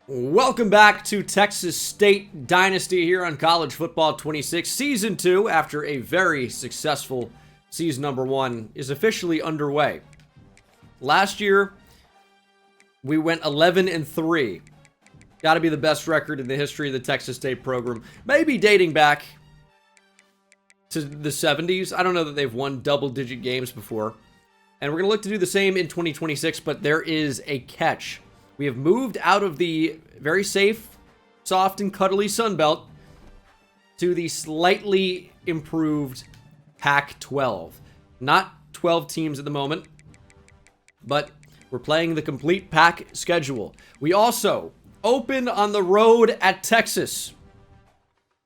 Welcome back to Texas State Dynasty here on College Football 26. Season 2, after a very successful season number 1, is officially underway. Last year, we went 11-3. Got to be the best record in the history of the Texas State program. Maybe dating back to the 70s. I don't know that they've won double-digit games before. And we're going to look to do the same in 2026, but there is a catch. We have moved out of the very safe, soft, and cuddly Sun Belt to the slightly improved Pac-12. Not 12 teams at the moment, but we're playing the complete Pac schedule. We also open on the road at Texas.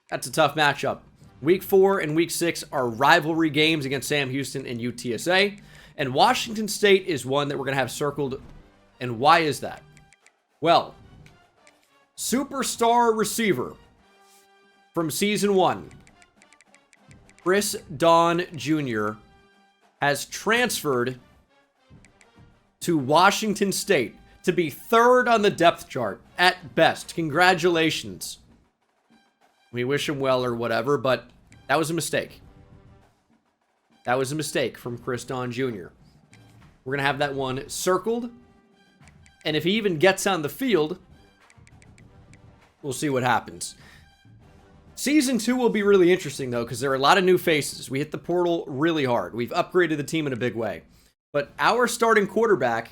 That's a tough matchup. Week 4 and Week 6 are rivalry games against Sam Houston and UTSA. And Washington State is one that we're going to have circled. And why is that? Well, superstar receiver from season 1, Chris Don Jr., has transferred to Washington State to be third on the depth chart at best. Congratulations. We wish him well or whatever, but that was a mistake. That was a mistake from Chris Don Jr. We're going to have that one circled. And if he even gets on the field, we'll see what happens. Season 2 will be really interesting, though, because there are a lot of new faces. We hit the portal really hard. We've upgraded the team in a big way. But our starting quarterback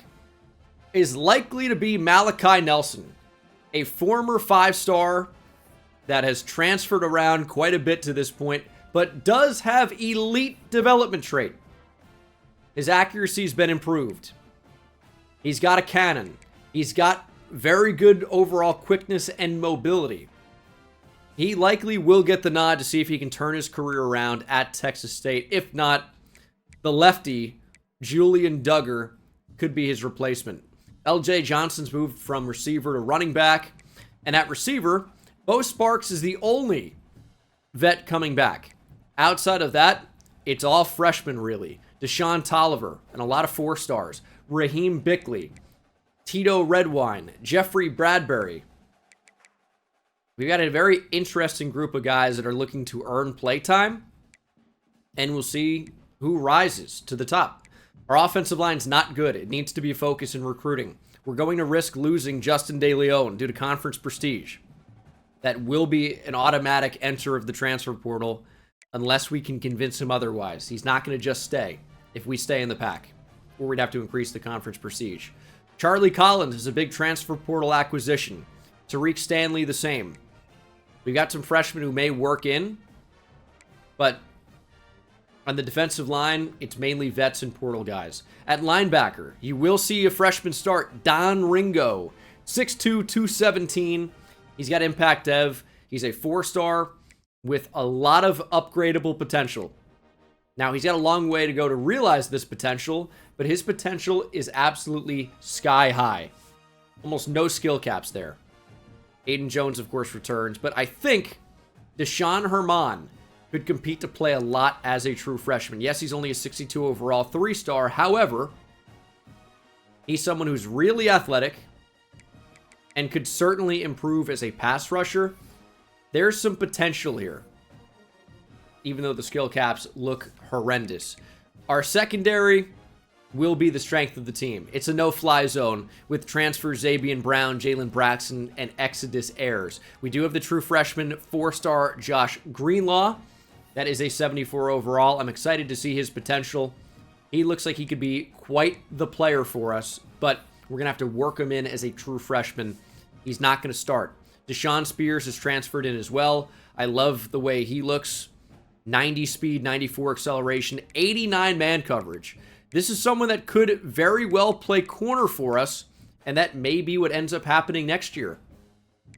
is likely to be Malachi Nelson, a former 5-star that has transferred around quite a bit to this point, but does have elite development trait. His accuracy's been improved. He's got a cannon. He's got very good overall quickness and mobility. He likely will get the nod to see if he can turn his career around at Texas State. If not, the lefty, Julian Duggar, could be his replacement. LJ Johnson's moved from receiver to running back. And at receiver, Bo Sparks is the only vet coming back. Outside of that, it's all freshmen, really. Deshaun Tolliver and a lot of 4-stars. Raheem Bickley, Tito Redwine, Jeffrey Bradbury. We've got a very interesting group of guys that are looking to earn playtime, and we'll see who rises to the top. Our offensive line's not good. It needs to be focused in recruiting. We're going to risk losing Justin DeLeon due to conference prestige. That will be an automatic enter of the transfer portal unless we can convince him otherwise. He's not going to just stay if we stay in the pack, or we'd have to increase the conference prestige. Charlie Collins is a big transfer portal acquisition. Tariq Stanley the same. We got some freshmen who may work in, but on the defensive line, it's mainly vets and portal guys. At linebacker, you will see a freshman start, Don Ringo, 6'2", 217. He's got impact dev. He's a 4-star with a lot of upgradable potential. Now, he's got a long way to go to realize this potential, but his potential is absolutely sky high. Almost no skill caps there. Aiden Jones, of course, returns, but I think Deshaun Herman could compete to play a lot as a true freshman. Yes, he's only a 62 overall 3-star. However, he's someone who's really athletic and could certainly improve as a pass rusher. There's some potential here, even though the skill caps look horrendous. Our secondary will be the strength of the team. It's a no-fly zone with transfers Zabian Brown, Jalen Braxton, and Exodus Ayers. We do have the true freshman 4-star Josh Greenlaw. That is a 74 overall. I'm excited to see his potential. He looks like he could be quite the player for us, but we're going to have to work him in as a true freshman. He's not going to start. Deshaun Spears has transferred in as well. I love the way he looks. 90 speed, 94 acceleration, 89 man coverage. This is someone that could very well play corner for us, and that may be what ends up happening next year.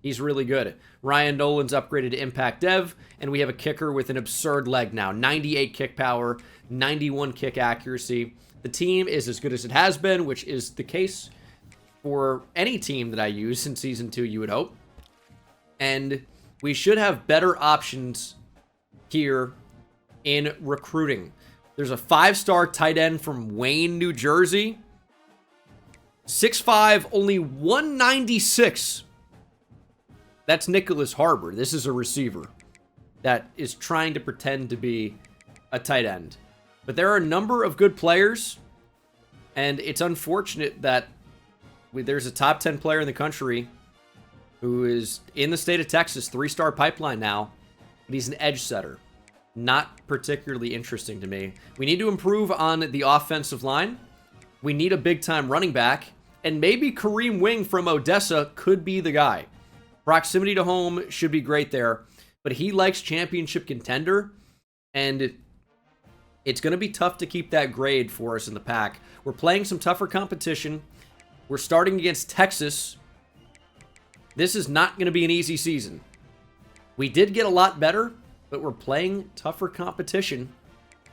He's really good. Ryan Nolan's upgraded to impact dev, and we have a kicker with an absurd leg now. 98 kick power, 91 kick accuracy. The team is as good as it has been, which is the case for any team that I use in Season 2, you would hope. And we should have better options here in recruiting. There's a 5-star tight end from Wayne, New Jersey. 6'5", only 196 That's Nicholas Harbor. This is a receiver that is trying to pretend to be a tight end. But there are a number of good players, and it's unfortunate that there's a top 10 player in the country who is in the state of Texas, 3-star pipeline now, but he's an edge setter. Not particularly interesting to me. We need to improve on the offensive line. We need a big-time running back, and maybe Kareem Wing from Odessa could be the guy. Proximity to home should be great there, but he likes championship contender, and it's going to be tough to keep that grade for us in the pack. We're playing some tougher competition. We're starting against Texas. This is not going to be an easy season. We did get a lot better, but we're playing tougher competition,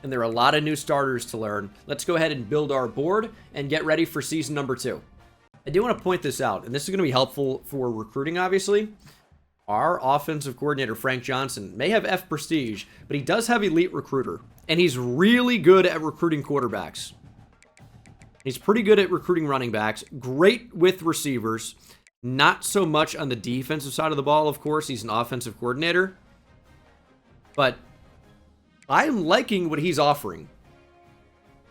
and there are a lot of new starters to learn. Let's go ahead and build our board and get ready for season number 2. I do want to point this out, and this is going to be helpful for recruiting, obviously. Our offensive coordinator, Frank Johnson, may have F prestige, but he does have elite recruiter, and he's really good at recruiting quarterbacks. He's pretty good at recruiting running backs, great with receivers, not so much on the defensive side of the ball, of course. He's an offensive coordinator, but I'm liking what he's offering.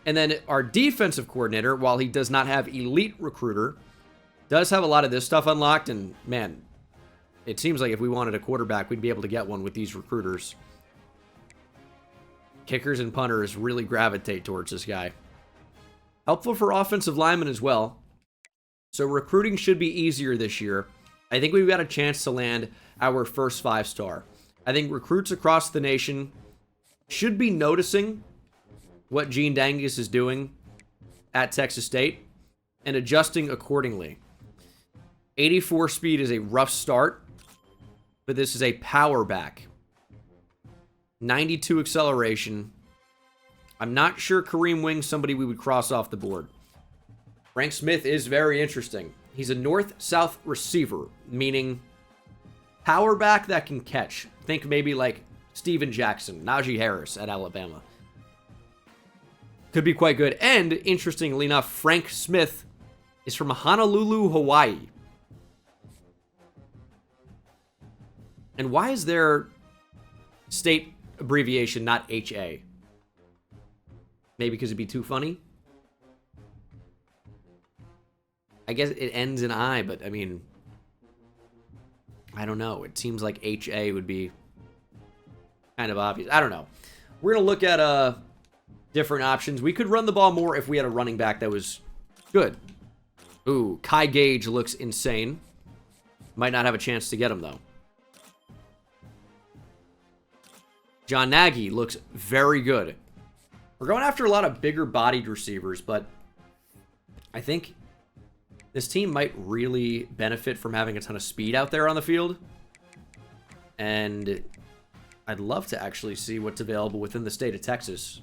And then our defensive coordinator, while he does not have elite recruiter, does have a lot of this stuff unlocked, and man, it seems like if we wanted a quarterback, we'd be able to get one with these recruiters. Kickers and punters really gravitate towards this guy. Helpful for offensive linemen as well. So recruiting should be easier this year. I think we've got a chance to land our first 5-star. I think recruits across the nation should be noticing what Gene Dangus is doing at Texas State and adjusting accordingly. 84 speed is a rough start, but this is a power back. 92 acceleration. I'm not sure Kareem Wing's somebody we would cross off the board. Frank Smith is very interesting. He's a north-south receiver, meaning power back that can catch. Think maybe like Steven Jackson, Najee Harris at Alabama. Could be quite good. And, interestingly enough, Frank Smith is from Honolulu, Hawaii. And why is their state abbreviation not HA? Maybe because it'd be too funny? I guess it ends in I, but I mean, I don't know. It seems like HA would be kind of obvious. I don't know. We're going to look at different options. We could run the ball more if we had a running back that was good. Ooh, Kai Gage looks insane. Might not have a chance to get him, though. John Nagy looks very good. We're going after a lot of bigger-bodied receivers, but I think this team might really benefit from having a ton of speed out there on the field. And I'd love to actually see what's available within the state of Texas.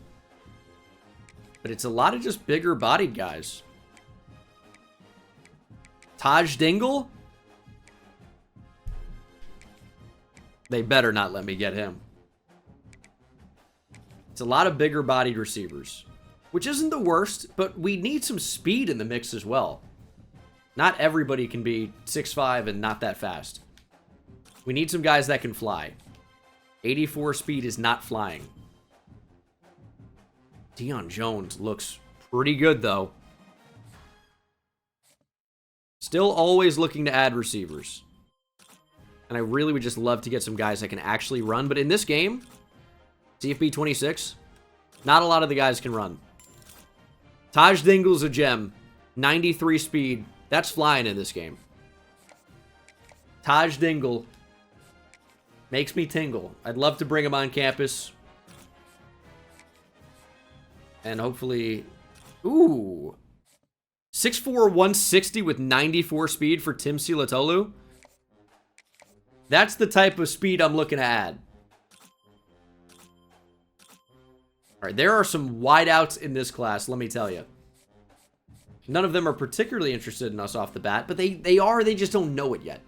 But it's a lot of just bigger-bodied guys. Taj Dingle? They better not let me get him. It's a lot of bigger-bodied receivers, which isn't the worst, but we need some speed in the mix as well. Not everybody can be 6'5" and not that fast. We need some guys that can fly. 84 speed is not flying. Deion Jones looks pretty good, though. Still always looking to add receivers. And I really would just love to get some guys that can actually run, but in this game, CFB 26, not a lot of the guys can run. Taj Dingle's a gem. 93 speed. That's flying in this game. Taj Dingle makes me tingle. I'd love to bring him on campus. And hopefully... Ooh. 6'4", 160 with 94 speed for Tim Silatolu. That's the type of speed I'm looking to add. All right, there are some wideouts in this class, let me tell you. None of them are particularly interested in us off the bat, but they just don't know it yet.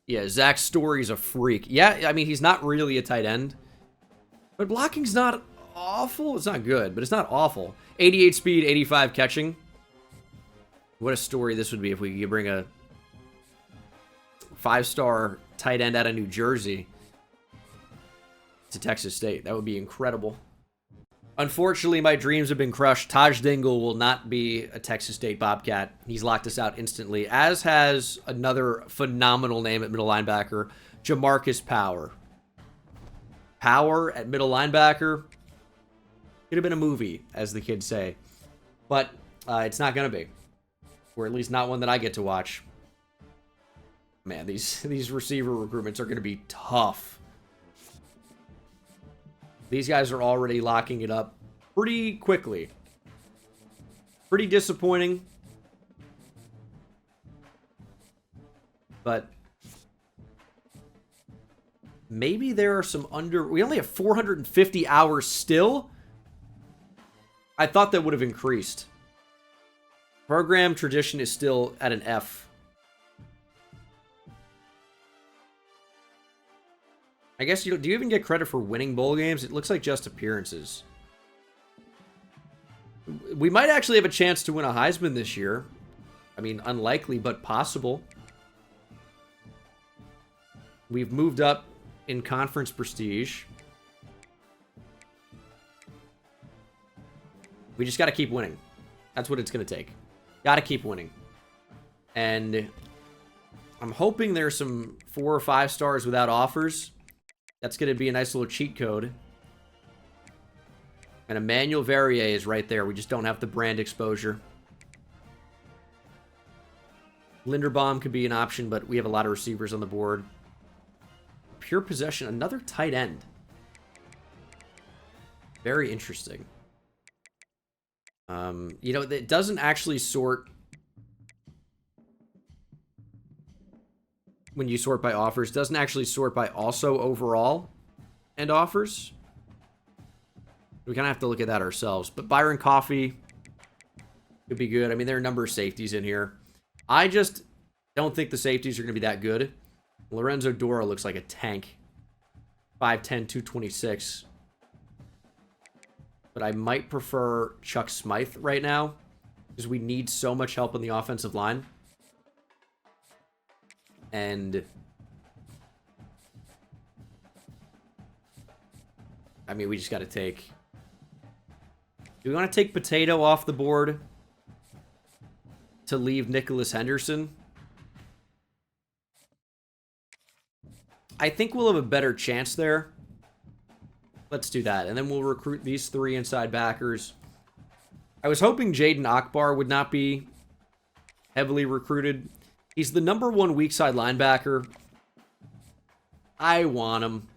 Yeah, Zach Story's a freak. Yeah, I mean, he's not really a tight end. But blocking's not awful. It's not good, but it's not awful. 88 speed, 85 catching. What a story this would be if we could bring a 5-star tight end out of New Jersey to Texas State. That would be incredible. Unfortunately, my dreams have been crushed. Taj Dingle will not be a Texas State Bobcat. He's locked us out instantly, as has another phenomenal name at middle linebacker, Jamarcus Power. Power at middle linebacker could have been a movie, as the kids say. But it's not going to be. Or at least not one that I get to watch. Man, these receiver recruitments are going to be tough. These guys are already locking it up pretty quickly. Pretty disappointing. But maybe there are some under... We only have 450 hours still? I thought that would have increased. Program tradition is still at an F. I guess, do you even get credit for winning bowl games? It looks like just appearances. We might actually have a chance to win a Heisman this year. I mean, unlikely, but possible. We've moved up in conference prestige. We just got to keep winning. That's what it's going to take. Got to keep winning. And I'm hoping there's some 4 or 5 stars without offers. That's going to be a nice little cheat code. And Emmanuel Verrier is right there. We just don't have the brand exposure. Linderbaum could be an option, but we have a lot of receivers on the board. Pure possession. Another tight end. Very interesting. You know, it doesn't actually sort... When you sort by offers, doesn't actually sort by also overall and offers. We kind of have to look at that ourselves. But Byron Coffey could be good. I mean, there are a number of safeties in here. I just don't think the safeties are going to be that good. Lorenzo Dora looks like a tank. 5'10", 226. But I might prefer Chuck Smythe right now, because we need so much help on the offensive line. And I mean, we just got to take... Do we want to take Potato off the board to leave Nicholas Henderson? I think we'll have a better chance there. Let's do that. And then we'll recruit these 3 inside backers. I was hoping Jaden Akbar would not be heavily recruited. He's the #1 weak side linebacker. I want him.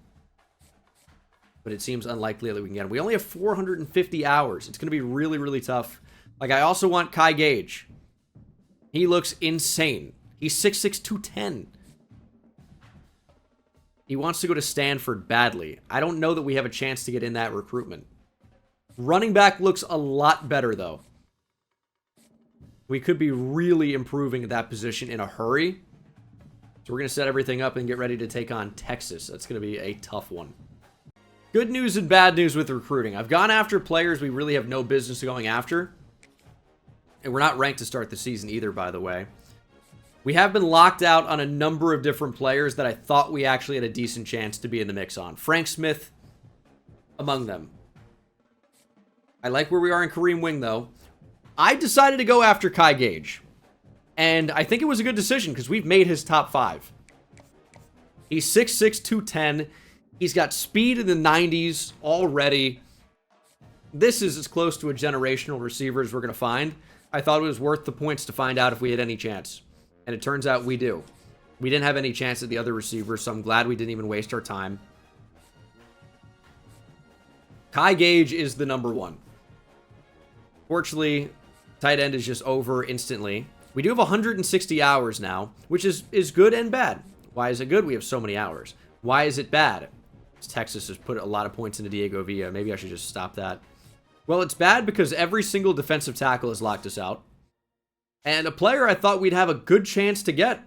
But it seems unlikely that we can get him. We only have 450 hours. It's going to be really, really tough. Like, I also want Kai Gage. He looks insane. He's 6'6", 210. He wants to go to Stanford badly. I don't know that we have a chance to get in that recruitment. Running back looks a lot better, though. We could be really improving at that position in a hurry. So we're going to set everything up and get ready to take on Texas. That's going to be a tough one. Good news and bad news with recruiting. I've gone after players we really have no business going after. And we're not ranked to start the season either, by the way. We have been locked out on a number of different players that I thought we actually had a decent chance to be in the mix on. Frank Smith, among them. I like where we are in Kareem Wing, though. I decided to go after Kai Gage. And I think it was a good decision because we've made his top 5. He's 6'6", 210. He's got speed in the 90s already. This is as close to a generational receiver as we're going to find. I thought it was worth the points to find out if we had any chance. And it turns out we do. We didn't have any chance at the other receivers, so I'm glad we didn't even waste our time. Kai Gage is the #1. Fortunately, tight end is just over instantly. We do have 160 hours now, which is good and bad. Why is it good? We have so many hours. Why is it bad? Texas has put a lot of points into Diego Villa. Maybe I should just stop that. Well, it's bad because every single defensive tackle has locked us out. And a player I thought we'd have a good chance to get,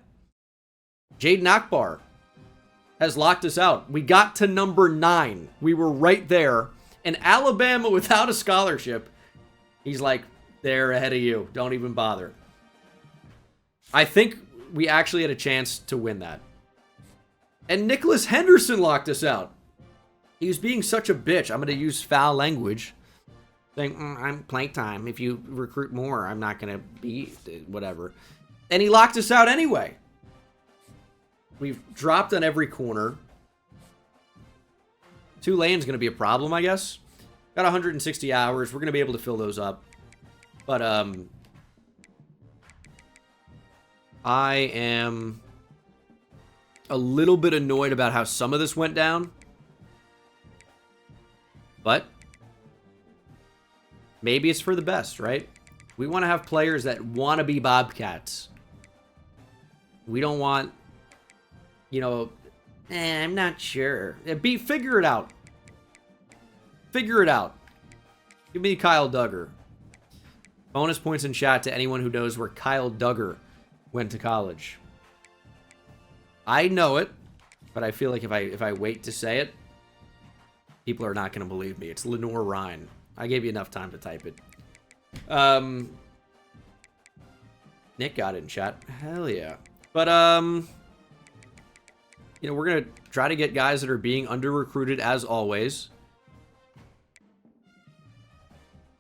Jaden Akbar, has locked us out. We got to #9. We were right there. And Alabama, without a scholarship, he's like, they're ahead of you. Don't even bother. I think we actually had a chance to win that. And Nicholas Henderson locked us out. He was being such a bitch. I'm going to use foul language. Saying, I'm playtime. If you recruit more, I'm not going to be whatever. And he locked us out anyway. We've dropped on every corner. 2 lanes going to be a problem, I guess. Got 160 hours. We're going to be able to fill those up. But, I am a little bit annoyed about how some of this went down. But maybe it's for the best, right? We want to have players that want to be Bobcats. We don't want, you know, I'm not sure. Figure it out. Figure it out. Give me Kyle Duggar. Bonus points in chat to anyone who knows where Kyle Duggar went to college. I know it, but I feel like if I wait to say it, people are not going to believe me. It's Lenore Ryan. I gave you enough time to type it. Nick got it in chat. Hell yeah. But, you know, we're going to try to get guys that are being under-recruited as always.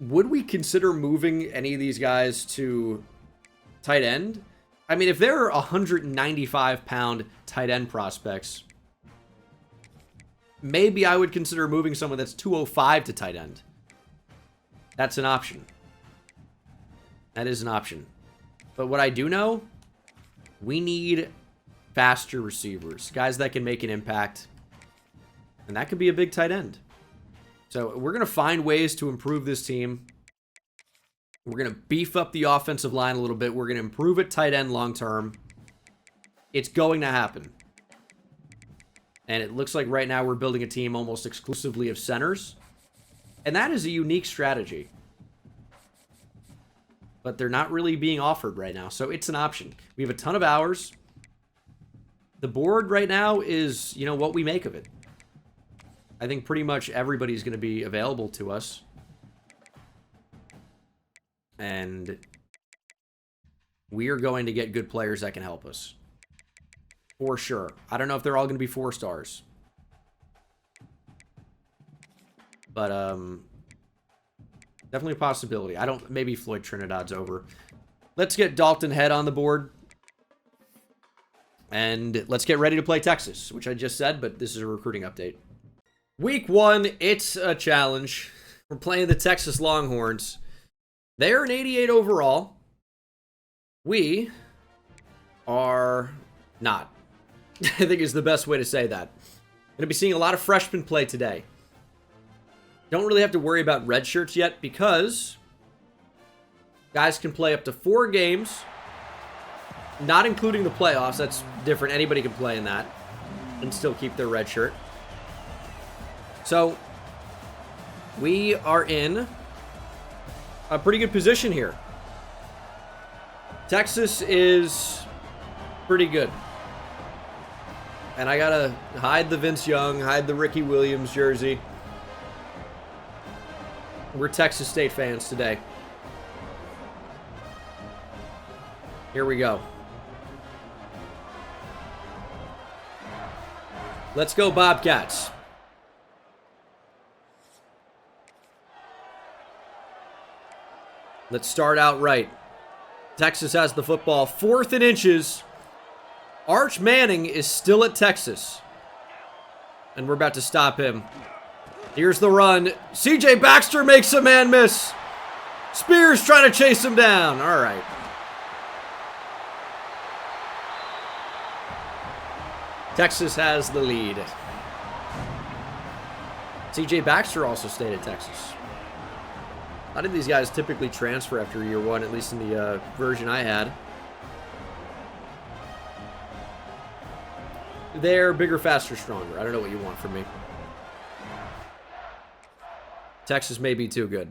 Would we consider moving any of these guys to tight end? I mean, if they're 195-pound tight end prospects, maybe I would consider moving someone that's 205 to tight end. That's an option. That is an option. But what I do know, we need faster receivers. Guys that can make an impact. And that could be a big tight end. So we're going to find ways to improve this team. We're going to beef up the offensive line a little bit. We're going to improve at tight end long term. It's going to happen. And it looks like right now we're building a team almost exclusively of centers. And that is a unique strategy. But they're not really being offered right now. So it's an option. We have a ton of hours. The board right now is, you know, what we make of it. I think pretty much everybody's going to be available to us. And we are going to get good players that can help us. For sure. I don't know if they're all going to be 4 stars. But, definitely a possibility. Maybe Floyd Trinidad's over. Let's get Dalton Head on the board. And let's get ready to play Texas, which I just said, but this is a recruiting update. Week 1, it's a challenge. We're playing the Texas Longhorns. They're an 88 overall. We are not. I think is the best way to say that. Going to be seeing a lot of freshmen play today. Don't really have to worry about red shirts yet because guys can play up to 4 games, not including the playoffs. That's different. Anybody can play in that and still keep their red shirt. So we are in a pretty good position here. Texas is pretty good. And I gotta hide the Vince Young, hide the Ricky Williams jersey. We're Texas State fans today. Here we go. Let's go Bobcats. Let's start out right. Texas has the football. 4th and inches. Arch Manning is still at Texas. And we're about to stop him. Here's the run. CJ Baxter makes a man miss. Spears trying to chase him down. All right. Texas has the lead. CJ Baxter also stayed at Texas. A lot of these guys typically transfer after year 1, at least in the version I had. They're bigger, faster, stronger. I don't know what you want from me. Texas may be too good.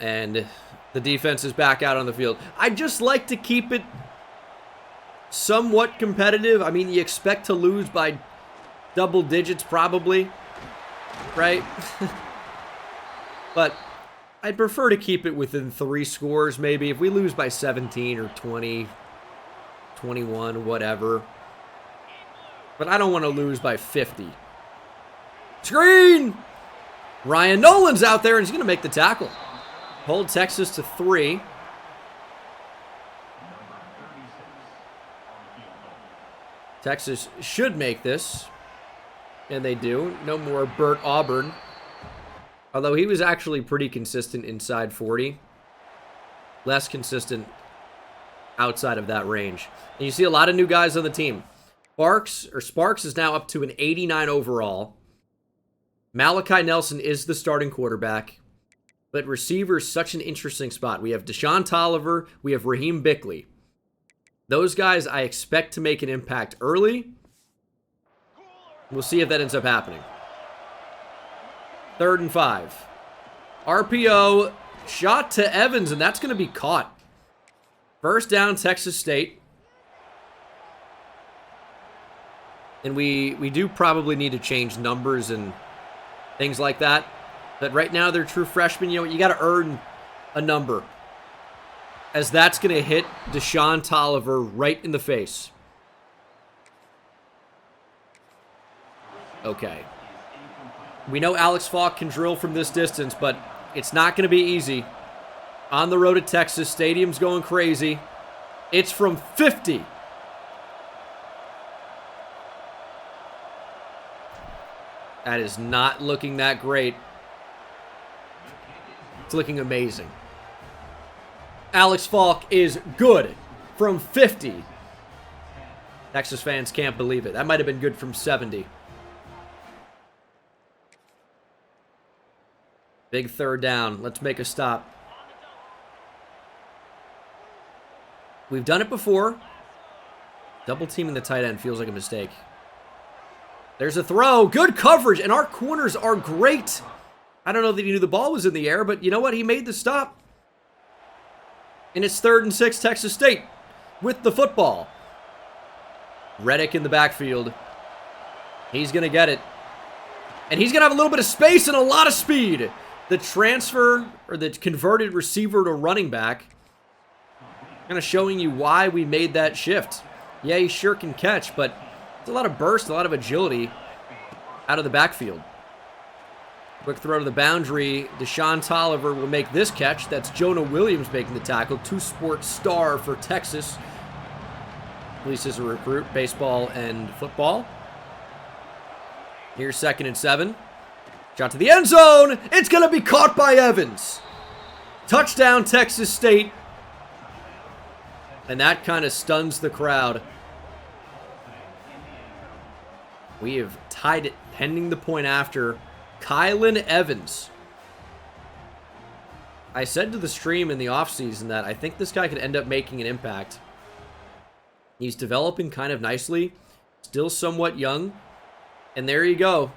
And the defense is back out on the field. I just like to keep it somewhat competitive. I mean, you expect to lose by double digits probably, right? But I'd prefer to keep it within 3 scores maybe. If we lose by 17 or 20, 21, whatever. But I don't want to lose by 50. Screen! Ryan Nolan's out there, and he's going to make the tackle. Hold Texas to 3. Texas should make this. And they do. No more Burt Auburn. Although he was actually pretty consistent inside 40. Less consistent outside of that range. And you see a lot of new guys on the team. Sparks is now up to an 89 overall. Malachi Nelson is the starting quarterback. But receiver is such an interesting spot. We have Deshaun Tolliver. We have Raheem Bickley. Those guys I expect to make an impact early. We'll see if that ends up happening. 3rd and 5. RPO shot to Evans, and that's going to be caught. First down, Texas State. And we do probably need to change numbers and things like that. But right now, they're true freshmen. You know, you got to earn a number. As that's going to hit Deshaun Tolliver right in the face. Okay. We know Alex Falk can drill from this distance, but it's not going to be easy. On the road at Texas, stadium's going crazy. It's from 50. That is not looking that great. It's looking amazing. Alex Falk is good from 50. Texas fans can't believe it. That might have been good from 70. Big 3rd down. Let's make a stop. We've done it before. Double teaming the tight end feels like a mistake. There's a throw. Good coverage, and our corners are great. I don't know that he knew the ball was in the air, but you know what? He made the stop. And it's 3rd and 6, Texas State with the football. Reddick in the backfield. He's going to get it. And he's going to have a little bit of space and a lot of speed. The transfer, or the converted receiver to running back, kind of showing you why we made that shift. Yeah, he sure can catch, but it's a lot of burst, a lot of agility out of the backfield. Quick throw to the boundary. Deshaun Tolliver will make this catch. That's Jonah Williams making the tackle. Two-sport star for Texas. At least as a recruit, baseball and football. Here's 2nd and 7. Shot to the end zone. It's going to be caught by Evans. Touchdown, Texas State. And that kind of stuns the crowd. We have tied it pending the point after. Kylan Evans. I said to the stream in the offseason that I think this guy could end up making an impact. He's developing kind of nicely. Still somewhat young. And there you go.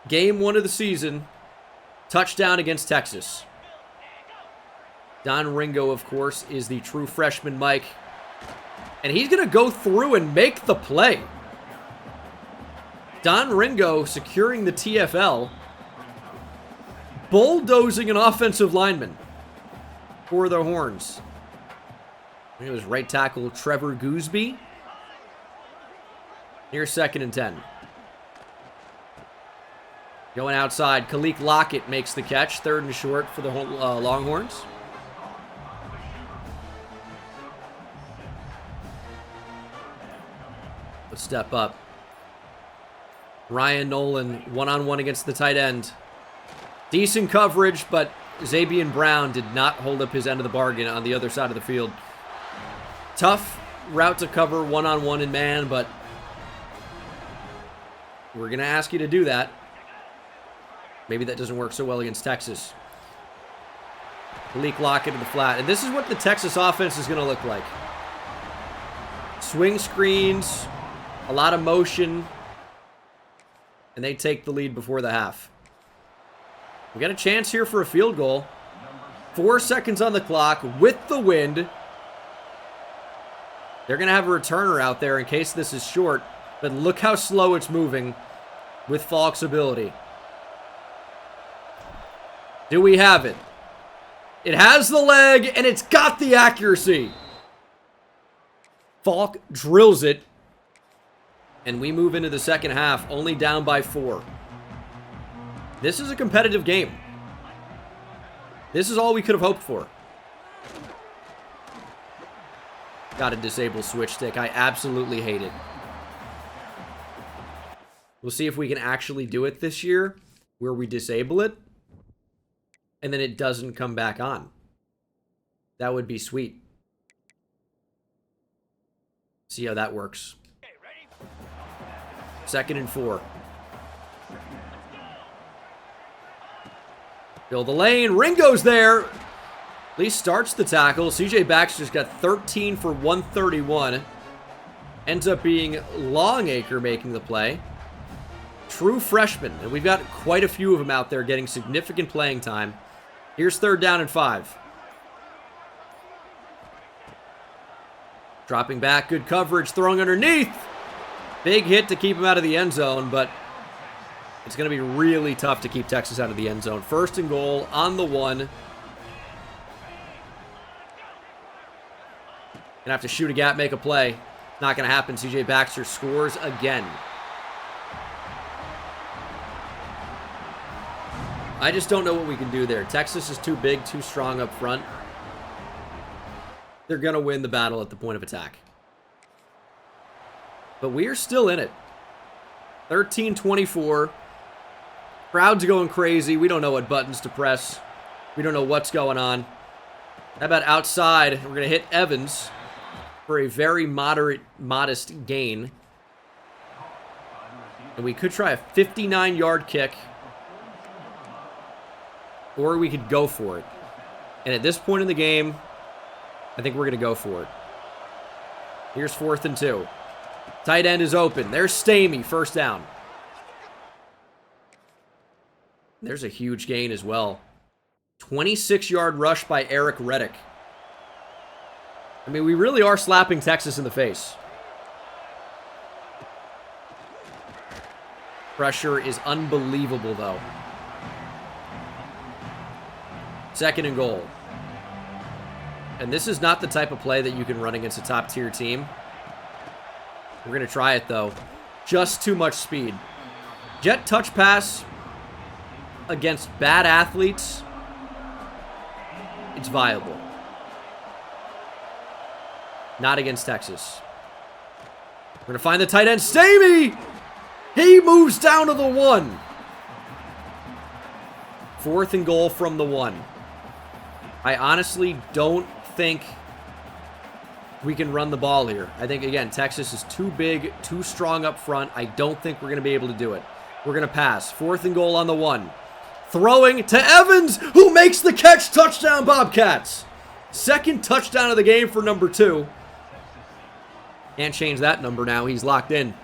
Game 1 of the season. Touchdown against Texas. Don Ringo, of course, is the true freshman Mike. And he's going to go through and make the play. Don Ringo securing the TFL. Bulldozing an offensive lineman for the Horns. It was right tackle Trevor Gooseby. Here's 2nd and 10. Going outside, Kalik Lockett makes the catch. 3rd and short for the Longhorns. Let's step up. Ryan Nolan, one-on-one against the tight end. Decent coverage, but Zabian Brown did not hold up his end of the bargain on the other side of the field. Tough route to cover one-on-one in man, but we're going to ask you to do that. Maybe that doesn't work so well against Texas. Malik Lockett in the flat. And this is what the Texas offense is going to look like. Swing screens, a lot of motion, and they take the lead before the half. We got a chance here for a field goal. 4 seconds on the clock with the wind. They're going to have a returner out there in case this is short, but look how slow it's moving with Falk's ability. Do we have it? It has the leg, and it's got the accuracy. Falk drills it. And we move into the second half, only down by 4. This is a competitive game. This is all we could have hoped for. Got to disable switch stick. I absolutely hate it. We'll see if we can actually do it this year, where we disable it, and then it doesn't come back on. That would be sweet. See how that works. 2nd and 4. Fill the lane. Ringo's there. At least starts the tackle. CJ Baxter's got 13 for 131. Ends up being Longacre making the play. True freshman. And we've got quite a few of them out there getting significant playing time. Here's 3rd down and 5. Dropping back. Good coverage. Throwing underneath. Big hit to keep him out of the end zone, but it's going to be really tough to keep Texas out of the end zone. 1st and goal on the 1. Gonna have to shoot a gap, make a play. Not going to happen. CJ Baxter scores again. I just don't know what we can do there. Texas is too big, too strong up front. They're going to win the battle at the point of attack. But we are still in it. 13-24. Crowd's going crazy. We don't know what buttons to press. We don't know what's going on. How about outside? We're going to hit Evans for a very modest gain. And we could try a 59-yard kick. Or we could go for it. And at this point in the game, I think we're going to go for it. Here's 4th and 2. Tight end is open. There's Stamey, 1st down. There's a huge gain as well. 26-yard rush by Eric Reddick. I mean, we really are slapping Texas in the face. Pressure is unbelievable, though. 2nd and goal. And this is not the type of play that you can run against a top-tier team. We're going to try it, though. Just too much speed. Jet touch pass against bad athletes. It's viable. Not against Texas. We're going to find the tight end. Stamey! He moves down to the 1. 4th and goal from the 1. I honestly don't think we can run the ball here. I think, again, Texas is too big, too strong up front. I don't think we're going to be able to do it. We're going to pass. 4th and goal on the 1. Throwing to Evans, who makes the catch. Touchdown, Bobcats. 2nd touchdown of the game for number 2. Can't change that number now. He's locked in.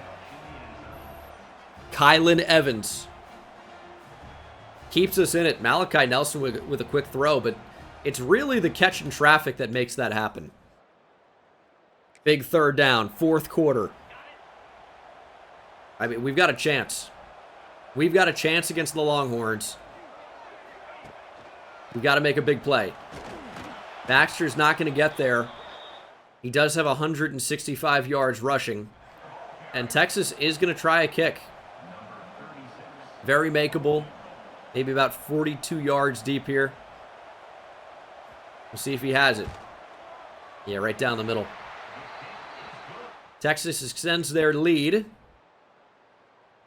Kylan Evans keeps us in it. Malachi Nelson with a quick throw, but it's really the catch in traffic that makes that happen. Big 3rd down, 4th quarter. I mean, we've got a chance. We've got a chance against the Longhorns. We've got to make a big play. Baxter's not going to get there. He does have 165 yards rushing. And Texas is going to try a kick. Very makeable. Maybe about 42 yards deep here. We'll see if he has it. Yeah, right down the middle. Texas extends their lead.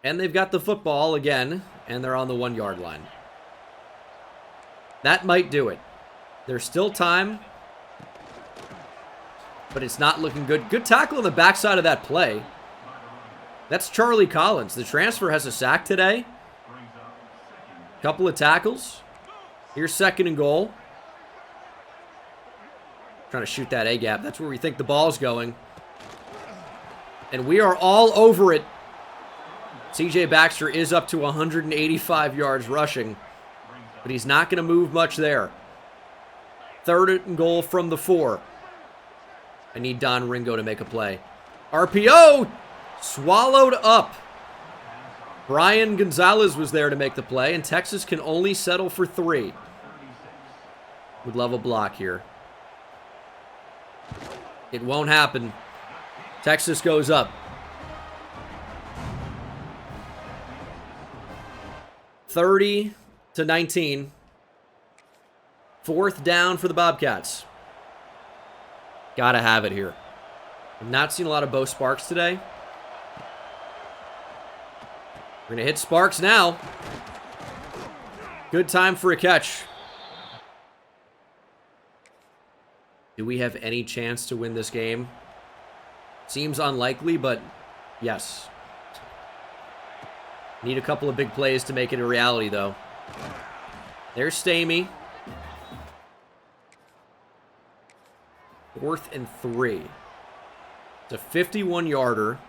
And they've got the football again. And they're on the 1-yard line. That might do it. There's still time. But it's not looking good. Good tackle on the backside of that play. That's Charlie Collins. The transfer has a sack today. Couple of tackles. Here's 2nd and goal. Trying to shoot that A-gap. That's where we think the ball's going. And we are all over it. CJ Baxter is up to 185 yards rushing. But he's not going to move much there. 3rd and goal from the 4. I need Don Ringo to make a play. RPO! Swallowed up. Brian Gonzalez was there to make the play, and Texas can only settle for 3. Would love a block here. It won't happen. Texas goes up. 30-19. 4th down for the Bobcats. Gotta have it here. I've not seen a lot of Bo Sparks today. We're gonna hit Sparks now. Good time for a catch. Do we have any chance to win this game? Seems unlikely, but yes. Need a couple of big plays to make it a reality, though. There's Stamey. 4th and 3. It's a 51-yarder.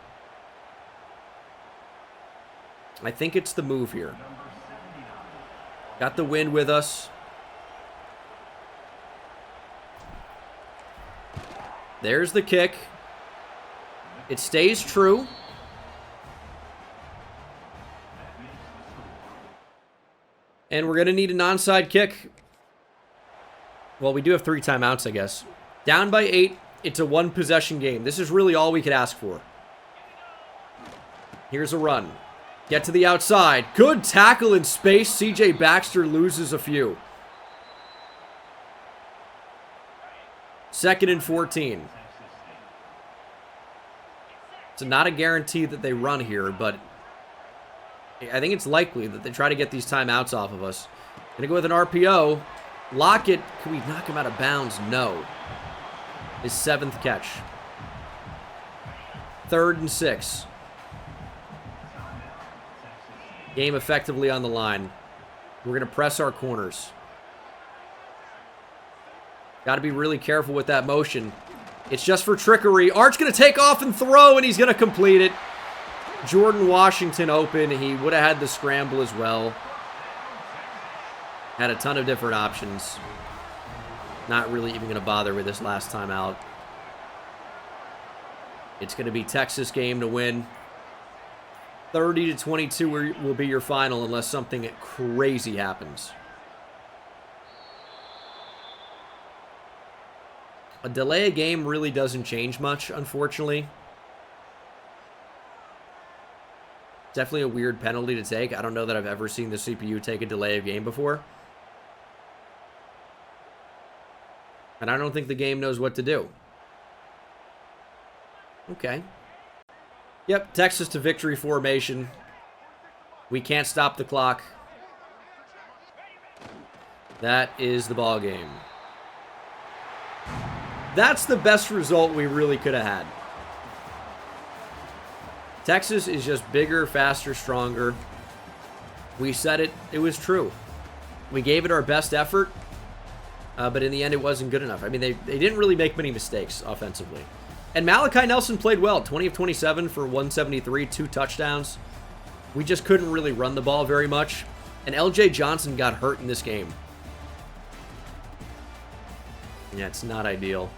I think it's the move here. Got the wind with us. There's the kick. It stays true. And we're going to need an onside kick. Well, we do have 3 timeouts, I guess. Down by 8. It's a 1-possession game. This is really all we could ask for. Here's a run. Get to the outside. Good tackle in space. CJ Baxter loses a few. 2nd and 14. It's not a guarantee that they run here, but I think it's likely that they try to get these timeouts off of us. Gonna go with an RPO. Lockett, can we knock him out of bounds? No. His 7th catch. 3rd and 6. Game effectively on the line. We're going to press our corners. Got to be really careful with that motion. It's just for trickery. Art's going to take off and throw, and he's going to complete it. Jordan Washington open. He would have had the scramble as well. Had a ton of different options. Not really even going to bother with this last time out. It's going to be Texas game to win. 30-22 will be your final unless something crazy happens. A delay a game really doesn't change much, unfortunately. Definitely a weird penalty to take. I don't know that I've ever seen the CPU take a delay of game before. And I don't think the game knows what to do. Okay. Yep, Texas to victory formation. We can't stop the clock. That is the ball game. That's the best result we really could have had. Texas is just bigger, faster, stronger. We said it. It was true. We gave it our best effort, but in the end, it wasn't good enough. I mean, they didn't really make many mistakes offensively. And Malachi Nelson played well. 20 of 27 for 173, 2 touchdowns. We just couldn't really run the ball very much. And LJ Johnson got hurt in this game. Yeah, it's not ideal.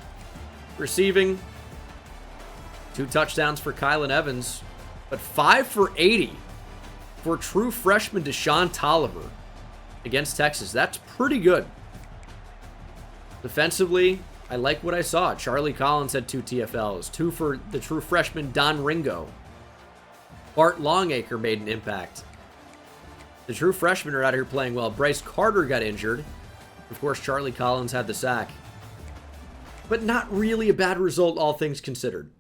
Receiving, 2 touchdowns for Kylan Evans, but 5 for 80 for true freshman Deshaun Tolliver against Texas. That's pretty good. Defensively, I like what I saw. Charlie Collins had 2 TFLs, 2 for the true freshman Don Ringo. Bart Longacre made an impact. The true freshmen are out here playing well. Bryce Carter got injured. Of course, Charlie Collins had the sack. But not really a bad result, all things considered.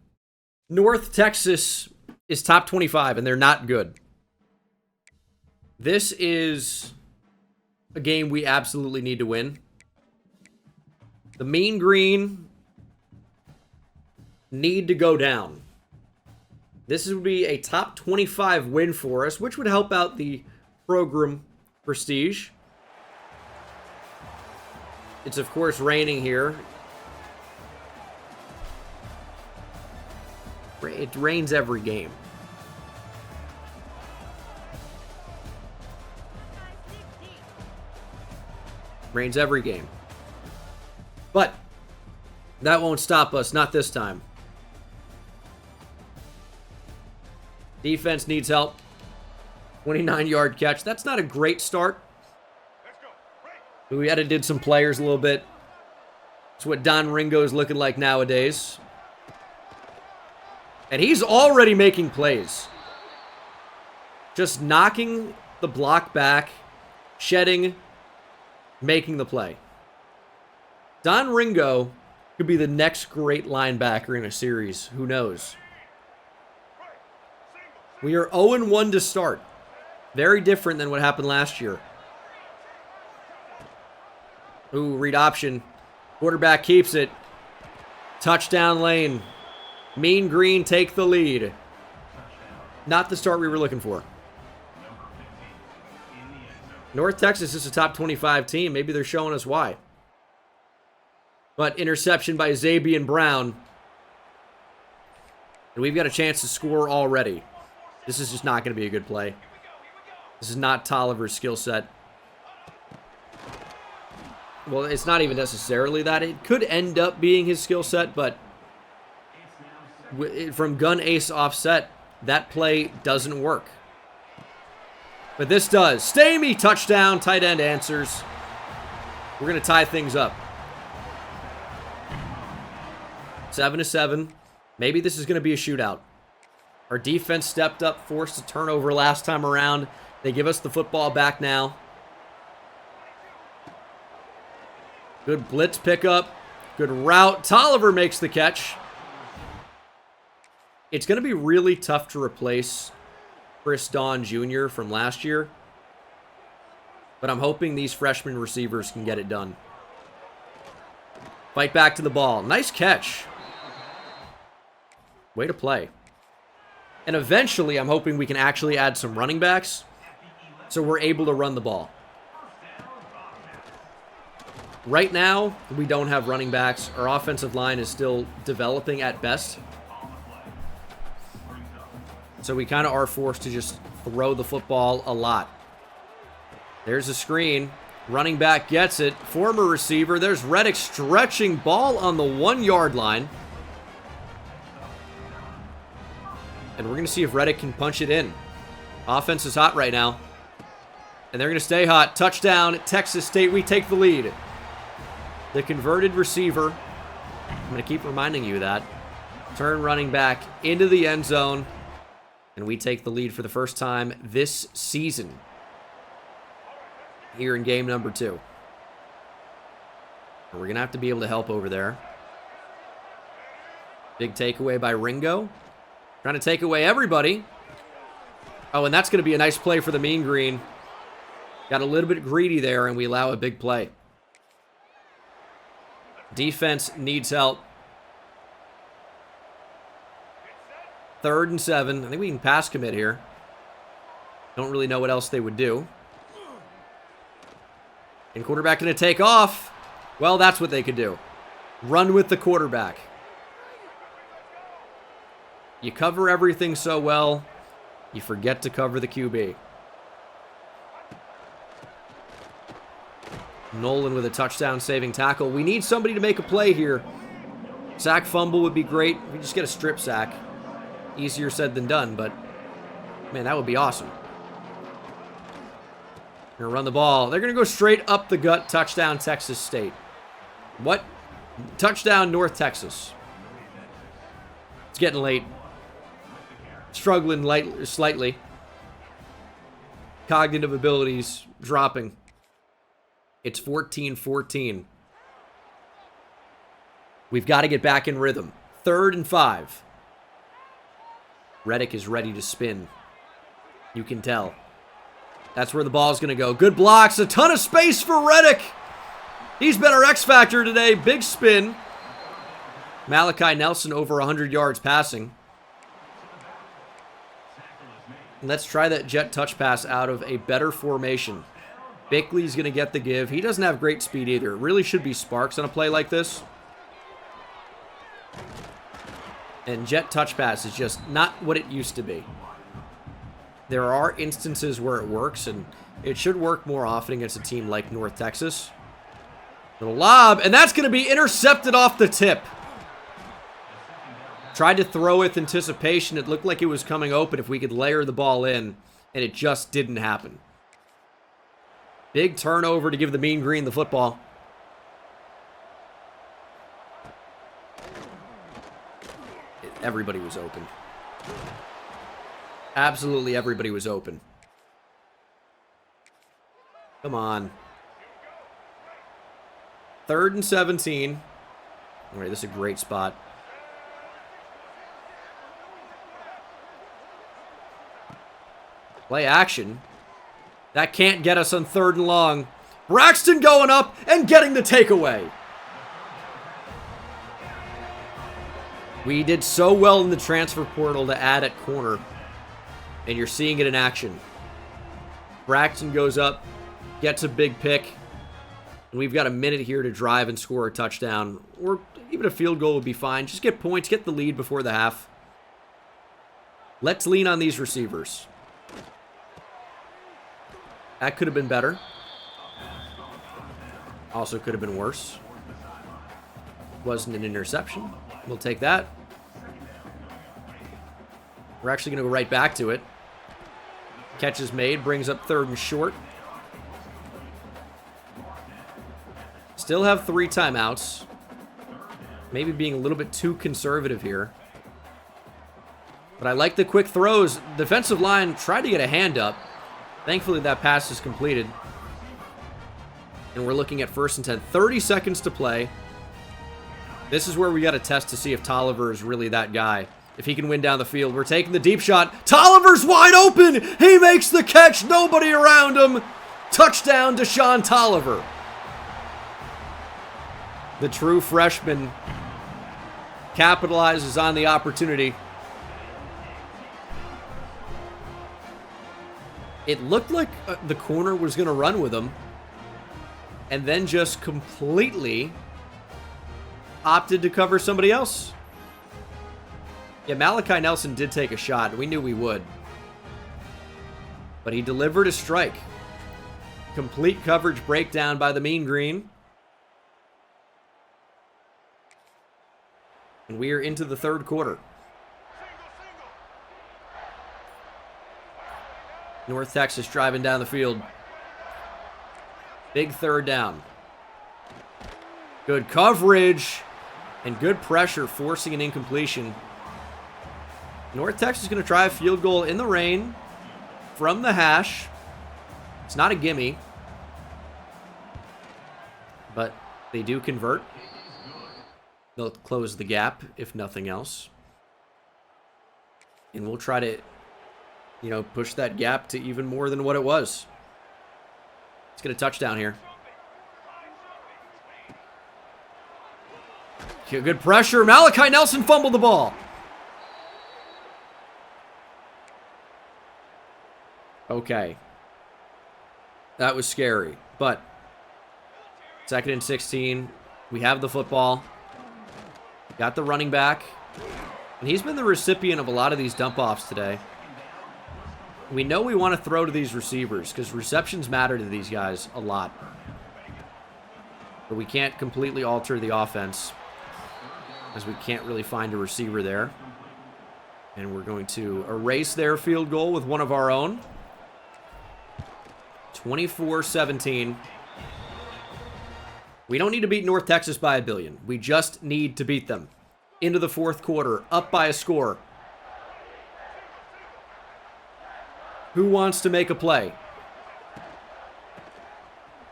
North Texas is top 25, and they're not good. This is a game we absolutely need to win. The Mean Green need to go down. This would be a top 25 win for us, which would help out the program prestige. It's, of course, raining here. It rains every game. Rains every game. But that won't stop us, not this time. Defense needs help. 29-yard catch. That's not a great start. We edited some players a little bit. That's what Don Ringo is looking like nowadays. And he's already making plays. Just knocking the block back, shedding, making the play. Don Ringo could be the next great linebacker in a series. Who knows? We are 0-1 to start. Very different than what happened last year. Ooh, read option. Quarterback keeps it. Touchdown lane. Mean Green take the lead. Not the start we were looking for. North Texas is a top 25 team. Maybe they're showing us why. But interception by Zabian Brown. And we've got a chance to score already. This is just not going to be a good play. This is not Tolliver's skill set. Well, it's not even necessarily that. It could end up being his skill set, but from gun ace offset, that play doesn't work. But this does. Stamey, touchdown, tight end answers. We're going to tie things up. 7-7. Maybe this is going to be a shootout. Our defense stepped up, forced a turnover last time around. They give us the football back now. Good blitz pickup. Good route. Tolliver makes the catch. It's going to be really tough to replace Chris Don Jr. from last year. But I'm hoping these freshman receivers can get it done. Fight back to the ball. Nice catch. Way to play. And eventually, I'm hoping we can actually add some running backs so we're able to run the ball. Right now, we don't have running backs. Our offensive line is still developing at best. So we kind of are forced to just throw the football a lot. There's a screen. Running back gets it. Former receiver. There's Reddick stretching ball on the 1-yard line. And we're going to see if Reddick can punch it in. Offense is hot right now. And they're going to stay hot. Touchdown, Texas State. We take the lead. The converted receiver. I'm going to keep reminding you of that. Turn running back into the end zone. And we take the lead for the first time this season. Here in game number 2. And we're going to have to be able to help over there. Big takeaway by Ringo. Trying to take away everybody. Oh, and that's going to be a nice play for the Mean Green. Got a little bit greedy there, and we allow a big play. Defense needs help. 3rd and 7. I think we can pass commit here. Don't really know what else they would do. And quarterback going to take off. Well, that's what they could do. Run with the quarterback. You cover everything so well, you forget to cover the QB. Nolan with a touchdown saving tackle. We need somebody to make a play here. Sack fumble would be great. We just get a strip sack. Easier said than done, but man, that would be awesome. Gonna run the ball. They're gonna go straight up the gut. Touchdown, Texas State. What? Touchdown, North Texas. It's getting late. Struggling slightly. Cognitive abilities dropping. It's 14-14. We've got to get back in rhythm. 3rd and 5. Reddick is ready to spin. You can tell. That's where the ball's going to go. Good blocks. A ton of space for Reddick. He's been our X factor today. Big spin. Malachi Nelson over 100 yards passing. And let's try that jet touch pass out of a better formation. Bickley's going to get the give. He doesn't have great speed either. It really should be Sparks on a play like this. And jet touch pass is just not what it used to be. There are instances where it works, and it should work more often against a team like North Texas. Little lob, and that's going to be intercepted off the tip. Tried to throw with anticipation. It looked like it was coming open if we could layer the ball in, and it just didn't happen. Big turnover to give the Mean Green the football. Everybody was open. Absolutely everybody was open. Come on. 3rd and 17. All right, this is a great spot. Play action. That can't get us on 3rd and long. Braxton going up and getting the takeaway. We did so well in the transfer portal to add at corner. And you're seeing it in action. Braxton goes up, gets a big pick. And we've got a minute here to drive and score a touchdown. Or even a field goal would be fine. Just get points, get the lead before the half. Let's lean on these receivers. That could have been better. Also could have been worse. Wasn't an interception. We'll take that. We're actually going to go right back to it. Catch is made, brings up 3rd and short. Still have 3 timeouts. Maybe being a little bit too conservative here. But I like the quick throws. Defensive line tried to get a hand up. Thankfully, that pass is completed. And we're looking at 1st and 10. 30 seconds to play. This is where we got to test to see if Tolliver is really that guy. If he can win down the field. We're taking the deep shot. Tolliver's wide open. He makes the catch. Nobody around him. Touchdown, Deshaun Tolliver. The true freshman capitalizes on the opportunity. It looked like the corner was going to run with him. And then just completely opted to cover somebody else. Yeah, Malachi Nelson did take a shot. We knew we would. But he delivered a strike. Complete coverage breakdown by the Mean Green. And we are into the 3rd quarter. North Texas driving down the field. Big 3rd down. Good coverage and good pressure, forcing an incompletion. North Texas is going to try a field goal in the rain from the hash. It's not a gimme, but they do convert. They'll close the gap, if nothing else. And we'll try to, push that gap to even more than what it was. Let's get a touchdown here. Good pressure. Malachi Nelson fumbled the ball. Okay. That was scary. But 2nd and 16. We have the football. Got the running back. And he's been the recipient of a lot of these dump-offs today. We know we want to throw to these receivers because receptions matter to these guys a lot. But we can't completely alter the offense as we can't really find a receiver there. And we're going to erase their field goal with one of our own. 24-17. We don't need to beat North Texas by a billion. We just need to beat them. Into the 4th quarter, up by a score. Who wants to make a play?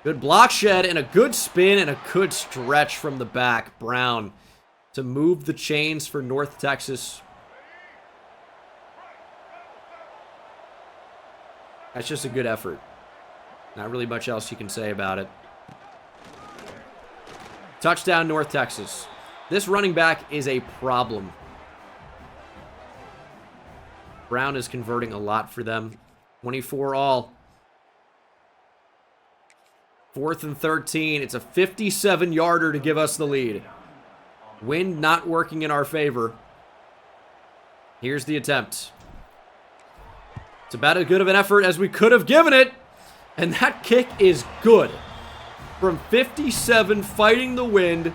Good block shed and a good spin and a good stretch from the back. Brown to move the chains for North Texas. That's just a good effort. Not really much else you can say about it. Touchdown, North Texas. This running back is a problem. Brown is converting a lot for them. 24 all. 4th and 13. It's a 57-yarder to give us the lead. Wind not working in our favor. Here's the attempt. It's about as good of an effort as we could have given it. And that kick is good. From 57, fighting the wind.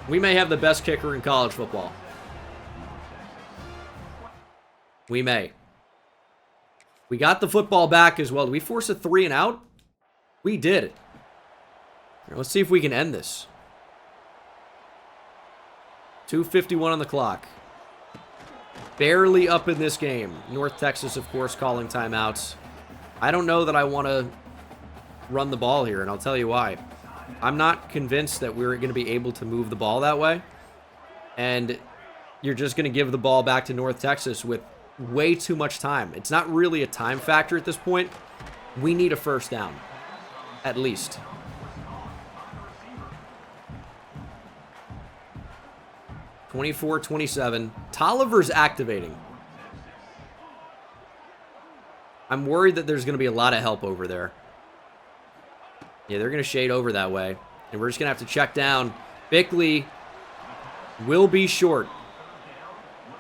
We may have the best kicker in college football. We may. We got the football back as well. Did we force a 3 and out? We did. Let's see if we can end this. 2:51 on the clock. barely up in this game. North Texas, of course, calling timeouts. I don't know that I want to run the ball here, and I'll tell you why. I'm not convinced that we're going to be able to move the ball that way. And you're just going to give the ball back to North Texas with way too much time. It's not really a time factor at this point. We need a first down, at least. (24-27). Tolliver's activating. I'm worried that there's going to be a lot of help over there. Yeah, they're going to shade over that way. And we're just going to have to check down. Bickley will be short.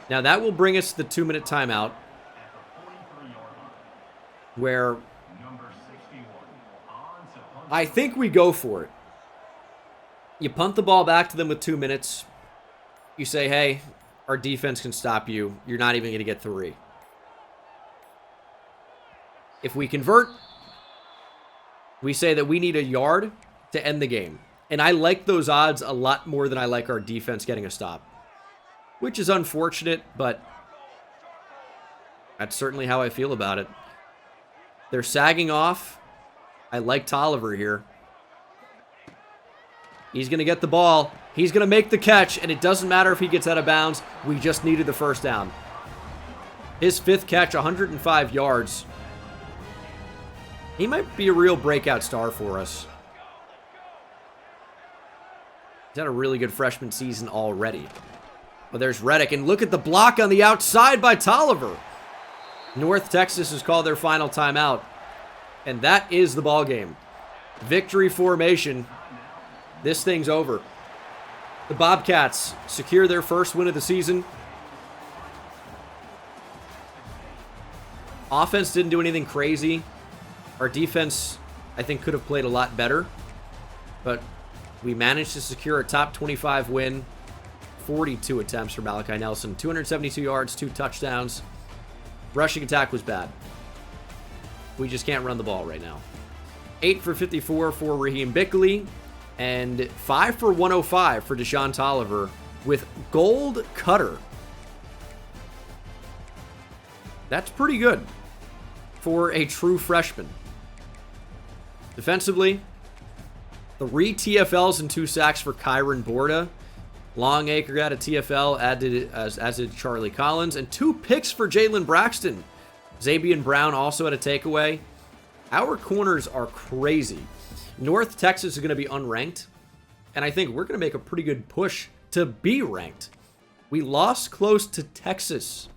Now, that will bring us to the 2-minute timeout, where I think we go for it. You punt the ball back to them with 2 minutes. You say, hey, our defense can stop you. You're not even going to get 3. If we convert, we say that we need a yard to end the game. And I like those odds a lot more than I like our defense getting a stop. Which is unfortunate, but that's certainly how I feel about it. They're sagging off. I like Tolliver here. He's going to get the ball. He's going to make the catch, and it doesn't matter if he gets out of bounds. We just needed the first down. His 5th catch, 105 yards. He might be a real breakout star for us. He's had a really good freshman season already. But there's Reddick, and look at the block on the outside by Tolliver. North Texas has called their final timeout, and that is the ball game. Victory formation. This thing's over. The Bobcats secure their first win of the season. Offense didn't do anything crazy. Our defense, I think, could have played a lot better. But we managed to secure a top 25 win. 42 attempts for Malachi Nelson. 272 yards, 2 touchdowns. Rushing attack was bad. We just can't run the ball right now. 8 for 54 for Raheem Bickley. And 5 for 105 for Deshaun Tolliver with gold cutter. That's pretty good for a true freshman. Defensively, 3 TFLs and 2 sacks for Kyron Borda. Longacre got a TFL, as did Charlie Collins, and 2 picks for Jalen Braxton. Zabian Brown also had a takeaway. Our corners are crazy. North Texas is going to be unranked, and I think we're going to make a pretty good push to be ranked. We lost close to Texas.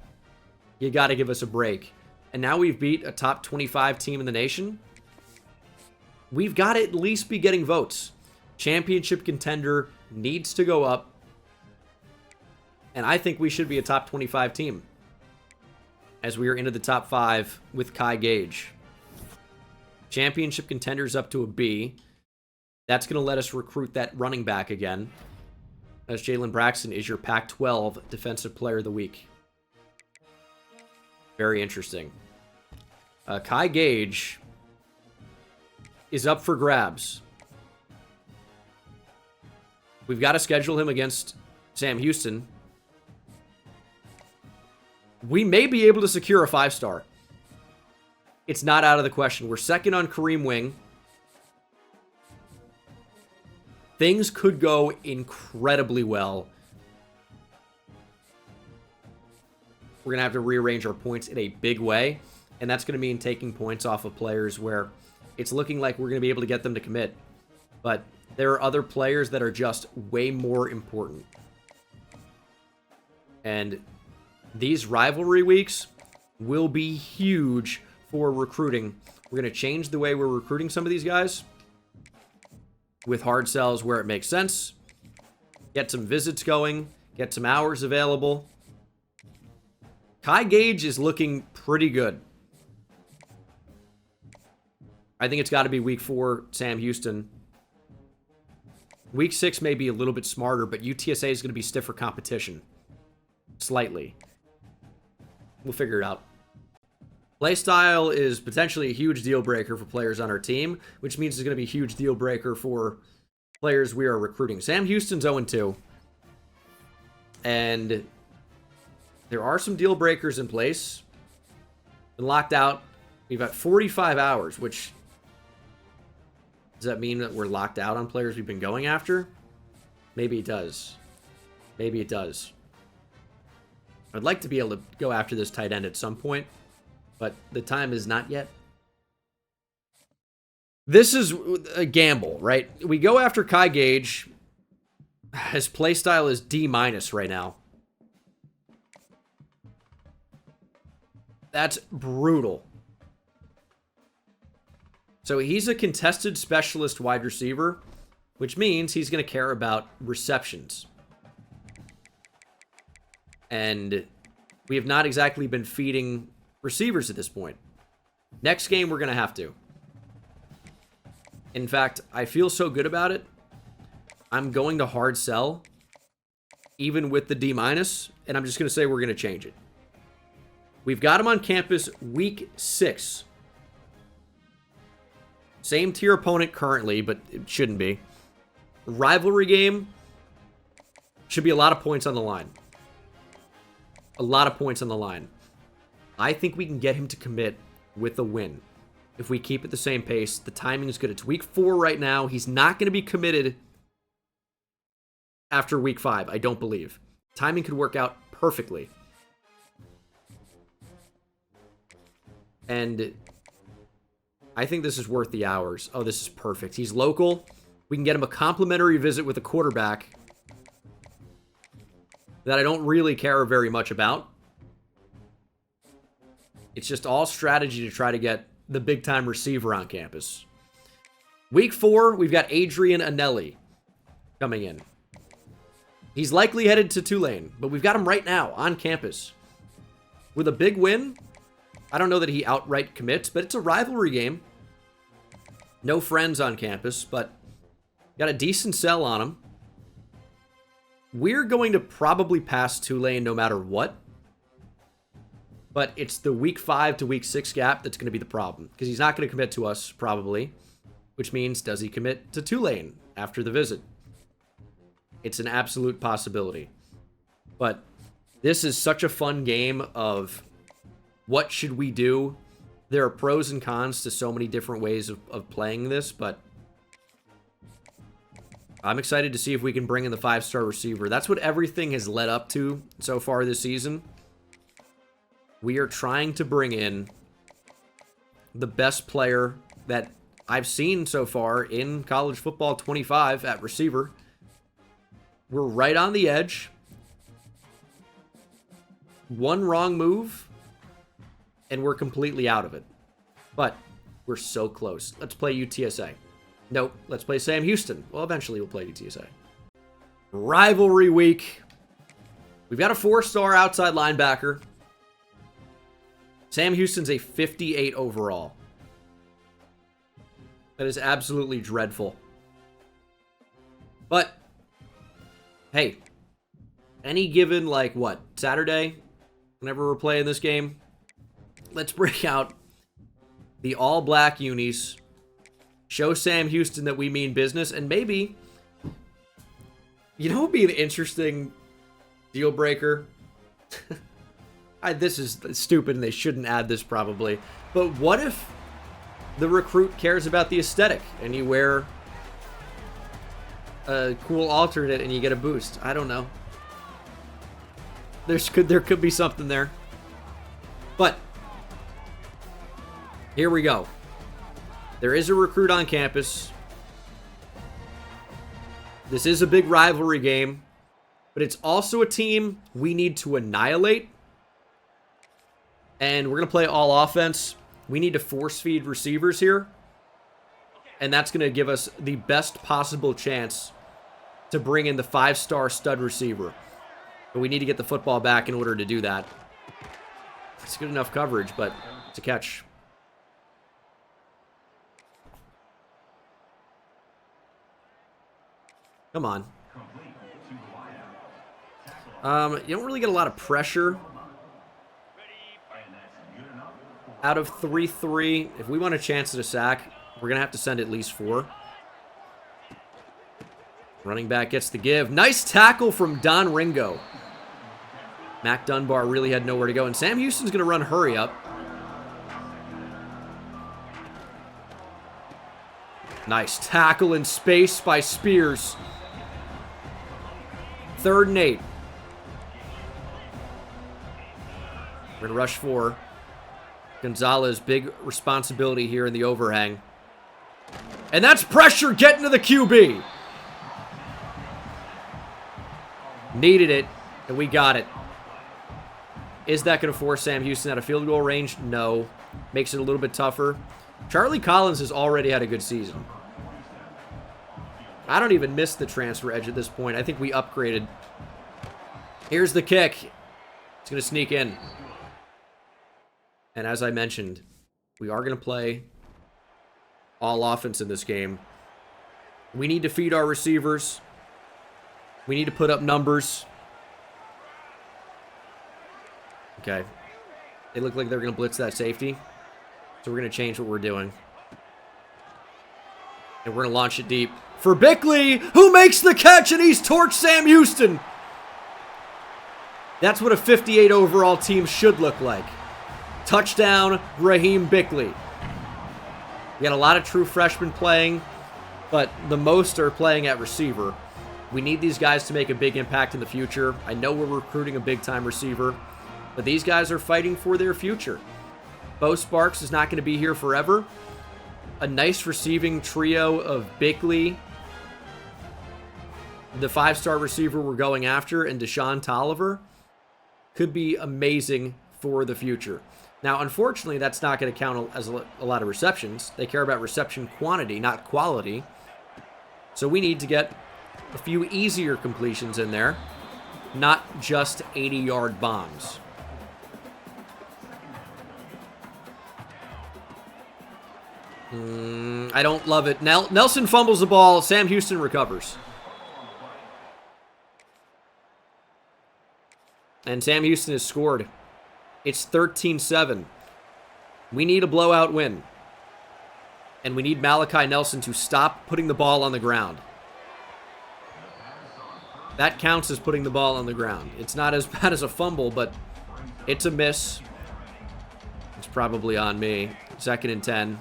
You got to give us a break. And now we've beat a top 25 team in the nation. We've got to at least be getting votes. Championship contender needs to go up. And I think we should be a top 25 team, as we are into the top 5 with Kai Gage. Championship contenders up to a B. That's going to let us recruit that running back again, as Jalen Braxton is your Pac-12 Defensive Player of the Week. Very interesting. Kai Gage is up for grabs. We've got to schedule him against Sam Houston. We may be able to secure a 5-star. It's not out of the question. We're second on Kareem Wing. Things could go incredibly well. We're going to have to rearrange our points in a big way. And that's going to mean taking points off of players where it's looking like we're going to be able to get them to commit. But there are other players that are just way more important. And these rivalry weeks will be huge for recruiting. We're going to change the way we're recruiting some of these guys with hard sells where it makes sense. Get some visits going. Get some hours available. Kai Gage is looking pretty good. I think it's got to be week 4, Sam Houston. Week 6 may be a little bit smarter, but UTSA is going to be stiffer competition. Slightly. We'll figure it out. Playstyle is potentially a huge deal breaker for players on our team, which means it's going to be a huge deal breaker for players we are recruiting. Sam Houston's 0-2. And There are some deal breakers in place. Been locked out. We've got 45 hours, which... Does that mean that we're locked out on players we've been going after? Maybe it does. Maybe it does. I'd like to be able to go after this tight end at some point, but the time is not yet. This is a gamble, right? We go after Kai Gage. His playstyle is D- right now. That's brutal. So he's a contested specialist wide receiver, which means he's going to care about receptions. And we have not exactly been feeding receivers at this point. Next game, we're going to have to. In fact, I feel so good about it. I'm going to hard sell, even with the D-, and I'm just going to say we're going to change it. We've got him on campus week 6. Same tier opponent currently, but it shouldn't be. Rivalry game. Should be a lot of points on the line. A lot of points on the line. I think we can get him to commit with a win. If we keep at the same pace, the timing is good. It's week 4 right now. He's not going to be committed after week 5, I don't believe. Timing could work out perfectly. And I think this is worth the hours. Oh, this is perfect. He's local. We can get him a complimentary visit with a quarterback that I don't really care very much about. It's just all strategy to try to get the big-time receiver on campus. Week 4, we've got Adrian Anelli coming in. He's likely headed to Tulane, but we've got him right now on campus. With a big win, I don't know that he outright commits, but it's a rivalry game. No friends on campus, but got a decent sell on him. We're going to probably pass Tulane no matter what. But it's the week 5 to week 6 gap that's going to be the problem. Because he's not going to commit to us, probably. Which means, does he commit to Tulane after the visit? It's an absolute possibility. But this is such a fun game of what should we do? There are pros and cons to so many different ways of playing this, but I'm excited to see if we can bring in the 5-star receiver. That's what everything has led up to so far this season. We are trying to bring in the best player that I've seen so far in college football 25 at receiver. We're right on the edge. One wrong move, and we're completely out of it. But we're so close. Let's play UTSA. Nope, let's play Sam Houston. Well, eventually we'll play UTSA. Rivalry week. We've got a 4-star outside linebacker. Sam Houston's a 58 overall. That is absolutely dreadful. But, hey, any given, like, what, Saturday, whenever we're playing this game, let's break out the all-black unis, show Sam Houston that we mean business, and maybe, you know what would be an interesting deal breaker? This is stupid and they shouldn't add this probably, but what if the recruit cares about the aesthetic and you wear a cool alternate and you get a boost? I don't know. There could be something there. But here we go. There is a recruit on campus. This is a big rivalry game, but it's also a team we need to annihilate. And we're going to play all offense. We need to force feed receivers here. And that's going to give us the best possible chance to bring in the 5-star stud receiver. But we need to get the football back in order to do that. It's good enough coverage, but it's a catch. Come on. You don't really get a lot of pressure out of 3-3. If we want a chance at a sack, we're going to have to send at least 4. Running back gets the give. Nice tackle from Don Ringo. Mac Dunbar really had nowhere to go. And Sam Houston's going to run hurry up. Nice tackle in space by Spears. 3rd and 8. We're going to rush 4. Gonzalez, big responsibility here in the overhang. And that's pressure getting to the QB. Needed it, and we got it. Is that going to force Sam Houston out of field goal range? No. Makes it a little bit tougher. Charlie Collins has already had a good season. I don't even miss the transfer edge at this point. I think we upgraded. Here's the kick. It's going to sneak in. And as I mentioned, we are going to play all offense in this game. We need to feed our receivers. We need to put up numbers. Okay. They look like they're going to blitz that safety. So we're going to change what we're doing. And we're going to launch it deep. For Bickley, who makes the catch, and he's torched Sam Houston. That's what a 58 overall team should look like. Touchdown, Raheem Bickley. We got a lot of true freshmen playing, but the most are playing at receiver. We need these guys to make a big impact in the future. I know we're recruiting a big-time receiver, but these guys are fighting for their future. Bo Sparks is not going to be here forever. A nice receiving trio of Bickley, the 5-star receiver we're going after, and Deshaun Tolliver could be amazing for the future. Now, unfortunately, that's not going to count as a lot of receptions. They care about reception quantity, not quality. So we need to get a few easier completions in there, not just 80-yard bombs. I don't love it. Nelson fumbles the ball. Sam Houston recovers. And Sam Houston has scored. It's 13-7. We need a blowout win. And we need Malachi Nelson to stop putting the ball on the ground. That counts as putting the ball on the ground. It's not as bad as a fumble, but it's a miss. It's probably on me. 2nd and 10.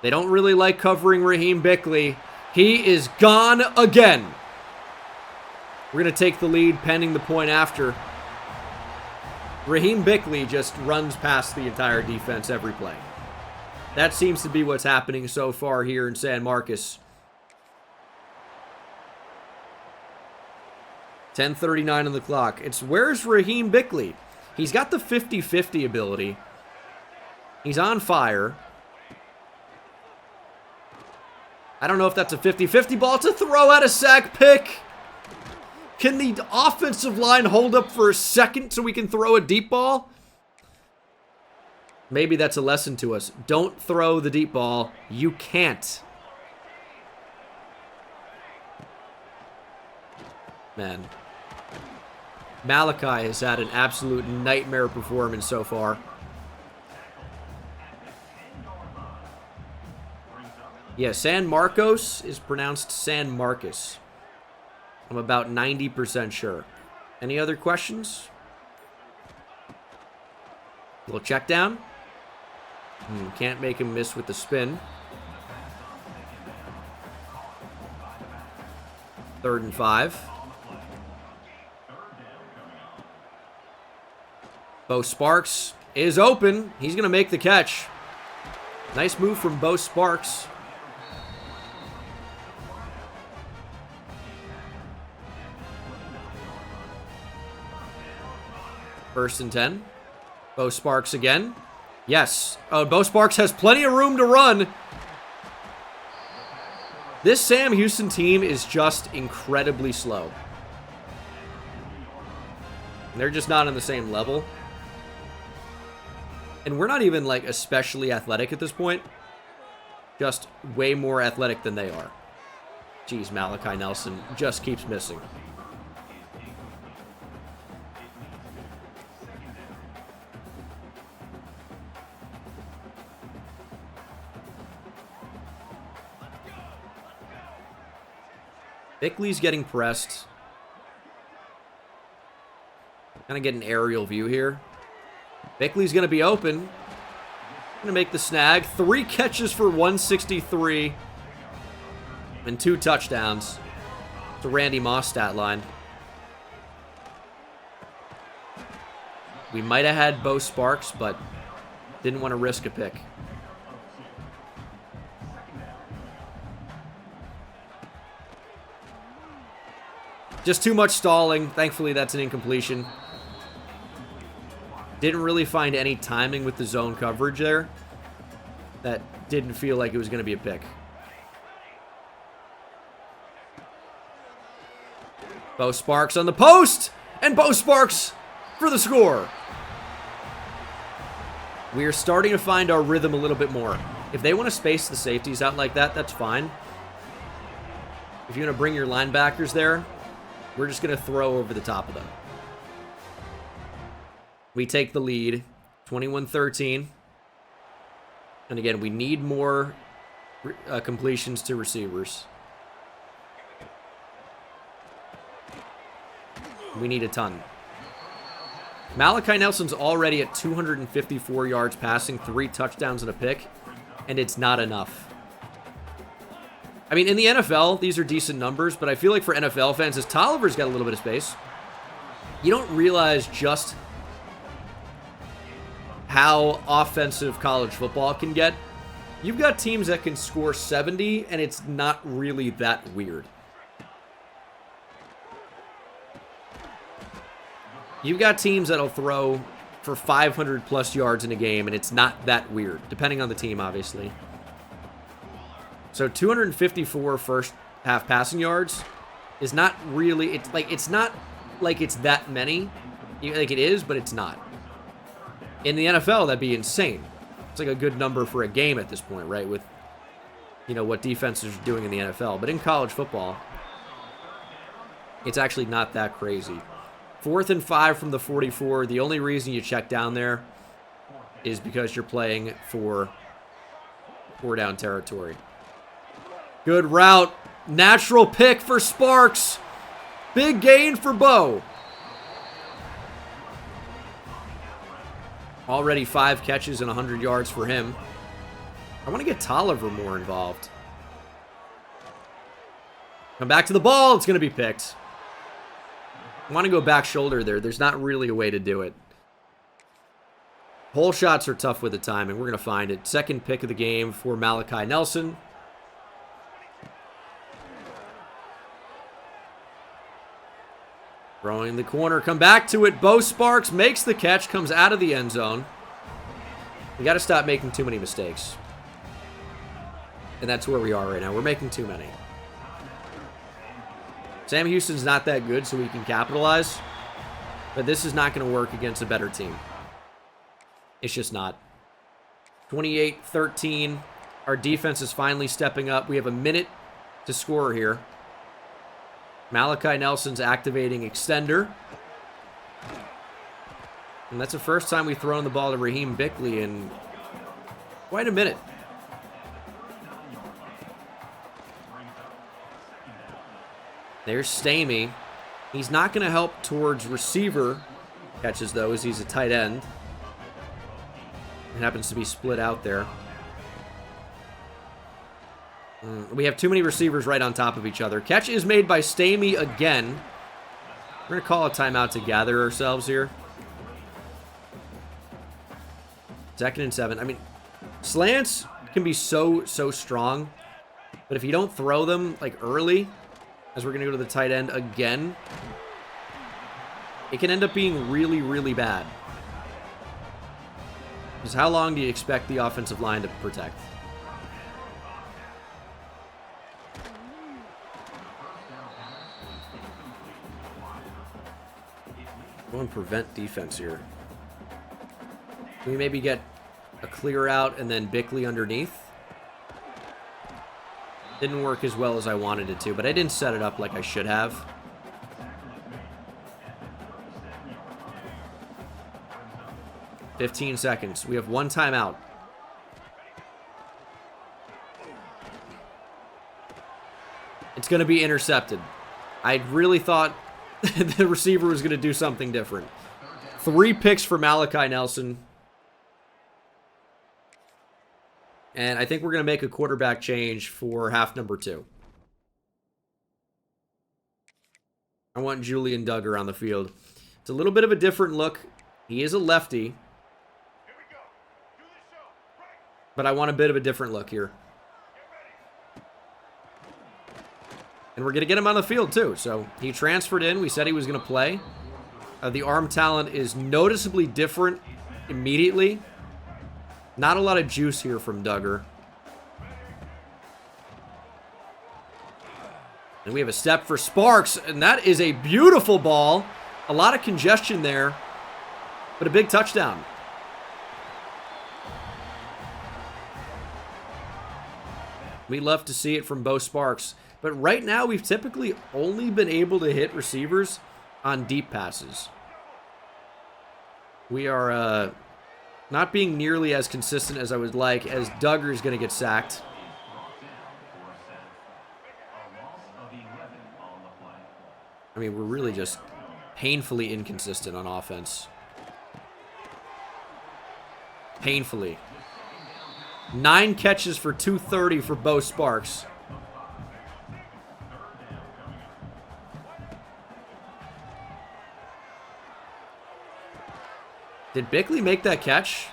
They don't really like covering Raheem Bickley. He is gone again. We're going to take the lead pending the point after. Raheem Bickley just runs past the entire defense every play. That seems to be what's happening so far here in San Marcos. 10:39 on the clock. It's where's Raheem Bickley? He's got the 50-50 ability. He's on fire. I don't know if that's a 50-50 ball. It's a throw out of sack pick. Can the offensive line hold up for a second so we can throw a deep ball? Maybe that's a lesson to us. Don't throw the deep ball. You can't. Man. Malachi has had an absolute nightmare performance so far. Yeah, San Marcos is pronounced San Marcos. I'm about 90% sure. Any other questions? Little check down. Can't make him miss with the spin. 3rd and 5. Bo Sparks is open. He's going to make the catch. Nice move from Bo Sparks. First and 10. Bo Sparks again. Yes. Oh, Bo Sparks has plenty of room to run. This Sam Houston team is just incredibly slow. They're just not on the same level. And we're not even, like, especially athletic at this point. Just way more athletic than they are. Jeez, Malachi Nelson just keeps missing. Bickley's getting pressed. Kind of get an aerial view here. Bickley's going to be open. Going to make the snag. 3 catches for 163 and 2 touchdowns. It's a Randy Moss stat line. We might have had Bo Sparks, but didn't want to risk a pick. Just too much stalling. Thankfully, that's an incompletion. Didn't really find any timing with the zone coverage there. That didn't feel like it was going to be a pick. Bo Sparks on the post! And Bo Sparks for the score. We are starting to find our rhythm a little bit more. If they want to space the safeties out like that, that's fine. If you want to bring your linebackers there, we're just going to throw over the top of them. We take the lead, 21-13. And again, we need more completions to receivers. We need a ton. Malachi Nelson's already at 254 yards passing, 3 touchdowns and a pick, and it's not enough. I mean, in the NFL, these are decent numbers, but I feel like for NFL fans, as Tolliver's got a little bit of space, you don't realize just how offensive college football can get. You've got teams that can score 70, and it's not really that weird. You've got teams that'll throw for 500 plus yards in a game, and it's not that weird, depending on the team, obviously. So 254 first half passing yards is not really, it's not like it's that many. Like it is, but it's not. In the NFL, that'd be insane. It's like a good number for a game at this point, right? With, you know, what defenses are doing in the NFL. But in college football, it's actually not that crazy. 4th and 5 from the 44. The only reason you check down there is because you're playing for 4-down territory. Good route. Natural pick for Sparks. Big gain for Bo. Already 5 catches and 100 yards for him. I want to get Tolliver more involved. Come back to the ball. It's going to be picked. I want to go back shoulder there. There's not really a way to do it. Hole shots are tough with the timing. We're going to find it. 2nd pick of the game for Malachi Nelson. Throwing the corner. Come back to it. Bo Sparks makes the catch. Comes out of the end zone. We got to stop making too many mistakes. And that's where we are right now. We're making too many. Sam Houston's not that good, so we can capitalize. But this is not going to work against a better team. It's just not. 28-13. Our defense is finally stepping up. We have a minute to score here. Malachi Nelson's activating extender. And that's the first time we've thrown the ball to Raheem Bickley in quite a minute. There's Stamey. He's not going to help towards receiver catches, though, as he's a tight end. It happens to be split out there. We have too many receivers right on top of each other. Catch is made by Stamey again. We're going to call a timeout to gather ourselves here. 2nd and 7. I mean, slants can be so strong. But if you don't throw them, like, early, as we're going to go to the tight end again, it can end up being really, really bad. Because how long do you expect the offensive line to protect? Go and prevent defense here. Can we maybe get a clear out and then Bickley underneath? Didn't work as well as I wanted it to, but I didn't set it up like I should have. $15 seconds. We have 1 timeout. It's going to be intercepted. I really thought the receiver was going to do something different. 3 picks for Malachi Nelson. And I think we're going to make a quarterback change for half number 2. I want Julian Duggar on the field. It's a little bit of a different look. He is a lefty. But I want a bit of a different look here. And we're going to get him on the field, too. So he transferred in. We said he was going to play. The arm talent is noticeably different immediately. Not a lot of juice here from Duggar. And we have a step for Sparks, and that is a beautiful ball. A lot of congestion there, but a big touchdown. We love to see it from Bo Sparks. But right now, we've typically only been able to hit receivers on deep passes. We are not being nearly as consistent as I would like, as Duggar is going to get sacked. I mean, we're really just painfully inconsistent on offense. Painfully. 9 catches for 230 for Bo Sparks. Did Bickley make that catch?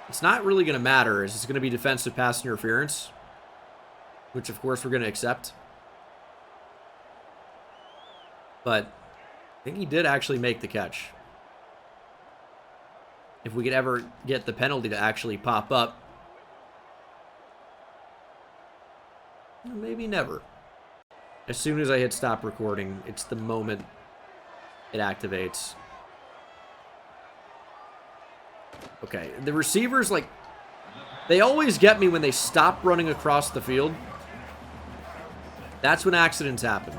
It's not really going to matter, as it's going to be defensive pass interference, which of course we're going to accept. But I think he did actually make the catch. If we could ever get the penalty to actually pop up. Maybe never. As soon as I hit stop recording, it's the moment it activates. Okay, the receivers, like, they always get me when they stop running across the field. That's when accidents happen.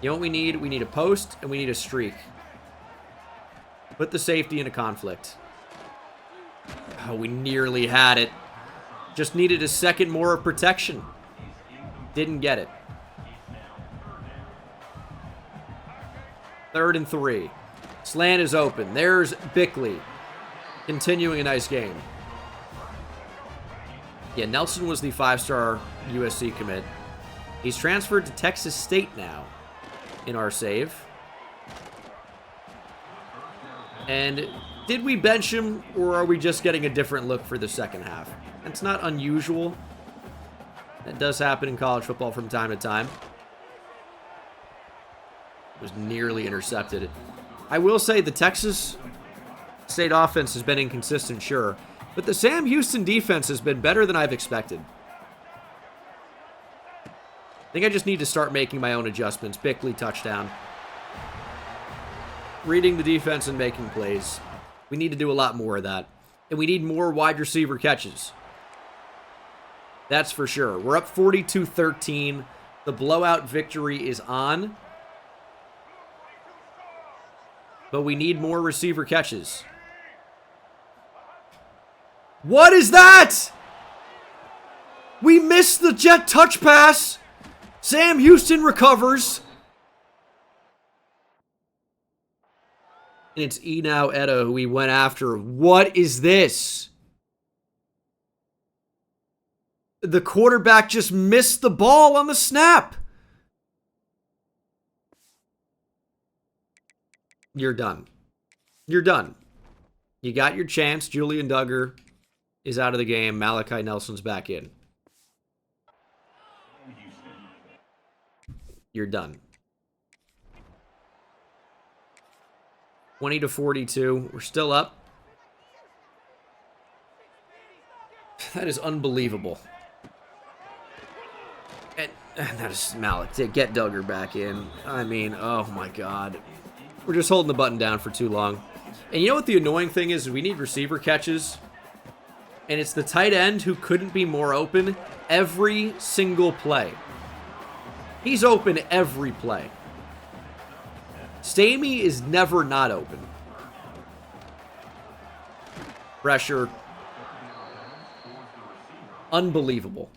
You know what we need? We need a post, and we need a streak. Put the safety in a conflict. Oh, we nearly had it. Just needed a second more of protection. Didn't get it. 3rd and 3. Slant is open. There's Bickley. Continuing a nice game. Yeah, Nelson was the 5-star USC commit. He's transferred to Texas State now in our save. And did we bench him, or are we just getting a different look for the second half? That's not unusual. That does happen in college football from time to time. It was nearly intercepted. I will say the Texas State offense has been inconsistent, sure, but the Sam Houston defense has been better than I've expected. I think I just need to start making my own adjustments. Bickley touchdown. Reading the defense and making plays. We need to do a lot more of that. And we need more wide receiver catches. That's for sure. We're up 42-13. The blowout victory is on. But we need more receiver catches. What is that? We missed the jet touch pass. Sam Houston recovers. And it's Enow Etta who we went after. What is this? The quarterback just missed the ball on the snap. You're done. You're done. You got your chance. Julian Duggar is out of the game. Malachi Nelson's back in. You're done. 20-42. We're still up. That is unbelievable. And that is Malik. Get Duggar back in. I mean, oh my God. We're just holding the button down for too long. And you know what the annoying thing is? We need receiver catches. And it's the tight end who couldn't be more open every single play. He's open every play. Stamey is never not open. Pressure. Unbelievable.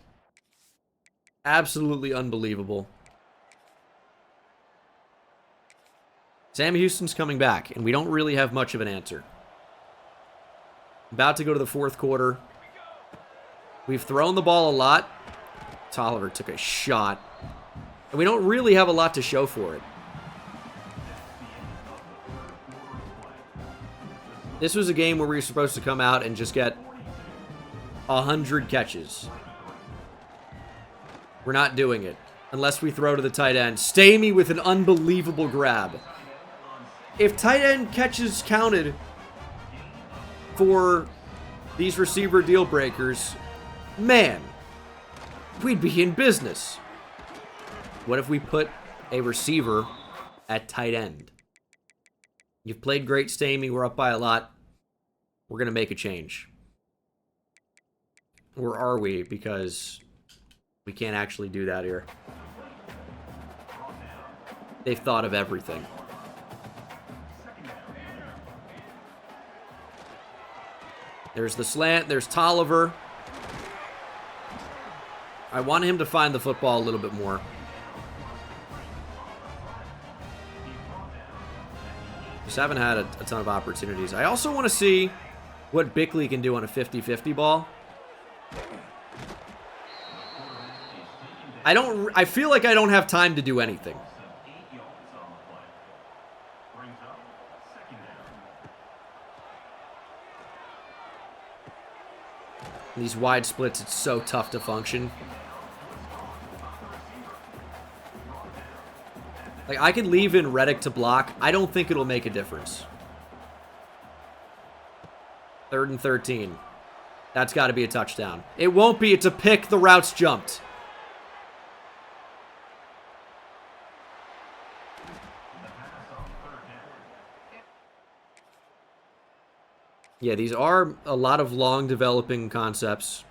Absolutely unbelievable. Sam Houston's coming back, and we don't really have much of an answer. About to go to the fourth quarter. We've thrown the ball a lot. Tolliver took a shot. And we don't really have a lot to show for it. This was a game where we were supposed to come out and just get 100 catches. We're not doing it. Unless we throw to the tight end. Stamey with an unbelievable grab. If tight end catches counted for these receiver deal breakers, man, we'd be in business. What if we put a receiver at tight end? You've played great, Stamey. We're up by a lot. We're going to make a change. Or are we? Because we can't actually do that here. They've thought of everything. There's the slant. There's Tolliver. I want him to find the football a little bit more. Just haven't had a ton of opportunities. I also want to see what Bickley can do on a 50-50 ball. I feel like I don't have time to do anything. These wide splits, it's so tough to function. Like, I could leave in Reddick to block. I don't think it'll make a difference. 3rd and 13. That's got to be a touchdown. It won't be. It's a pick. The route's jumped. Yeah, these are a lot of long developing concepts.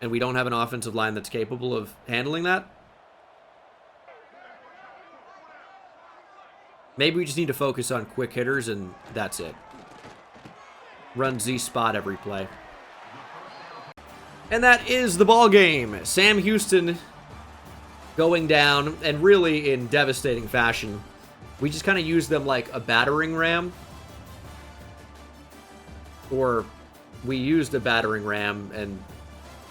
And we don't have an offensive line that's capable of handling that. Maybe we just need to focus on quick hitters and that's it. Run Z spot every play. And that is the ball game. Sam Houston going down, and really in devastating fashion. We just kind of used them like a battering ram. Or we used a battering ram and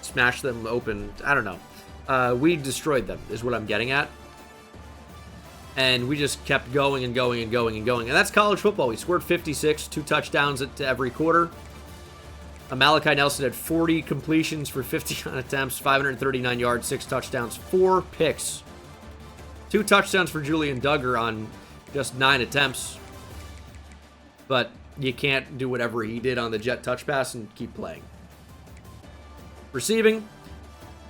smashed them open. I don't know. We destroyed them is what I'm getting at. And we just kept going and going and going and going. And that's college football. We scored 56, 2 touchdowns to every quarter. Malachi Nelson had 40 completions for 59 attempts, 539 yards, 6 touchdowns, 4 picks. 2 touchdowns for Julian Duggar on just 9 attempts. But you can't do whatever he did on the jet touch pass and keep playing. Receiving,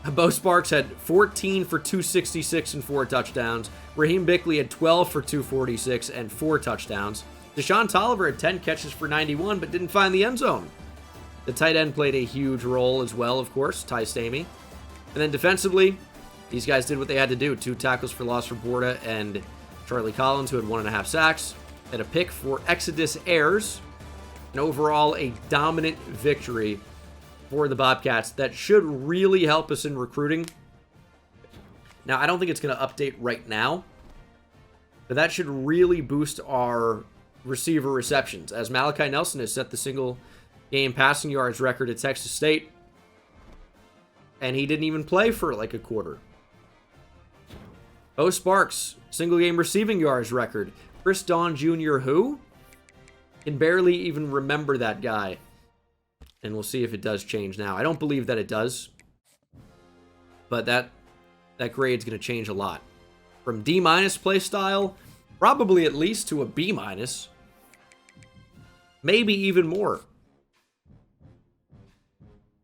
Bo Sparks had 14 for 266 and 4 touchdowns. Raheem Bickley had 12 for 246 and 4 touchdowns. Deshaun Tolliver had 10 catches for 91 but didn't find the end zone. The tight end played a huge role as well, of course, Ty Stamey. And then defensively, these guys did what they had to do. 2 tackles for loss for Borda and Charlie Collins, who had 1.5 sacks. And a pick for Exodus Ayers. And overall, a dominant victory for the Bobcats that should really help us in recruiting. Now, I don't think it's going to update right now, but that should really boost our receiver receptions, as Malachi Nelson has set the single-game passing yards record at Texas State, and he didn't even play for like a quarter. Bo Sparks, single-game receiving yards record. Chris Don Jr., who? Can barely even remember that guy. And we'll see if it does change now. I don't believe that it does. But that grade's going to change a lot. From D- play style, probably at least to a B-. Maybe even more.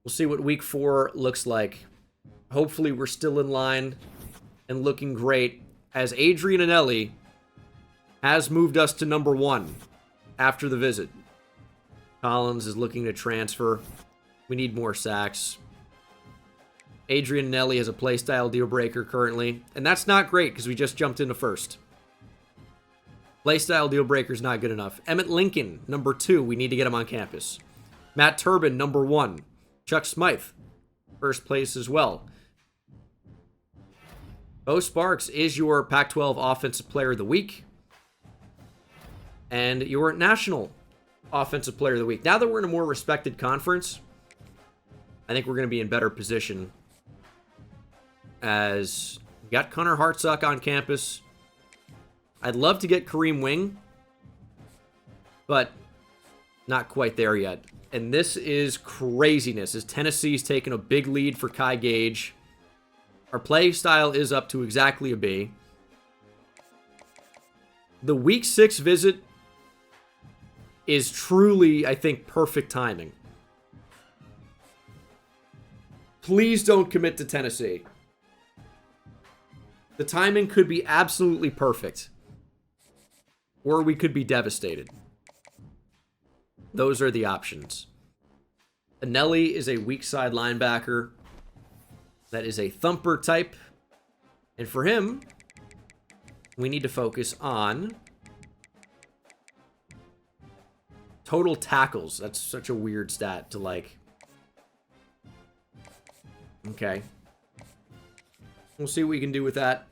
We'll see what week 4 looks like. Hopefully we're still in line and looking great, as Adrian Anelli has moved us to number 1 after the visit. Collins is looking to transfer. We need more sacks. Adrian Anelli has a playstyle deal breaker currently, and that's not great because we just jumped into first. Playstyle deal breaker is not good enough. Emmett Lincoln, number 2. We need to get him on campus. Matt Turbin, number 1. Chuck Smythe, first place as well. Bo Sparks is your Pac-12 Offensive Player of the Week. and your National Offensive Player of the Week. Now that we're in a more respected conference, I think we're going to be in better position, as we got Connor Hartsock on campus. I'd love to get Kareem Wing, but not quite there yet. And this is craziness, as Tennessee's taken a big lead for Kai Gage. Our play style is up to exactly a B. The Week 6 visit is truly, I think, perfect timing. Please don't commit to Tennessee. The timing could be absolutely perfect, or we could be devastated. Those are the options. Anelli is a weak side linebacker that is a thumper type. And for him, we need to focus on total tackles. That's such a weird stat to like. Okay. We'll see what we can do with that.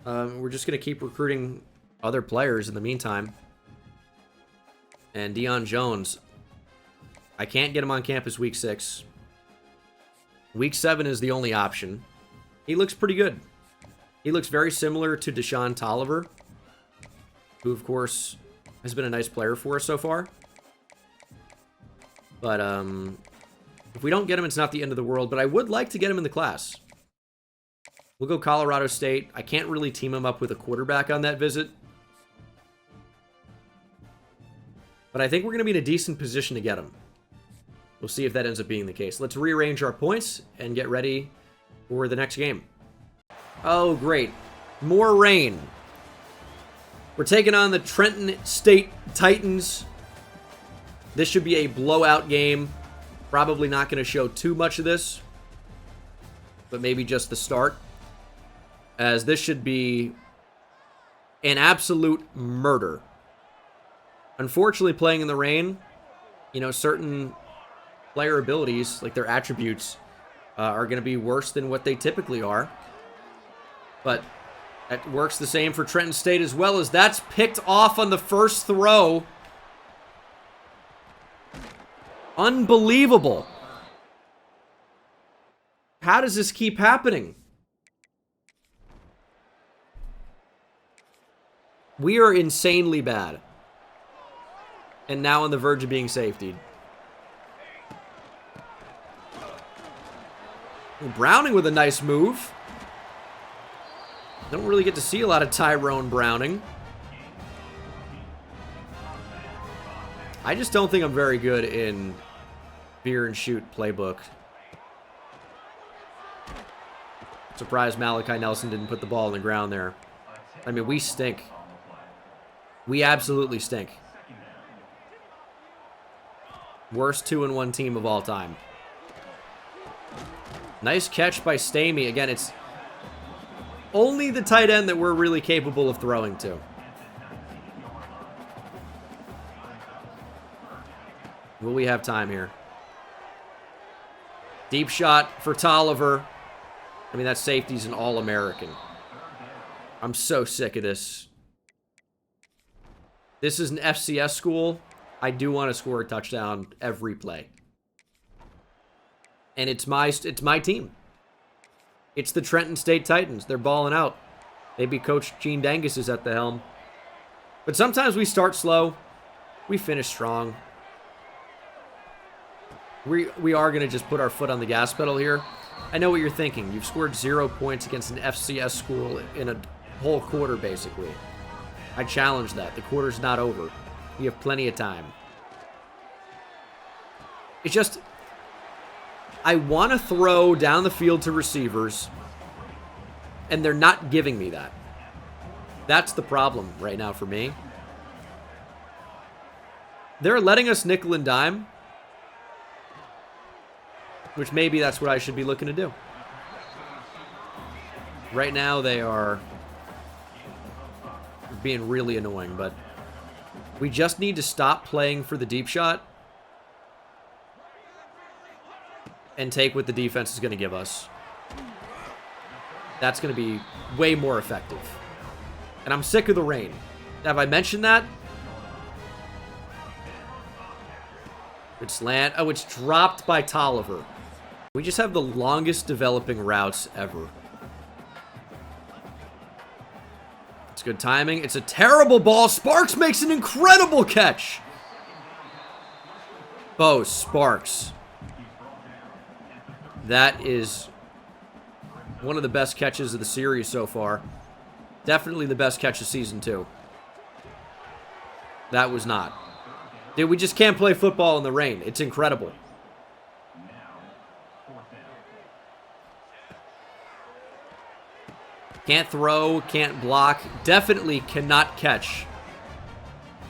We're just going to keep recruiting other players in the meantime. And Deion Jones, I can't get him on campus week 6. Week 7 is the only option. He looks pretty good. He looks very similar to Deshaun Tolliver, who, of course, has been a nice player for us so far. But if we don't get him, it's not the end of the world. But I would like to get him in the class. We'll go Colorado State. I can't really team him up with a quarterback on that visit. But I think we're going to be in a decent position to get him. We'll see if that ends up being the case. Let's rearrange our points and get ready for the next game. Oh, great. More rain. We're taking on the Trenton State Titans. This should be a blowout game. Probably not going to show too much of this, but maybe just the start, as this should be an absolute murder. Unfortunately, playing in the rain, you know, certain player abilities, like their attributes, are going to be worse than what they typically are. But that works the same for Trenton State as well, as that's picked off on the first throw. Unbelievable. How does this keep happening? We are insanely bad. And now on the verge of being safetied. Browning with a nice move. Don't really get to see a lot of Tyrone Browning. I just don't think I'm very good in veer and shoot playbook. Surprised Malachi Nelson didn't put the ball on the ground there. I mean, we stink. We absolutely stink. Worst 2-1 team of all time. Nice catch by Stamey. Again, it's only the tight end that we're really capable of throwing to. Will we have time here? Deep shot for Tolliver. I mean, that safety's an All-American. I'm so sick of this. This is an FCS school. I do want to score a touchdown every play. And it's my team. It's the Trenton State Titans. They're balling out. Maybe Coach Gene Dangus is at the helm. But sometimes we start slow. We finish strong. We are going to just put our foot on the gas pedal here. I know what you're thinking. You've scored 0 points against an FCS school in a whole quarter, basically. I challenge that. The quarter's not over. We have plenty of time. It's just, I want to throw down the field to receivers, and they're not giving me that. That's the problem right now for me. They're letting us nickel and dime, which maybe that's what I should be looking to do. Right now, they are being really annoying, but we just need to stop playing for the deep shot and take what the defense is going to give us. That's going to be way more effective. And I'm sick of the rain. Have I mentioned that? Good slant. Oh, it's dropped by Tolliver. We just have the longest developing routes ever. It's good timing. It's a terrible ball. Sparks makes an incredible catch. Bo Sparks. That is one of the best catches of the series so far. Definitely the best catch of season 2. That was not. Dude, we just can't play football in the rain. It's incredible. Can't throw, can't block, definitely cannot catch.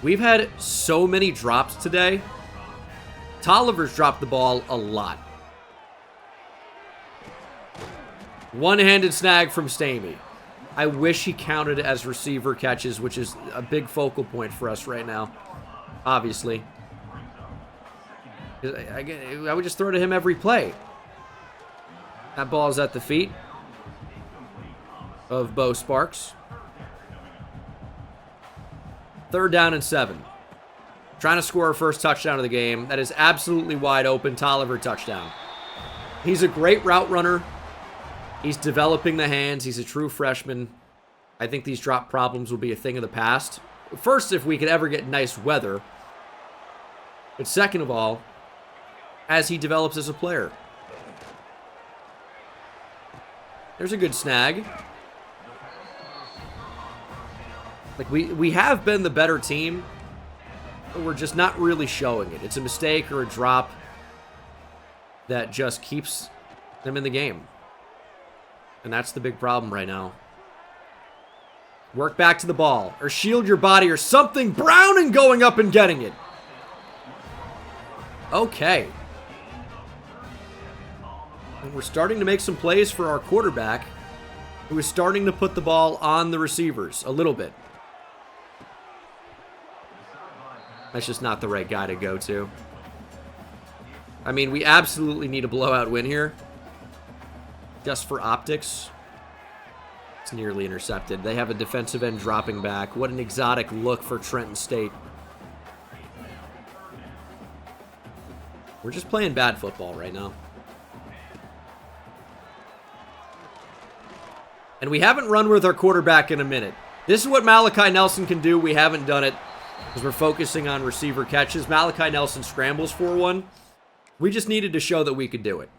We've had so many drops today. Tolliver's dropped the ball a lot. One-handed snag from Stamey. I wish he counted as receiver catches, which is a big focal point for us right now. Obviously. I would just throw to him every play. That ball's at the feet of Bo Sparks. 3rd down and 7. Trying to score our first touchdown of the game. That is absolutely wide open. Tolliver touchdown. He's a great route runner. He's developing the hands. He's a true freshman. I think these drop problems will be a thing of the past. First, if we could ever get nice weather. But second of all, as he develops as a player. There's a good snag. Like, we have been the better team, but we're just not really showing it. It's a mistake or a drop that just keeps them in the game. And that's the big problem right now. Work back to the ball, or shield your body, or something. Browning going up and getting it. Okay. And we're starting to make some plays for our quarterback, who is starting to put the ball on the receivers a little bit. That's just not the right guy to go to. I mean, we absolutely need a blowout win here. Just for optics. It's nearly intercepted. They have a defensive end dropping back. What an exotic look for Trenton State. We're just playing bad football right now. And we haven't run with our quarterback in a minute. This is what Malachi Nelson can do. We haven't done it because we're focusing on receiver catches. Malachi Nelson scrambles for one. We just needed to show that we could do it.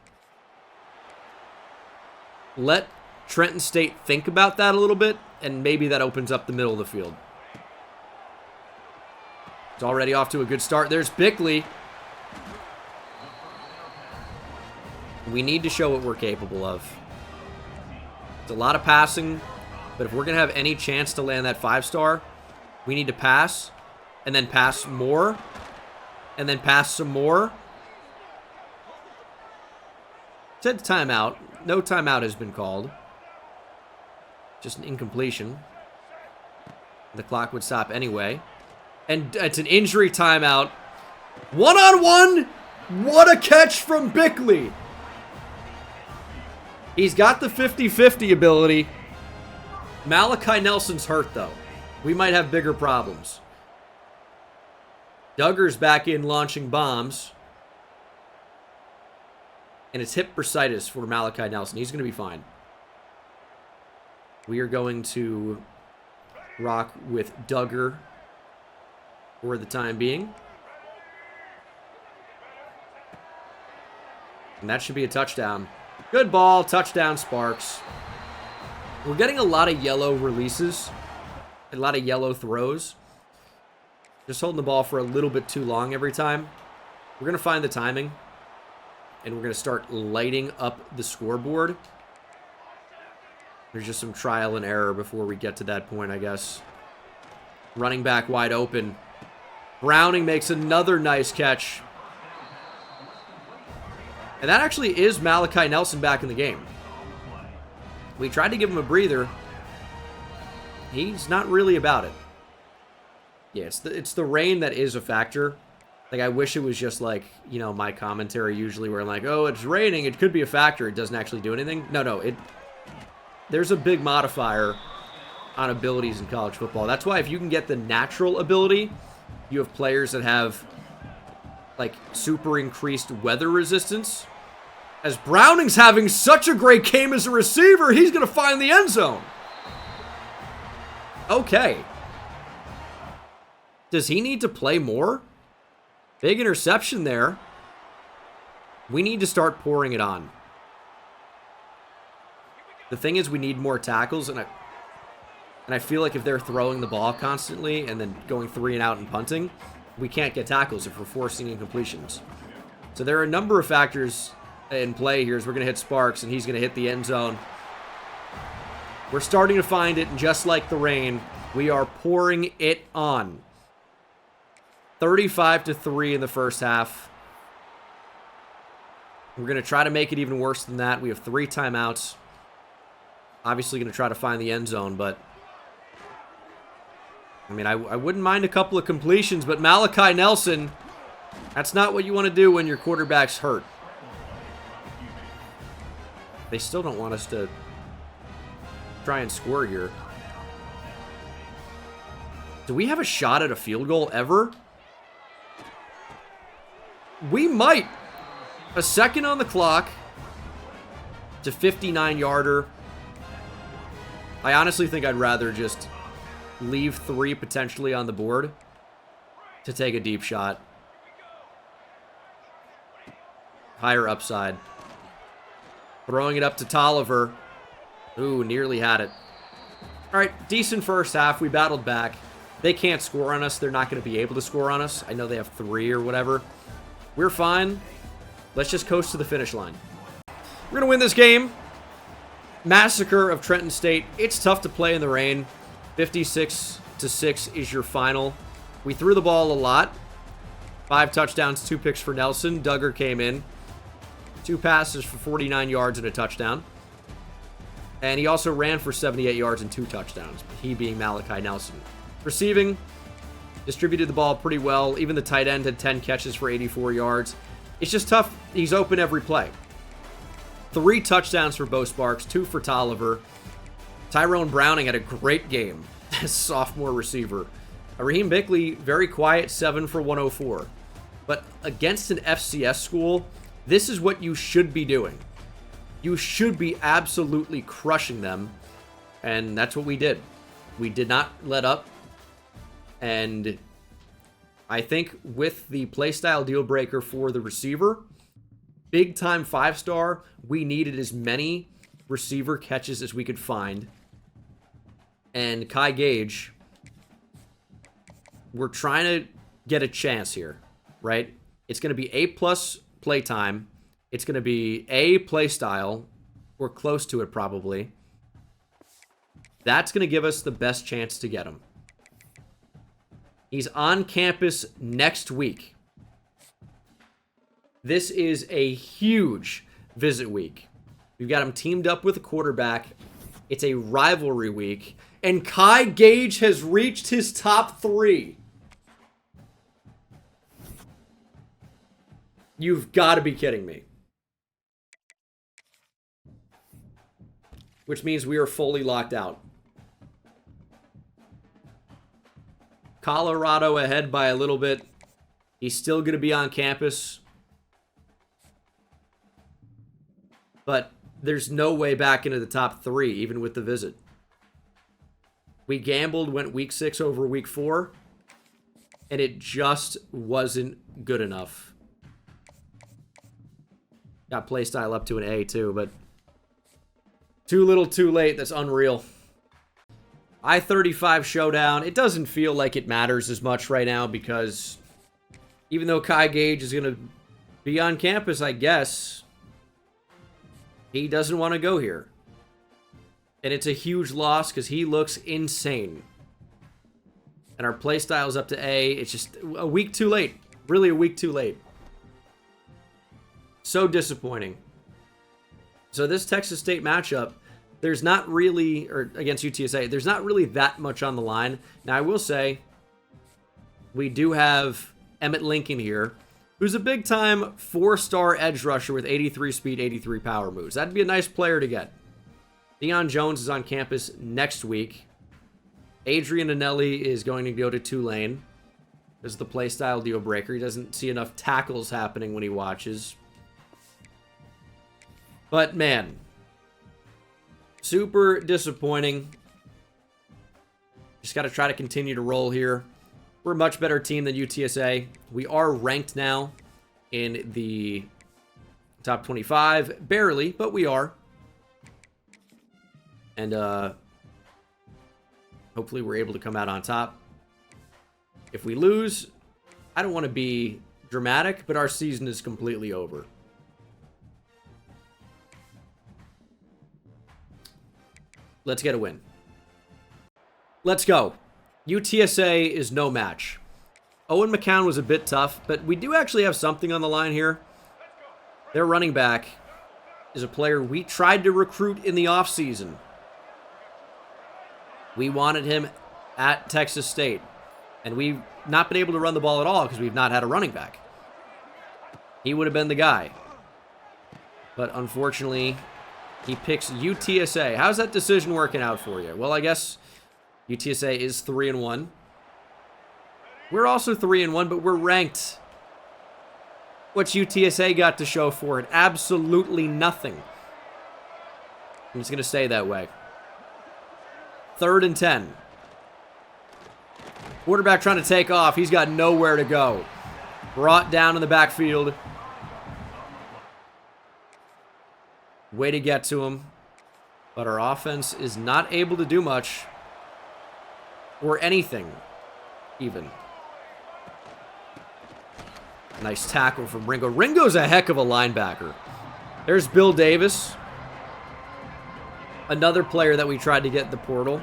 Let Trenton State think about that a little bit, and maybe that opens up the middle of the field. It's already off to a good start. There's Bickley. We need to show what we're capable of. It's a lot of passing, but if we're going to have any chance to land that 5-star, we need to pass, and then pass more, and then pass some more. Said timeout. No timeout has been called. Just an incompletion. The clock would stop anyway. And it's an injury timeout. One-on-one! What a catch from Bickley! He's got the 50-50 ability. Malachi Nelson's hurt, though. We might have bigger problems. Duggar's back in launching bombs. And it's hip bursitis for Malachi Nelson. He's going to be fine. We are going to rock with Duggar for the time being. And that should be a touchdown. Good ball. Touchdown, Sparks. We're getting a lot of yellow releases. A lot of yellow throws. Just holding the ball for a little bit too long every time. We're going to find the timing. And we're going to start lighting up the scoreboard. There's just some trial and error before we get to that point, I guess. Running back wide open. Browning makes another nice catch. And that actually is Malachi Nelson back in the game. We tried to give him a breather. He's not really about it. Yeah, it's the rain that is a factor. Like, I wish it was just like, you know, my commentary usually where I'm like, oh, it's raining, it could be a factor. It doesn't actually do anything. No, there's a big modifier on abilities in college football. That's why if you can get the natural ability, you have players that have like, super increased weather resistance. As Browning's having such a great game as a receiver, he's going to find the end zone. Okay. Does he need to play more? Big interception there. We need to start pouring it on. The thing is, we need more tackles, and I feel like if they're throwing the ball constantly and then going 3 and out and punting, we can't get tackles if we're forcing incompletions. So there are a number of factors in play here as we're going to hit Sparks, and he's going to hit the end zone. We're starting to find it, and just like the rain, we are pouring it on. 35-3 in the first half. We're going to try to make it even worse than that. We have 3 timeouts. Obviously going to try to find the end zone, but I mean, I wouldn't mind a couple of completions, but Malachi Nelson, that's not what you want to do when your quarterback's hurt. They still don't want us to try and score here. Do we have a shot at a field goal ever? We might. A second on the clock. It's a 59-yarder. I honestly think I'd rather just leave 3 potentially on the board to take a deep shot. Higher upside. Throwing it up to Tolliver. Ooh, nearly had it. All right, decent first half. We battled back. They can't score on us. They're not going to be able to score on us. I know they have 3 or whatever. We're fine. Let's just coast to the finish line. We're going to win this game. Massacre of Trenton State. It's tough to play in the rain. 56-6 is your final. We threw the ball a lot. 5 touchdowns, 2 picks for Nelson. Duggar came in. 2 passes for 49 yards and a touchdown. And he also ran for 78 yards and 2 touchdowns. He being Malachi Nelson. Receiving, distributed the ball pretty well. Even the tight end had 10 catches for 84 yards. It's just tough. He's open every play. 3 touchdowns for Bo Sparks, 2 for Tolliver. Tyrone Browning had a great game as sophomore receiver. Raheem Bickley, very quiet, 7 for 104. But against an FCS school, this is what you should be doing. You should be absolutely crushing them. And that's what we did. We did not let up. And I think with the playstyle deal breaker for the receiver, big time 5-star, we needed as many receiver catches as we could find. And Kai Gage, we're trying to get a chance here, right? It's going to be A+ playtime. It's going to be A playstyle, or close to it probably. That's going to give us the best chance to get him. He's on campus next week. This is a huge visit week. We've got him teamed up with a quarterback. It's a rivalry week. And Kai Gage has reached his top 3. You've got to be kidding me. Which means we are fully locked out. Colorado ahead by a little bit. He's still going to be on campus. But there's no way back into the top 3, even with the visit. We gambled, went week 6 over week 4, and it just wasn't good enough. Got playstyle up to an A too, but too little too late. That's unreal. I-35 showdown. It doesn't feel like it matters as much right now because even though Kai Gage is going to be on campus, I guess, he doesn't want to go here. And it's a huge loss because he looks insane. And our playstyle is up to A. It's just a week too late. Really a week too late. So disappointing. So this Texas State matchup, there's not really, or against UTSA, there's not really that much on the line. Now, I will say, we do have Emmett Lincoln here, who's a big-time 4-star edge rusher with 83 speed, 83 power moves. That'd be a nice player to get. Deion Jones is on campus next week. Adrian Anelli is going to go to Tulane. is the playstyle deal breaker. He doesn't see enough tackles happening when he watches. But, man, super disappointing. Just got to try to continue to roll here. We're a much better team than UTSA. We are ranked now in the top 25. Barely, but we are. And hopefully we're able to come out on top. If we lose, I don't want to be dramatic, but our season is completely over. Let's get a win. Let's go. UTSA is no match. Owen McCown was a bit tough, but we do actually have something on the line here. Their running back is a player we tried to recruit in the offseason. We wanted him at Texas State. And we've not been able to run the ball at all because we've not had a running back. He would have been the guy. But unfortunately, he picks UTSA. How's that decision working out for you? Well, I guess UTSA is 3-1. We're also 3-1, but we're ranked. What's UTSA got to show for it? Absolutely nothing. I'm just going to stay that way. 3rd and 10. Quarterback trying to take off. He's got nowhere to go. Brought down in the backfield. Way to get to him. But our offense is not able to do much. Or anything, even. Nice tackle from Ringo. Ringo's a heck of a linebacker. There's Bill Davis. Another player that we tried to get in the portal.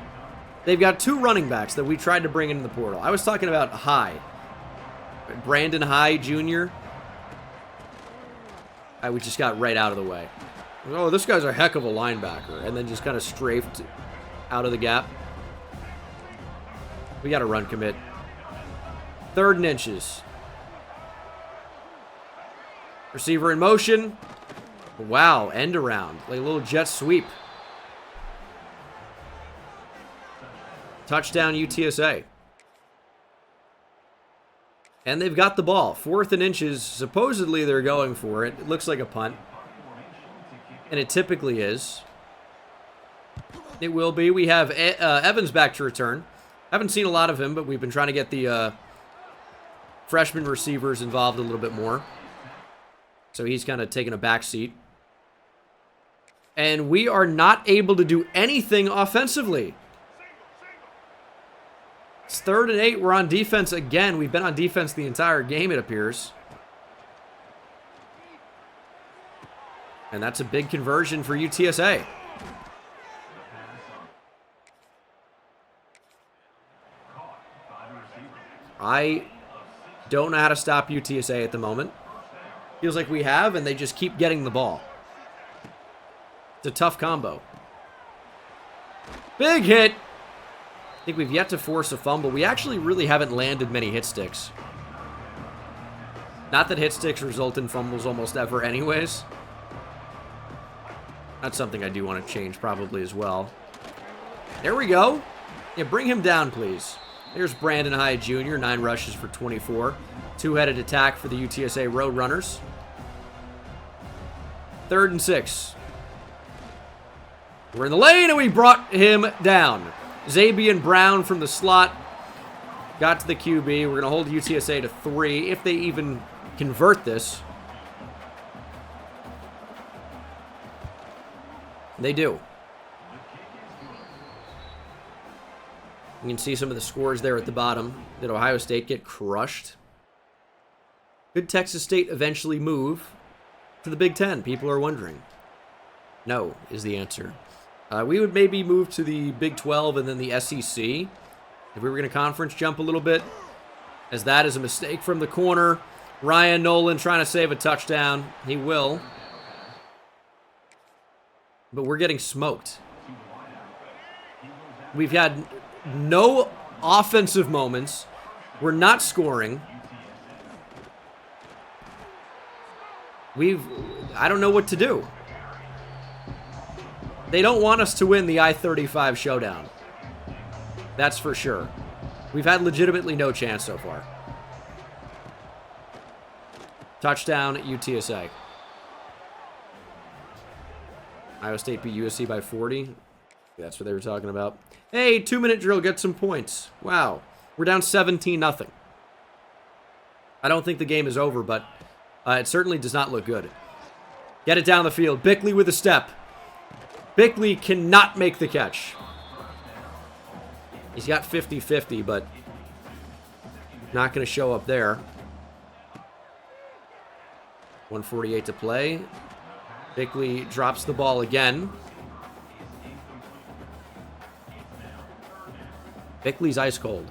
They've got 2 running backs that we tried to bring into the portal. I was talking about High. Brandon High Jr. We just got right out of the way. Oh, this guy's a heck of a linebacker. And then just kind of strafed out of the gap. We got a run commit. 3rd and inches. Receiver in motion. Wow, end around. Like a little jet sweep. Touchdown UTSA. And they've got the ball. 4th and inches. Supposedly they're going for it. It looks like a punt. And it typically is. It will be. We have Evans back to return. Haven't seen a lot of him, but we've been trying to get the freshman receivers involved a little bit more. So he's kind of taking a back seat. And we are not able to do anything offensively. It's 3rd and 8. We're on defense again. We've been on defense the entire game, it appears. And that's a big conversion for UTSA. I don't know how to stop UTSA at the moment. Feels like we have, and they just keep getting the ball. It's a tough combo. Big hit. I think we've yet to force a fumble. We actually really haven't landed many hit sticks. Not that hit sticks result in fumbles almost ever anyways. That's something I do want to change probably as well. There we go. Yeah, bring him down, please. There's Brandon High Jr., 9 rushes for 24. 2-headed attack for the UTSA Roadrunners. 3rd and 6. We're in the lane, and we brought him down. Zabian Brown from the slot got to the QB. We're going to hold UTSA to 3 if they even convert this. They do. You can see some of the scores there at the bottom. Did Ohio State get crushed? Could Texas State eventually move to the Big Ten? People are wondering. No is the answer. We would maybe move to the Big 12 and then the SEC if we were going to conference jump a little bit, as that is a mistake from the corner. Ryan Nolan trying to save a touchdown. He will. But we're getting smoked. We've had no offensive moments. We're not scoring. I don't know what to do. They don't want us to win the I-35 showdown. That's for sure. We've had legitimately no chance so far. Touchdown, UTSA. Iowa State beat USC by 40. That's what they were talking about. Hey, 2-minute drill, get some points. Wow. We're down 17-0. I don't think the game is over, but it certainly does not look good. Get it down the field. Bickley with a step. Bickley cannot make the catch. He's got 50-50, but not going to show up there. 1:48 to play. Bickley drops the ball again. Bickley's ice cold.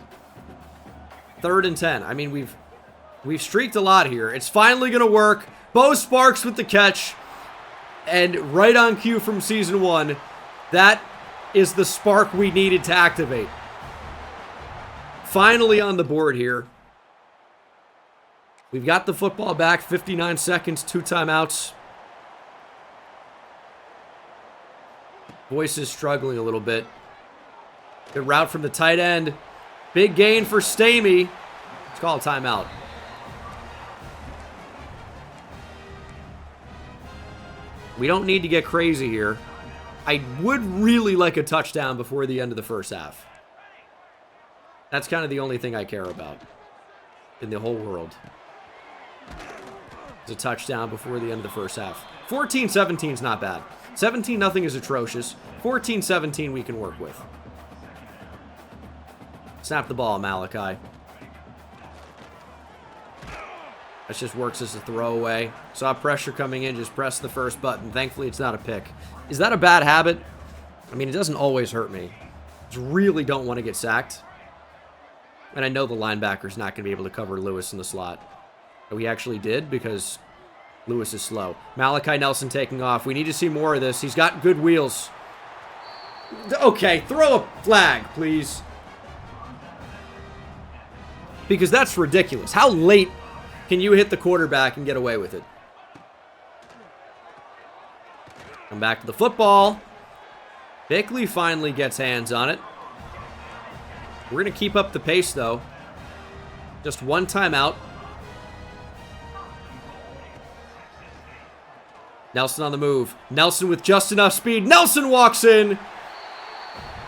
3rd and 10. I mean, we've streaked a lot here. It's finally going to work. Bo Sparks with the catch. And right on cue from Season 1, that is the spark we needed to activate. Finally on the board here. We've got the football back. 59 seconds, 2 timeouts. Boyce is struggling a little bit. Good route from the tight end. Big gain for Stamey. Let's call a timeout. We don't need to get crazy here. I would really like a touchdown before the end of the first half. That's kind of the only thing I care about in the whole world. It's a touchdown before the end of the first half. 14-17 is not bad. 17-0 is atrocious. 14-17 we can work with. Snap the ball, Malachi. That just works as a throwaway. Saw pressure coming in, just press the first button. Thankfully, it's not a pick. Is that a bad habit? I mean, it doesn't always hurt me. Just really don't want to get sacked. And I know the linebacker's not going to be able to cover Lewis in the slot. But we actually did because Lewis is slow. Malachi Nelson taking off. We need to see more of this. He's got good wheels. Okay, throw a flag, please. Because that's ridiculous. How late can you hit the quarterback and get away with it? Come back to the football. Bickley finally gets hands on it. We're going to keep up the pace, though. Just one timeout. Nelson on the move. Nelson with just enough speed. Nelson walks in.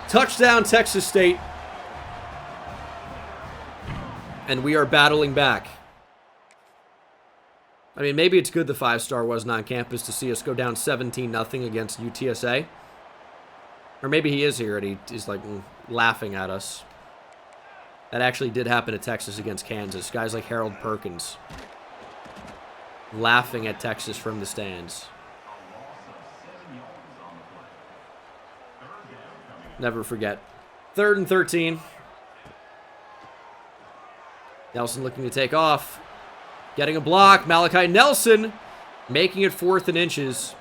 Touchdown, Texas State. And we are battling back. I mean, maybe it's good the 5-star wasn't on campus to see us go down 17-0 against UTSA. Or maybe he is here and he's like laughing at us. That actually did happen at Texas against Kansas. Guys like Harold Perkins laughing at Texas from the stands. Never forget. 3rd and 13. Nelson looking to take off. Getting a block. Malachi Nelson making it 4th and inches.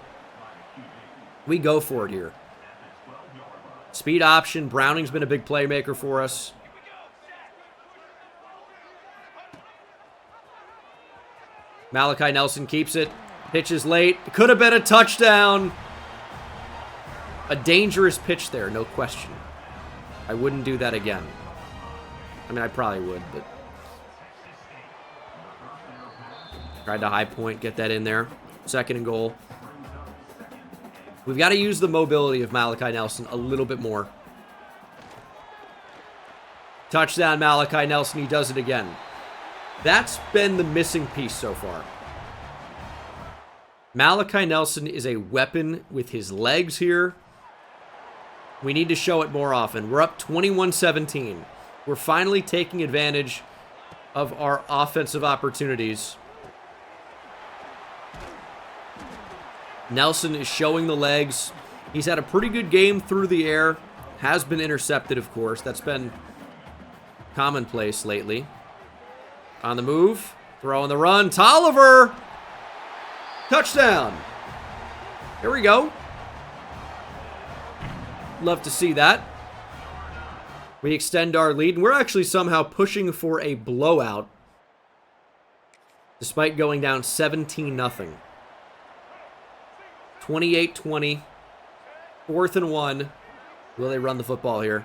We go for it here. Speed option. Browning's been a big playmaker for us. Malachi Nelson keeps it. Pitches late. Could have been a touchdown. A dangerous pitch there, no question. I wouldn't do that again. I mean, I probably would, but... Tried to high point, get that in there. 2nd and goal. We've got to use the mobility of Malachi Nelson a little bit more. Touchdown, Malachi Nelson. He does it again. That's been the missing piece so far. Malachi Nelson is a weapon with his legs here. We need to show it more often. We're up 21-17. We're finally taking advantage of our offensive opportunities. Nelson is showing the legs. He's had a pretty good game through the air. Has been intercepted, of course. That's been commonplace lately. On the move. Throw on the run. Tolliver! Touchdown! Here we go. Love to see that. We extend our lead, and we're actually somehow pushing for a blowout despite going down 17-0. 28-20. 4th and 1. Will they run the football here?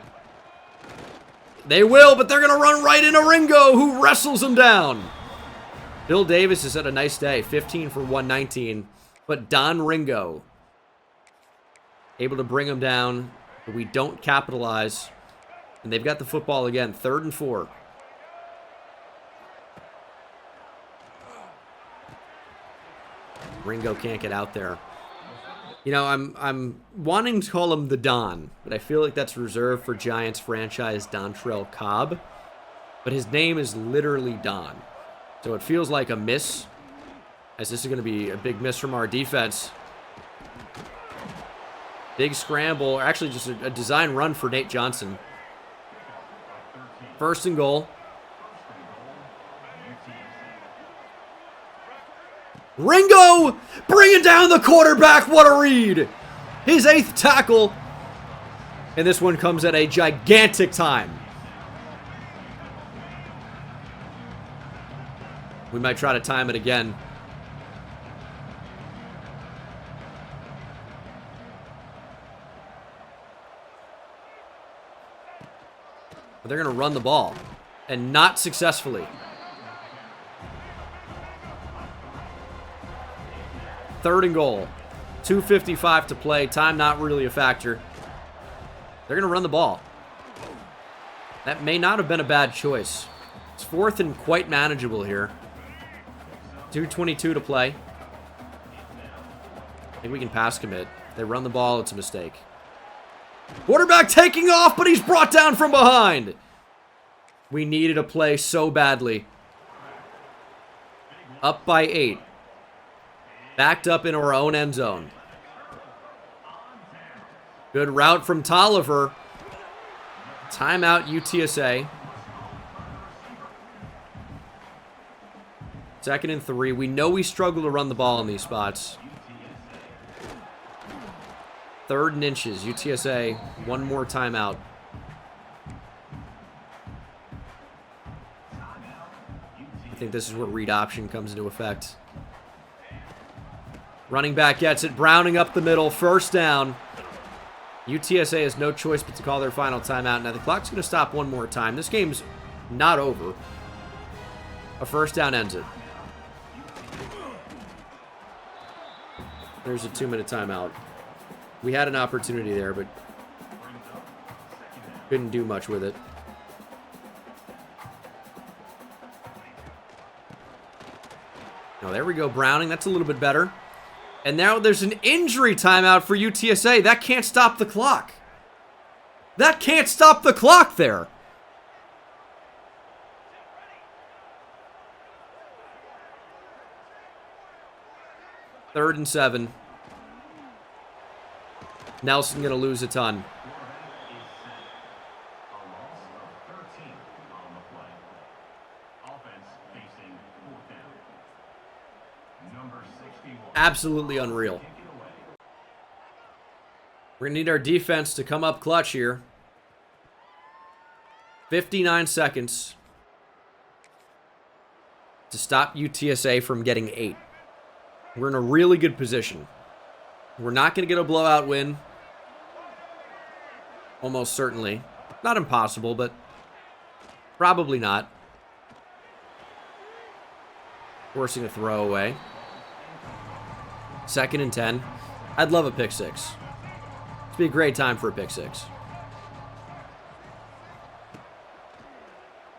They will, but they're going to run right into Ringo, who wrestles him down. Bill Davis has had a nice day. 15 for 119. But Don Ringo able to bring him down. But we don't capitalize. And they've got the football again. 3rd and 4. Ringo can't get out there. You know, I'm wanting to call him the Don, but I feel like that's reserved for Giants franchise Dontrell Cobb. But his name is literally Don. So it feels like a miss, as this is going to be a big miss from our defense. Big scramble, or actually just a design run for Nate Johnson. 1st and goal. Ringo bringing down the quarterback. What a read. His 8th tackle. And this one comes at a gigantic time. We might try to time it again. But they're going to run the ball. And not successfully. 3rd and goal. 2:55 to play. Time not really a factor. They're going to run the ball. That may not have been a bad choice. It's 4th and quite manageable here. 2:22 to play. I think we can pass commit. They run the ball. It's a mistake. Quarterback taking off, but he's brought down from behind. We needed a play so badly. Up by 8. Backed up into our own end zone. Good route from Tolliver. Timeout UTSA. 2nd and 3. We know we struggle to run the ball in these spots. 3rd and inches. UTSA. One more timeout. I think this is where read option comes into effect. Running back gets it. Browning up the middle. 1st down. UTSA has no choice but to call their final timeout. Now the clock's going to stop one more time. This game's not over. A 1st down ends it. There's a 2-minute timeout. We had an opportunity there, but couldn't do much with it. Oh, there we go. Browning. That's a little bit better. And now there's an injury timeout for UTSA. That can't stop the clock. That can't stop the clock there. Third and 7. Nelson going to lose a ton. Absolutely unreal. We're going to need our defense to come up clutch here. 59 seconds to stop UTSA from getting 8. We're in a really good position. We're not going to get a blowout win. Almost certainly. Not impossible, but probably not. Forcing a throwaway. 2nd and 10. I'd love a pick 6. It'd be a great time for a pick 6.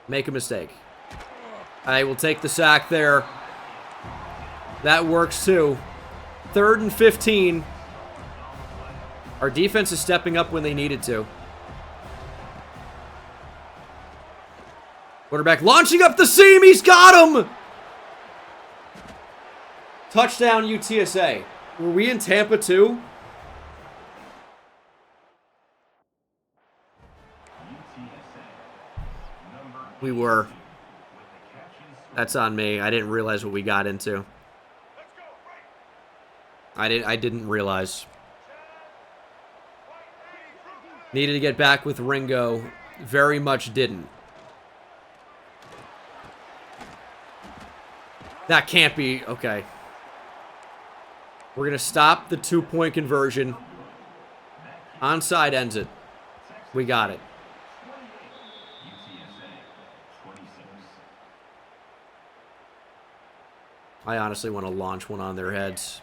Make a mistake. I will take the sack there. That works too. 3rd and 15. Our defense is stepping up when they needed to. Quarterback launching up the seam. He's got him. Touchdown UTSA. Were we in Tampa too? We were. That's on me. I didn't realize what we got into. I didn't realize. Needed to get back with Ringo. Very much didn't. That can't be. Okay. We're going to stop the 2-point conversion. Onside ends it. We got it. I honestly want to launch one on their heads.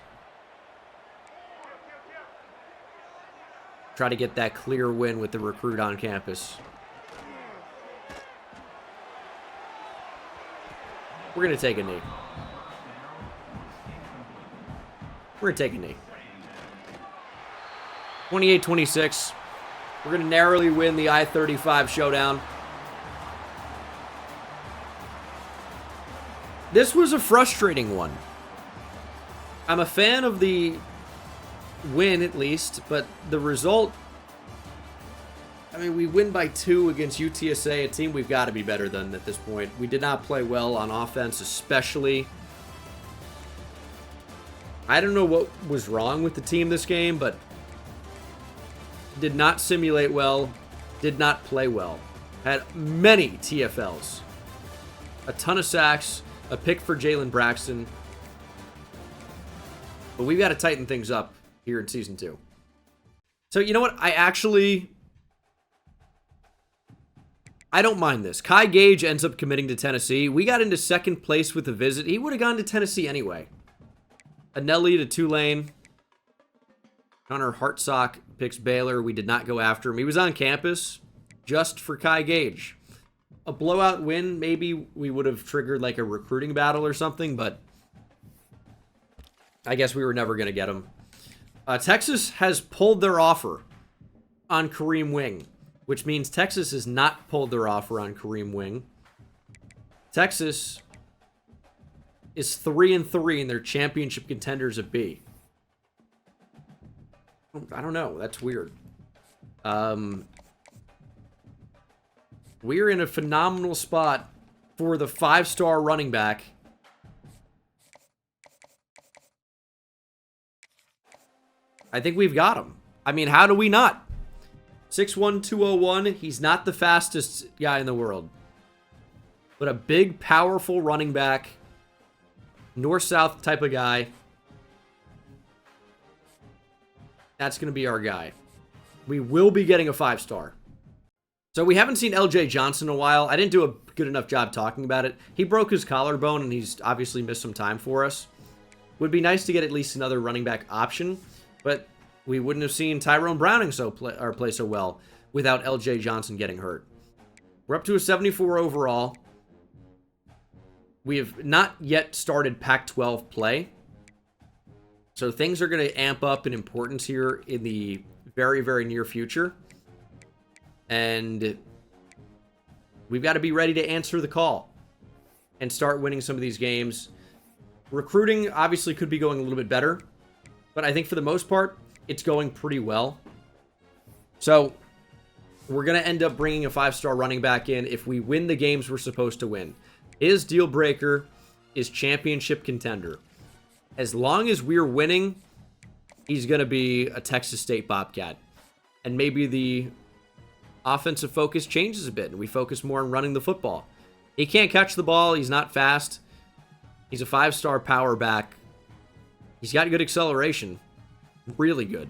Try to get that clear win with the recruit on campus. We're going to take a knee. We're going to take a knee. 28-26. We're going to narrowly win the I-35 showdown. This was a frustrating one. I'm a fan of the win, at least, but the result... I mean, we win by 2 against UTSA, a team we've got to be better than at this point. We did not play well on offense, especially. I don't know what was wrong with the team this game, but did not simulate well, did not play well. Had many TFLs. A ton of sacks, a pick for Jalen Braxton. But we've got to tighten things up here in Season 2. So, you know what? I don't mind this. Kai Gage ends up committing to Tennessee. We got into second place with a visit. He would have gone to Tennessee anyway. Anelli to Tulane. Connor Hartsock picks Baylor. We did not go after him. He was on campus just for Kai Gage. A blowout win, maybe we would have triggered like a recruiting battle or something, but I guess we were never going to get him. Texas has pulled their offer on Kareem Wing, which means Texas has not pulled their offer on Kareem Wing. Texas is 3-3 in their championship contenders at B. I don't know. That's weird. We're in a phenomenal spot for the 5-star running back. I think we've got him. I mean, how do we not? 6'1", 201. He's not the fastest guy in the world. But a big, powerful running back. North-south type of guy. That's going to be our guy. We will be getting a 5-star. So we haven't seen LJ Johnson in a while. I didn't do a good enough job talking about it. He broke his collarbone, and he's obviously missed some time for us. Would be nice to get at least another running back option, but we wouldn't have seen Tyrone Browning play so well without LJ Johnson getting hurt. We're up to a 74 overall. We have not yet started Pac-12 play. So things are going to amp up in importance here in the very, very near future. And we've got to be ready to answer the call and start winning some of these games. Recruiting obviously could be going a little bit better, but I think for the most part, it's going pretty well. So we're going to end up bringing a 5-star running back in if we win the games we're supposed to win. His deal breaker is championship contender. As long as we're winning, he's going to be a Texas State Bobcat. And maybe the offensive focus changes a bit, and we focus more on running the football. He can't catch the ball. He's not fast. He's a 5-star power back. He's got good acceleration. Really good.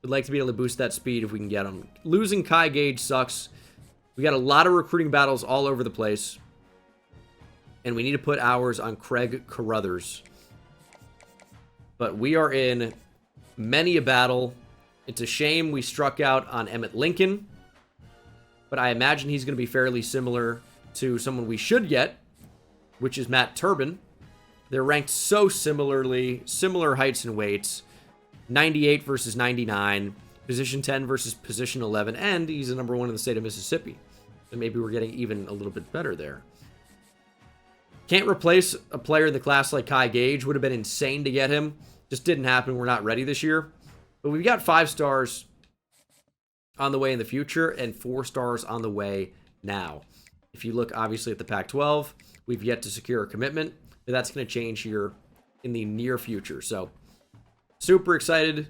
Would like to be able to boost that speed if we can get him. Losing Kai Gage sucks. We got a lot of recruiting battles all over the place. And we need to put ours on Craig Carruthers. But we are in many a battle. It's a shame we struck out on Emmett Lincoln. But I imagine he's going to be fairly similar to someone we should get, which is Matt Turbin. They're ranked so similarly, similar heights and weights. 98 versus 99. Position 10 versus position 11. And he's the number 1 in the state of Mississippi. So maybe we're getting even a little bit better there. Can't replace a player in the class like Kai Gage. Would have been insane to get him. Just didn't happen. We're not ready this year. But we've got 5 stars on the way in the future and 4 stars on the way now. If you look, obviously, at the Pac-12, we've yet to secure a commitment. But that's going to change here in the near future. So, super excited.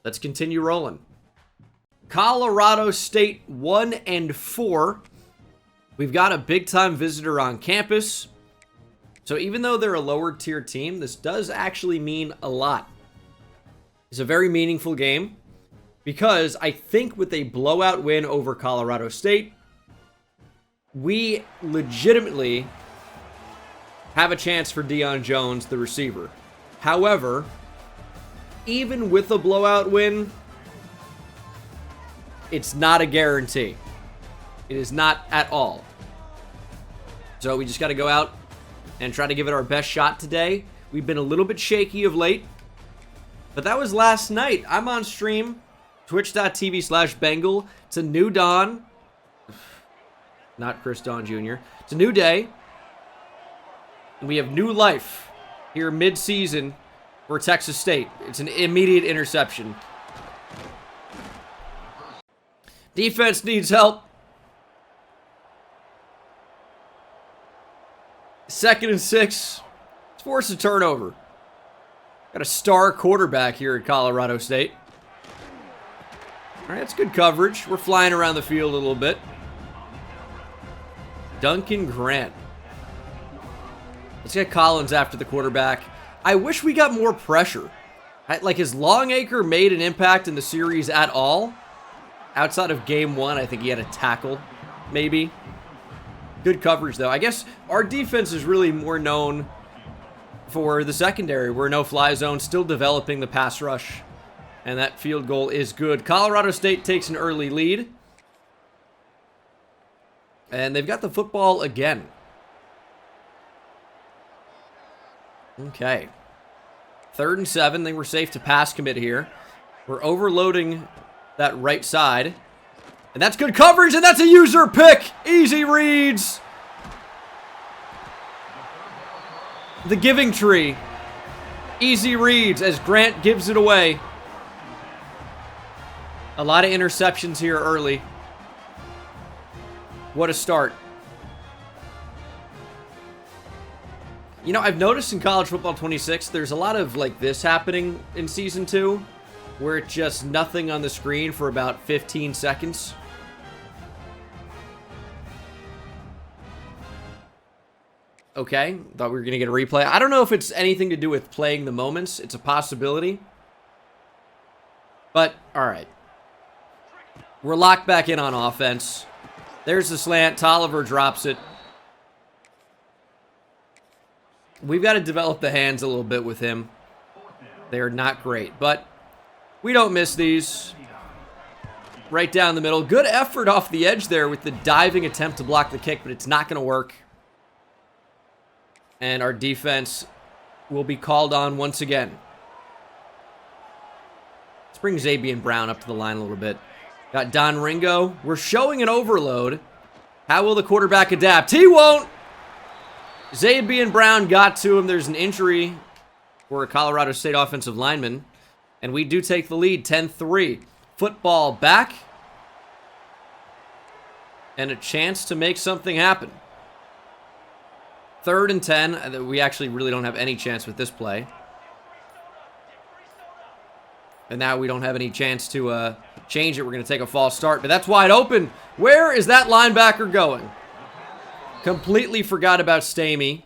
Let's continue rolling. Colorado State 1-4. We've got a big-time visitor on campus. So even though they're a lower-tier team, this does actually mean a lot. It's a very meaningful game because I think with a blowout win over Colorado State, we legitimately have a chance for Deion Jones, the receiver. However, even with a blowout win, it's not a guarantee. It is not at all. So we just got to go out and try to give it our best shot today. We've been a little bit shaky of late, but that was last night. I'm on stream, twitch.tv/Bengal. It's a new dawn. Not Chris Dawn Jr. It's a new day. And we have new life here mid-season for Texas State. It's an immediate interception. Defense needs help. 2nd and 6. Let's force a turnover. Got a star quarterback here at Colorado State. All right, that's good coverage. We're flying around the field a little bit. Duncan Grant. Let's get Collins after the quarterback. I wish we got more pressure. Like, has Longacre made an impact in the series at all? Outside of game 1, I think he had a tackle, maybe. Good coverage, though. I guess our defense is really more known for the secondary. We're no-fly zone, still developing the pass rush. And that field goal is good. Colorado State takes an early lead. And they've got the football again. Okay. 3rd and 7. They were safe to pass commit here. We're overloading that right side. And that's good coverage, and that's a user pick. Easy reads. The giving tree. Easy reads as Grant gives it away. A lot of interceptions here early. What a start. You know, I've noticed in College Football 26, there's a lot of like this happening in Season 2, where it's just nothing on the screen for about 15 seconds. Okay, thought we were going to get a replay. I don't know if it's anything to do with playing the moments. It's a possibility. But, alright. We're locked back in on offense. There's the slant. Tolliver drops it. We've got to develop the hands a little bit with him. They're not great, but we don't miss these. Right down the middle. Good effort off the edge there with the diving attempt to block the kick, but it's not going to work. And our defense will be called on once again. Let's bring Zabian Brown up to the line a little bit. Got Don Ringo. We're showing an overload. How will the quarterback adapt? He won't! Zabian Brown got to him. There's an injury for a Colorado State offensive lineman. And we do take the lead, 10-3. Football back. And a chance to make something happen. 3rd and 10. We actually really don't have any chance with this play. And now we don't have any chance to change it. We're going to take a false start. But that's wide open. Where is that linebacker going? Completely forgot about Stamey.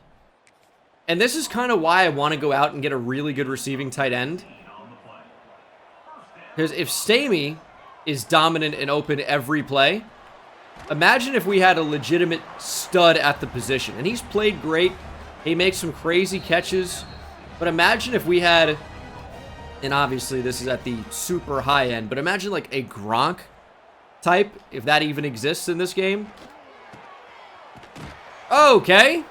And this is kind of why I want to go out and get a really good receiving tight end. Because if Stamey is dominant and open every play, imagine if we had a legitimate stud at the position. And he's played great. He makes some crazy catches. But imagine if we had, and obviously this is at the super high end, but imagine like a Gronk type, if that even exists in this game. Okay.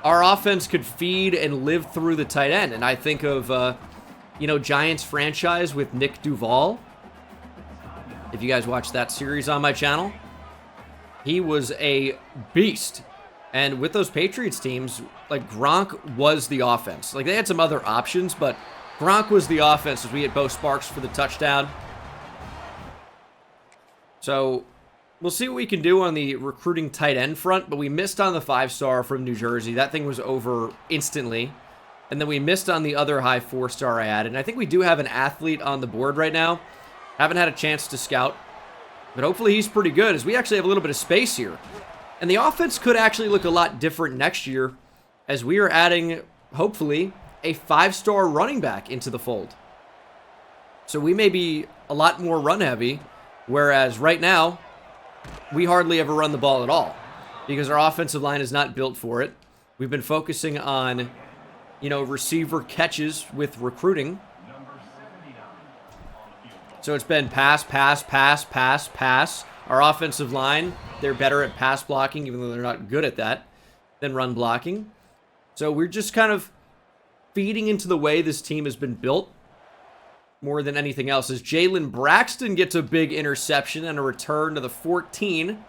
Our offense could feed and live through the tight end. And I think of, Giants franchise with Nick Duval. If you guys watch that series on my channel, he was a beast. And with those Patriots teams, like Gronk was the offense. Like they had some other options, but Gronk was the offense as we had Bo Sparks for the touchdown. So we'll see what we can do on the recruiting tight end front, but we missed on the 5-star from New Jersey. That thing was over instantly. And then we missed on the other high 4-star I added. And I think we do have an athlete on the board right now. Haven't had a chance to scout, but hopefully he's pretty good as we actually have a little bit of space here. And the offense could actually look a lot different next year as we are adding, hopefully, a 5-star running back into the fold. So we may be a lot more run heavy, whereas right now, we hardly ever run the ball at all. because our offensive line is not built for it. We've been focusing on, you know, receiver catches with recruiting. So it's been pass, pass, pass, pass, pass. Our offensive line, they're better at pass blocking, even though they're not good at that, than run blocking. So we're just kind of feeding into the way this team has been built more than anything else. As Jalen Braxton gets a big interception and a return to the 14.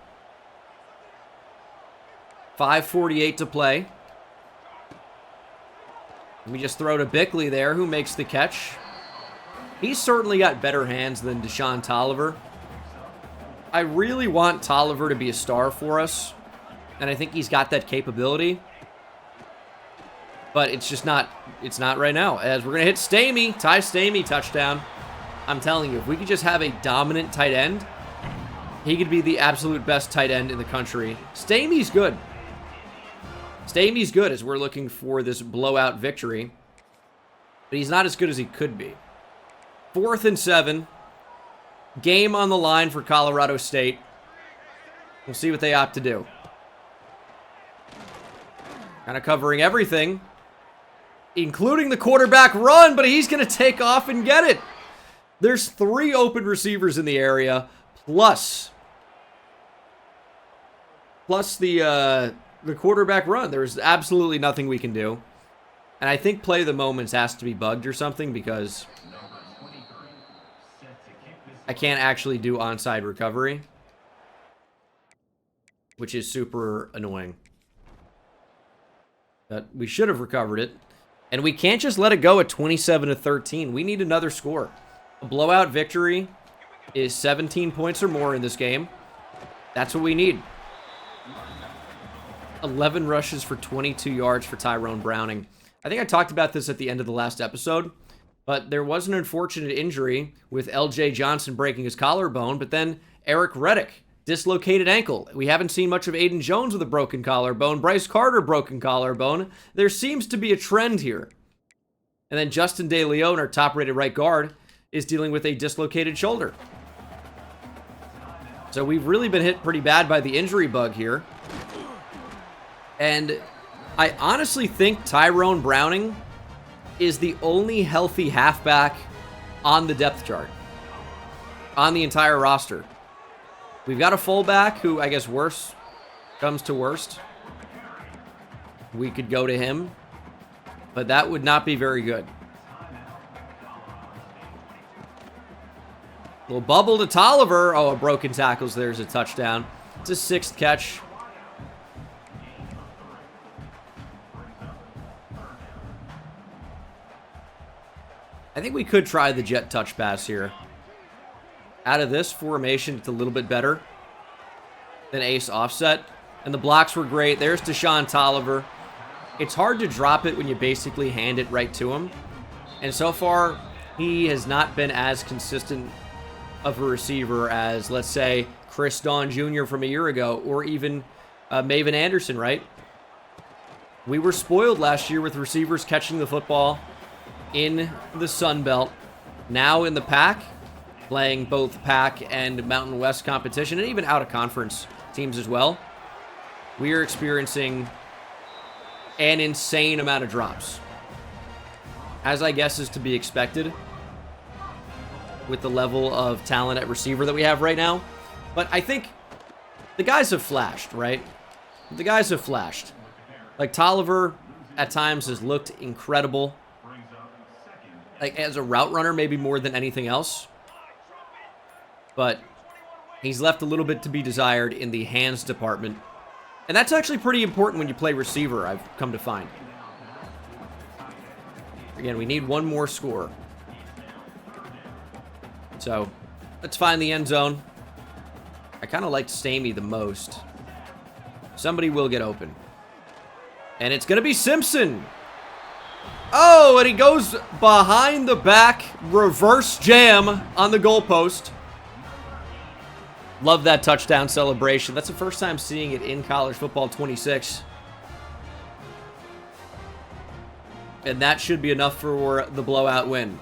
5:48 to play. We just throw to Bickley there, who makes the catch. He's certainly got better hands than Deshaun Tolliver. I really want Tolliver to be a star for us, and I think he's got that capability. But it's just not, it's not right now. As we're going to hit Stamey, Ty Stamey touchdown. I'm telling you, if we could just have a dominant tight end, he could be the absolute best tight end in the country. Stamey's good. Stamey's good as we're looking for this blowout victory. But he's not as good as he could be. 4th and 7. Game on the line for Colorado State. We'll see what they opt to do. Kind of covering everything, including the quarterback run, but he's going to take off and get it. There's 3 open receivers in the area, plus the quarterback run. There's absolutely nothing we can do. And I think play the moments has to be bugged or something, because I can't actually do onside recovery, which is super annoying. But we should have recovered it. And we can't just let it go at 27-13. We need another score. A blowout victory is 17 points or more in this game. That's what we need. 11 rushes for 22 yards for Tyrone Browning. I think I talked about this at the end of the last episode, but there was an unfortunate injury with LJ Johnson breaking his collarbone, but then Eric Reddick, dislocated ankle. We haven't seen much of Aiden Jones with a broken collarbone. Bryce Carter, broken collarbone. There seems to be a trend here. And then Justin DeLeon, our top-rated right guard, is dealing with a dislocated shoulder. So we've really been hit pretty bad by the injury bug here. And I honestly think Tyrone Browning is the only healthy halfback on the depth chart, on the entire roster. We've got a fullback who, I guess, worse comes to worst, we could go to him, but that would not be very good. Little bubble to Tolliver. Oh, a broken tackles. There's a touchdown. It's a 6th catch. I think we could try the jet touch pass here. Out of this formation, it's a little bit better than ace offset. And the blocks were great. There's Deshaun Tolliver. It's hard to drop it when you basically hand it right to him. And so far, he has not been as consistent of a receiver as, let's say, Chris Dawn Jr. from a year ago, or even Maven Anderson, right? We were spoiled last year with receivers catching the football in the Sun Belt. Now in the PAC, playing both PAC and Mountain West competition, and even out-of-conference teams as well, we are experiencing an insane amount of drops, as I guess is to be expected with the level of talent at receiver that we have right now. But I think the guys have flashed, right? The guys have flashed. Like, Tolliver at times has looked incredible. Like, as a route runner, maybe more than anything else. But he's left a little bit to be desired in the hands department. And that's actually pretty important when you play receiver, I've come to find. Again, we need one more score. So, let's find the end zone. I kind of liked Stamey the most. Somebody will get open. And it's going to be Simpson. Oh, and he goes behind the back, reverse jam on the goalpost. Love that touchdown celebration. That's the first time seeing it in college football 26. And that should be enough for the blowout win.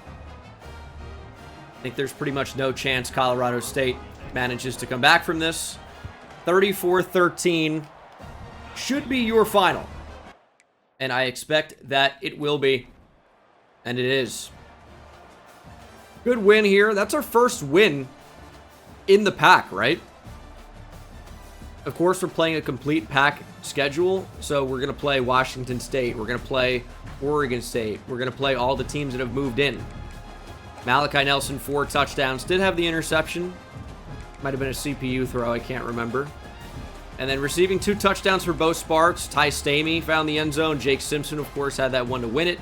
I think there's pretty much no chance Colorado State manages to come back from this. 34-13. should be your final. And I expect that it will be. And it is. Good win here. That's our first win in the pack, right? Of course, we're playing a complete pack schedule. So we're going to play Washington State. We're going to play Oregon State. We're going to play all the teams that have moved in. Malachi Nelson, 4 touchdowns. Did have the interception. Might have been a CPU throw. I can't remember. And then receiving 2 touchdowns for Bo Sparks. Ty Stamey found the end zone. Jake Simpson, of course, had that one to win it.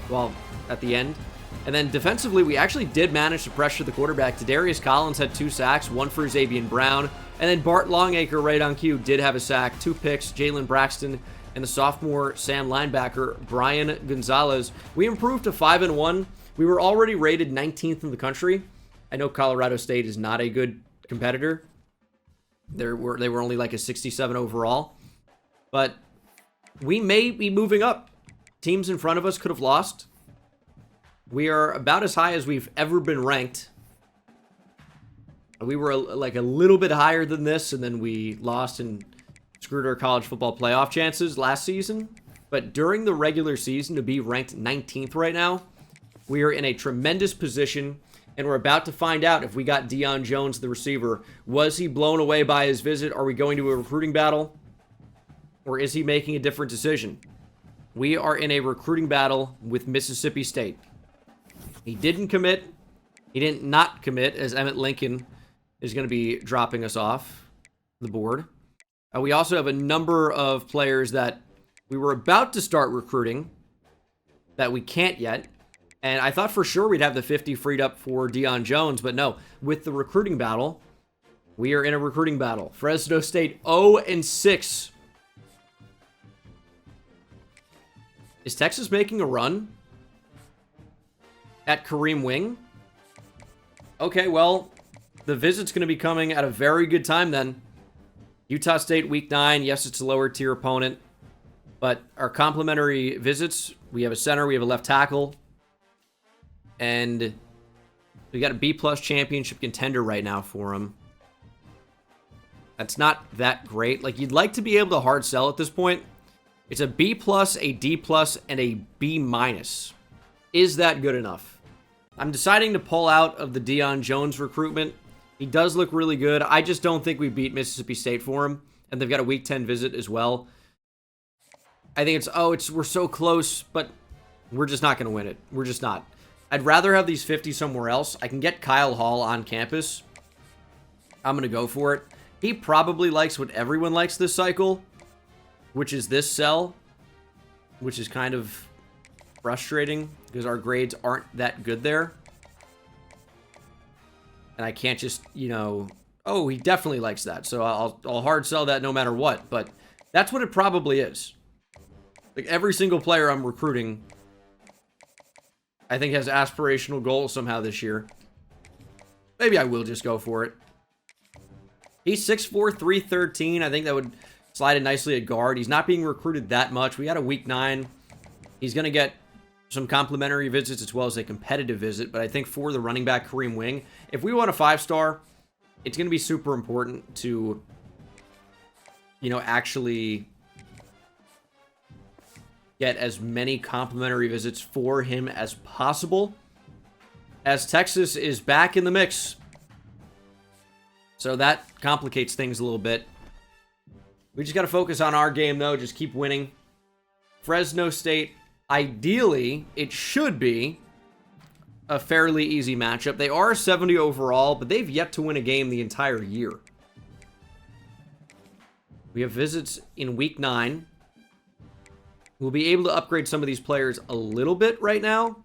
Well, at the end. And then defensively, we actually did manage to pressure the quarterback. Tadarius Collins had 2 sacks, 1 for Xavier Brown. And then Bart Longacre, right on cue, did have a sack, 2 picks. Jalen Braxton and the sophomore Sam linebacker, Brian Gonzalez. We improved to 5-1. We were already rated 19th in the country. I know Colorado State is not a good competitor. They were only like a 67 overall. But we may be moving up. Teams in front of us could have lost. We are about as high as we've ever been ranked. We were like a little bit higher than this, and then we lost and screwed our college football playoff chances last season. But during the regular season, to be ranked 19th right now, we are in a tremendous position, and we're about to find out if we got Deion Jones, the receiver. Was he blown away by his visit? Are we going to a recruiting battle? Or is he making a different decision? We are in a recruiting battle with Mississippi State. He didn't commit. He didn't not commit, as Emmett Lincoln is going to be dropping us off the board. We also have a number of players that we were about to start recruiting that we can't yet. And I thought for sure we'd have the 50 freed up for Deion Jones, but no. With the recruiting battle, we are in a recruiting battle. Fresno State 0-6. Is Texas making a run at Kareem Wing? Okay, well, the visit's going to be coming at a very good time then. Utah State week 9. Yes, it's a lower tier opponent. But our complimentary visits, we have a center, we have a left tackle. And we got a B+ championship contender right now for him. That's not that great. Like, you'd like to be able to hard sell at this point. It's a B+, a D+, and a B-. Is that good enough? I'm deciding to pull out of the Deion Jones recruitment. He does look really good. I just don't think we beat Mississippi State for him. And they've got a week 10 visit as well. I think we're so close, but we're just not going to win it. We're just not. I'd rather have these 50 somewhere else. I can get Kyle Hall on campus. I'm going to go for it. He probably likes what everyone likes this cycle, which is this sell, which is kind of frustrating because our grades aren't that good there. And I can't just, oh, he definitely likes that. So I'll hard sell that no matter what. But that's what it probably is. Like, every single player I'm recruiting, I think, has aspirational goals somehow this year. Maybe I will just go for it. He's 6'4", 313. I think that would slide in nicely at guard. He's not being recruited that much. We got a week 9. He's going to get some complimentary visits as well as a competitive visit. But I think for the running back, Kareem Wing, if we want a 5-star, it's going to be super important to, actually get as many complimentary visits for him as possible, as Texas is back in the mix. So that complicates things a little bit. We just got to focus on our game, though. Just keep winning. Fresno State, ideally, it should be a fairly easy matchup. They are 70 overall, but they've yet to win a game the entire year. We have visits in week 9. We'll be able to upgrade some of these players a little bit right now.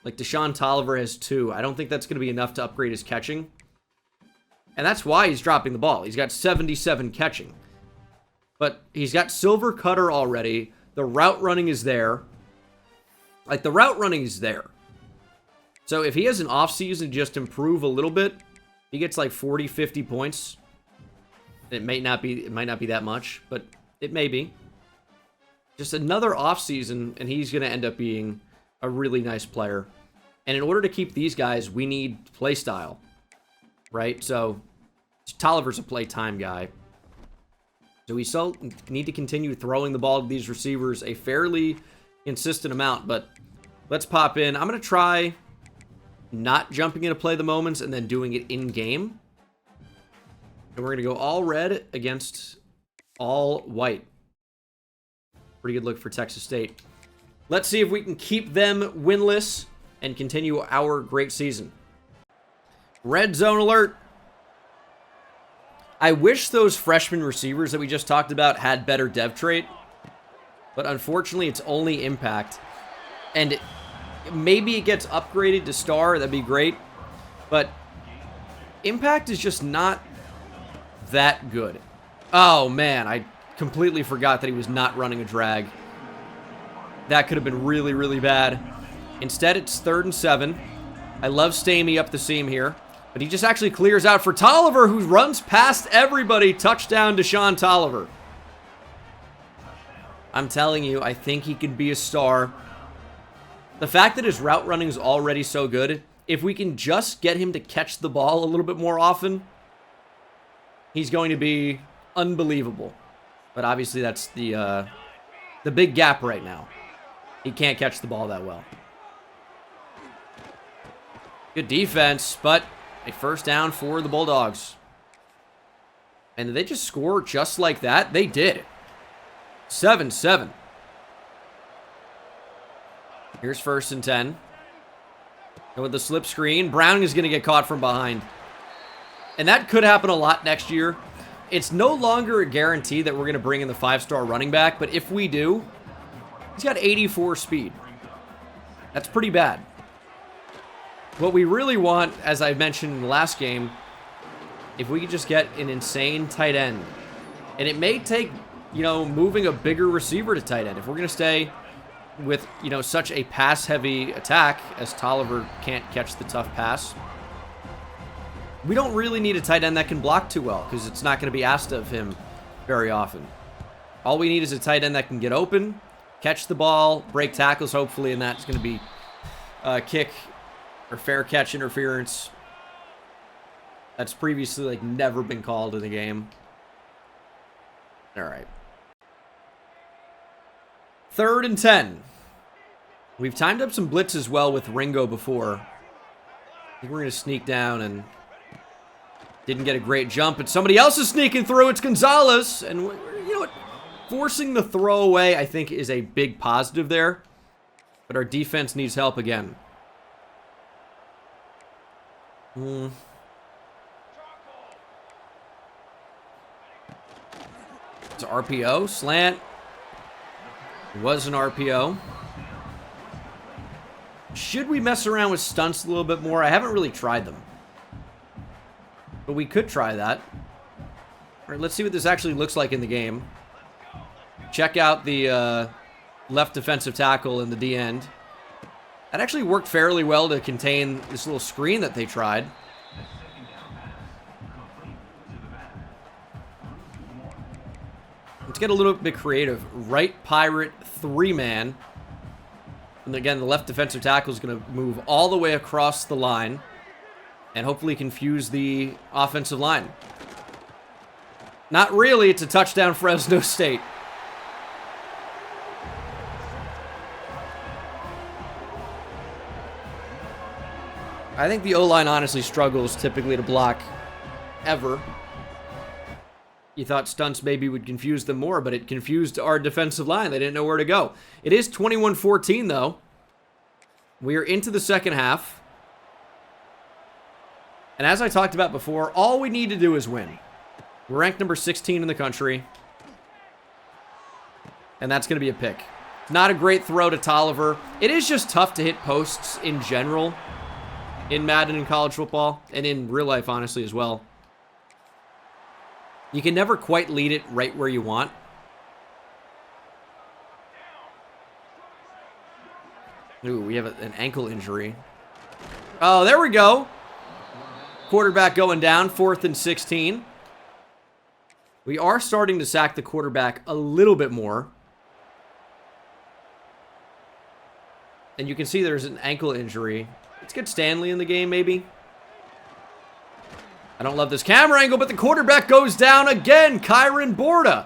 Like Deshaun Tolliver has 2. I don't think that's going to be enough to upgrade his catching. And that's why he's dropping the ball. He's got 77 catching. But he's got Silver Cutter already. The route running is there. Like, the route running is there. So if he has an offseason just improve a little bit, he gets like 40, 50 points. It might not be that much, but it may be. Just another offseason, and he's going to end up being a really nice player. And in order to keep these guys, we need play style, right? So Tolliver's a playtime guy. So we still need to continue throwing the ball to these receivers a fairly consistent amount. But let's pop in. I'm going to try not jumping into play the moments and then doing it in-game. And we're going to go all red against all white. Pretty good look for Texas State. Let's see if we can keep them winless and continue our great season. Red zone alert. I wish those freshman receivers that we just talked about had better dev trait, but unfortunately it's only impact. And maybe it gets upgraded to star, that'd be great, but impact is just not that good. Oh man, I completely forgot that he was not running a drag. That could have been really, really bad. Instead, it's 3rd and 7. I love Stamey up the seam here. But he just actually clears out for Tolliver, who runs past everybody. Touchdown, Deshaun Tolliver. I'm telling you, I think he could be a star. The fact that his route running is already so good, if we can just get him to catch the ball a little bit more often, he's going to be unbelievable. But obviously that's the big gap right now. He can't catch the ball that well. Good defense, but a first down for the Bulldogs. And did they just score just like that? They did. 7-7. Here's 1st and 10. And with the slip screen, Brown is going to get caught from behind. And that could happen a lot next year. It's no longer a guarantee that we're going to bring in the 5-star running back, but if we do, he's got 84 speed. That's pretty bad. What we really want, as I mentioned in the last game, if we could just get an insane tight end. And it may take, moving a bigger receiver to tight end. If we're going to stay with, such a pass-heavy attack, as Tolliver can't catch the tough pass, we don't really need a tight end that can block too well, because it's not going to be asked of him very often. All we need is a tight end that can get open, catch the ball, break tackles, hopefully, and that's going to be kick or fair catch interference. That's previously never been called in the game. All right. 3rd and 10. We've timed up some blitz as well with Ringo before. I think we're going to sneak down and didn't get a great jump, but somebody else is sneaking through. It's Gonzalez. And you know what? Forcing the throw away, I think, is a big positive there. But our defense needs help again. It's an RPO. Slant. It was an RPO. Should we mess around with stunts a little bit more? I haven't really tried them. But we could try that. All right, let's see what this actually looks like in the game. Check out the left defensive tackle in the D end. That actually worked fairly well to contain this little screen that they tried. Let's get a little bit creative. Right pirate 3-man. And again, the left defensive tackle is going to move all the way across the line and hopefully confuse the offensive line. Not really. It's a touchdown, Fresno State. I think the O-line honestly struggles typically to block ever. You thought stunts maybe would confuse them more, but it confused our defensive line. They didn't know where to go. It is 21-14, though. We are into the second half. And as I talked about before, all we need to do is win. We're ranked number 16 in the country. And that's going to be a pick. Not a great throw to Tolliver. It is just tough to hit posts in general in Madden and college football, and in real life, honestly, as well. You can never quite lead it right where you want. Ooh, we have an ankle injury. Oh, there we go. Quarterback going down, 4th and 16. We are starting to sack the quarterback a little bit more. And you can see there's an ankle injury. Let's get Stanley in the game, maybe. I don't love this camera angle, but the quarterback goes down again. Kyron Borda.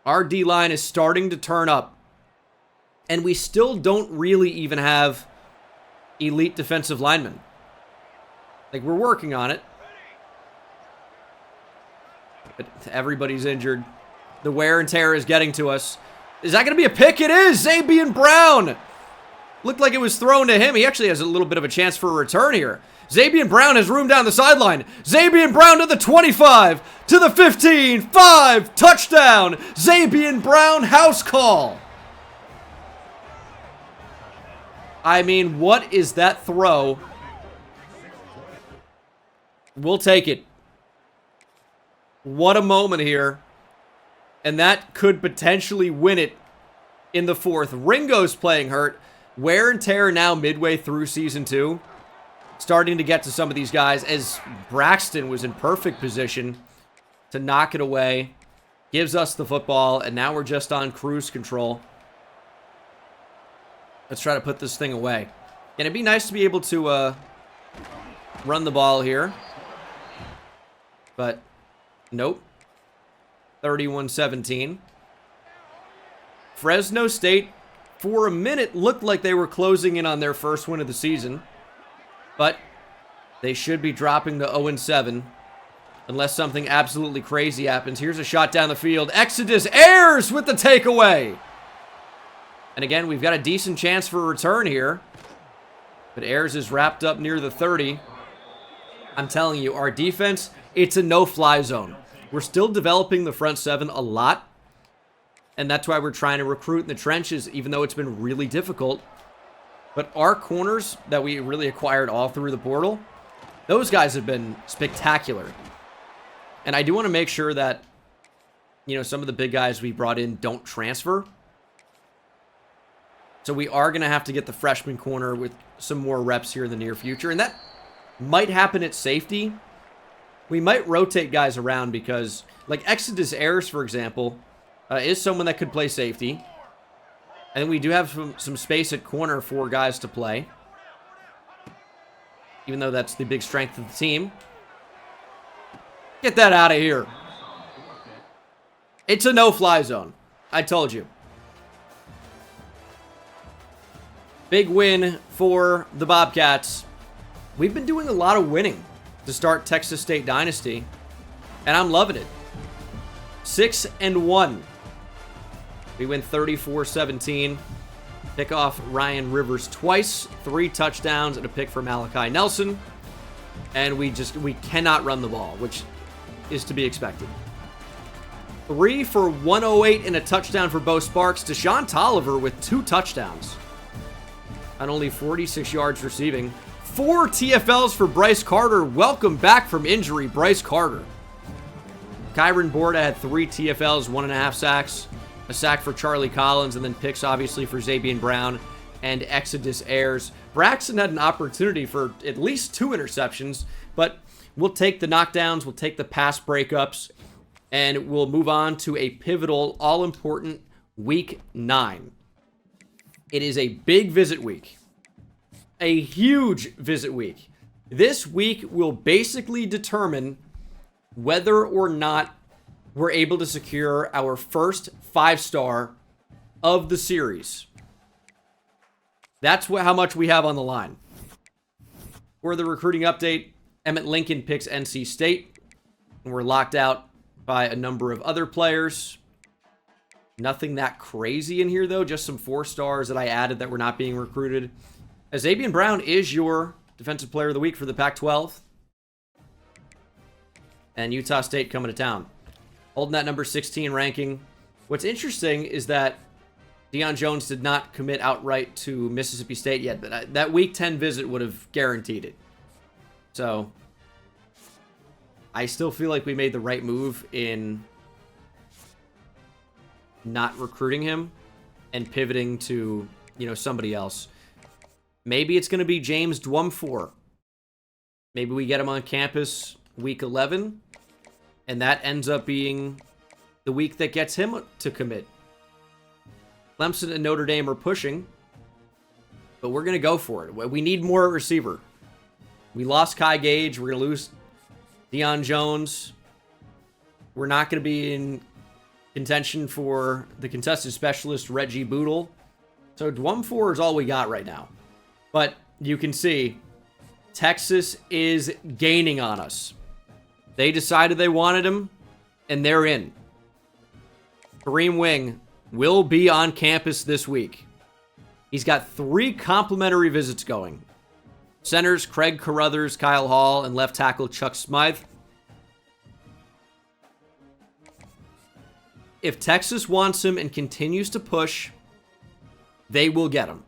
Our D-line is starting to turn up. And we still don't really even have elite defensive linemen. Like, we're working on it. But everybody's injured. The wear and tear is getting to us. Is that going to be a pick? It is! Zabian Brown! Looked like it was thrown to him. He actually has a little bit of a chance for a return here. Zabian Brown has room down the sideline. Zabian Brown to the 25, to the 15, 5, touchdown! Zabian Brown, house call! I mean, what is that throw? We'll take it. What a moment here. And that could potentially win it in the fourth. Ringo's playing hurt. Wear and tear now midway through Season 2. Starting to get to some of these guys as Braxton was in perfect position to knock it away. Gives us the football, and now we're just on cruise control. Let's try to put this thing away. And it'd be nice to be able to run the ball here. But, nope. 31-17. Fresno State, for a minute, looked like they were closing in on their first win of the season. But they should be dropping to 0-7 unless something absolutely crazy happens. Here's a shot down the field. Exodus Ayers with the takeaway. And again, we've got a decent chance for a return here. But Ayers is wrapped up near the 30. I'm telling you, our defense, it's a no-fly zone. We're still developing the front seven a lot. And that's why we're trying to recruit in the trenches, even though it's been really difficult. But our corners that we really acquired all through the portal, those guys have been spectacular. And I do want to make sure that, you know, some of the big guys we brought in don't transfer. So we are going to have to get the freshman corner with some more reps here in the near future. And that might happen at safety. We might rotate guys around because, like Exodus Ayers, for example, is someone that could play safety. And we do have some space at corner for guys to play. Even though that's the big strength of the team. Get that out of here. It's a no-fly zone. I told you. Big win for the Bobcats. We've been doing a lot of winning to start Texas State Dynasty. And I'm loving it. 6-1. We win 34-17. Pick off Ryan Rivers twice. 3 touchdowns and a pick for Malachi Nelson. And we cannot run the ball, which is to be expected. 3 for 108 and a touchdown for Bo Sparks. Deshaun Tolliver with 2 touchdowns. On only 46 yards receiving. 4 TFLs for Bryce Carter. Welcome back from injury, Bryce Carter. Kyron Borda had 3 TFLs, 1.5 sacks. A sack for Charlie Collins, and then picks, obviously, for Zabian Brown and Exodus Ayers. Braxton had an opportunity for at least 2 interceptions, but we'll take the knockdowns, we'll take the pass breakups, and we'll move on to a pivotal, all-important Week 9. It is a big visit week. A huge visit week. This week will basically determine whether or not we're able to secure our first 5-star of the series. That's how much we have on the line. For the recruiting update, Emmett Lincoln picks NC State. And we're locked out by a number of other players. Nothing that crazy in here, though. Just some 4 stars that I added that were not being recruited. Zabian Brown is your Defensive Player of the Week for the Pac-12. And Utah State coming to town. Holding that number 16 ranking. What's interesting is that Deion Jones did not commit outright to Mississippi State yet, but that Week 10 visit would have guaranteed it. So, I still feel like we made the right move in not recruiting him and pivoting to, you know, somebody else. Maybe it's going to be James Dwumfor. Maybe we get him on campus Week 11. And that ends up being the week that gets him to commit. Clemson and Notre Dame are pushing. But we're going to go for it. We need more receiver. We lost Kai Gage. We're going to lose Deion Jones. We're not going to be in contention for the contested specialist, Reggie Boodle. So Dwum 4 is all we got right now. But you can see Texas is gaining on us. They decided they wanted him, and they're in. Kareem Wing will be on campus this week. He's got 3 complimentary visits going. Centers, Craig Carruthers, Kyle Hall, and left tackle, Chuck Smythe. If Texas wants him and continues to push, they will get him.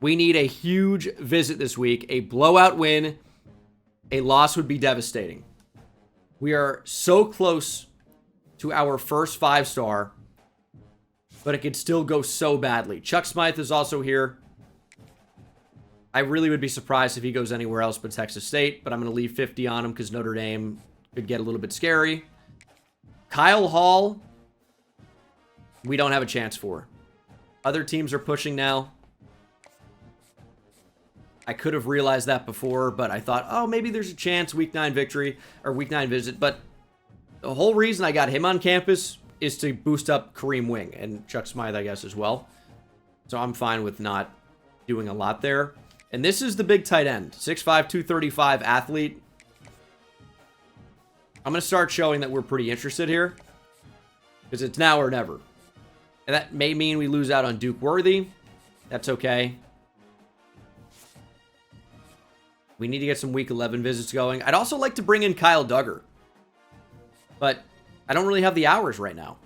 We need a huge visit this week. A blowout win. A loss would be devastating. We are so close to our first 5-star, but it could still go so badly. Chuck Smythe is also here. I really would be surprised if he goes anywhere else but Texas State, but I'm going to leave 50 on him because Notre Dame could get a little bit scary. Kyle Hall, we don't have a chance for. Other teams are pushing now. I could have realized that before, but I thought, oh, maybe there's a chance week 9 victory or week 9 visit. But the whole reason I got him on campus is to boost up Kareem Wing and Chuck Smythe, I guess, as well. So I'm fine with not doing a lot there. And this is the big tight end, 6'5", 235 athlete. I'm going to start showing that we're pretty interested here because it's now or never. And that may mean we lose out on Duke Worthy. That's okay. We need to get some week 11 visits going. I'd also like to bring in Kyle Duggar. But I don't really have the hours right now.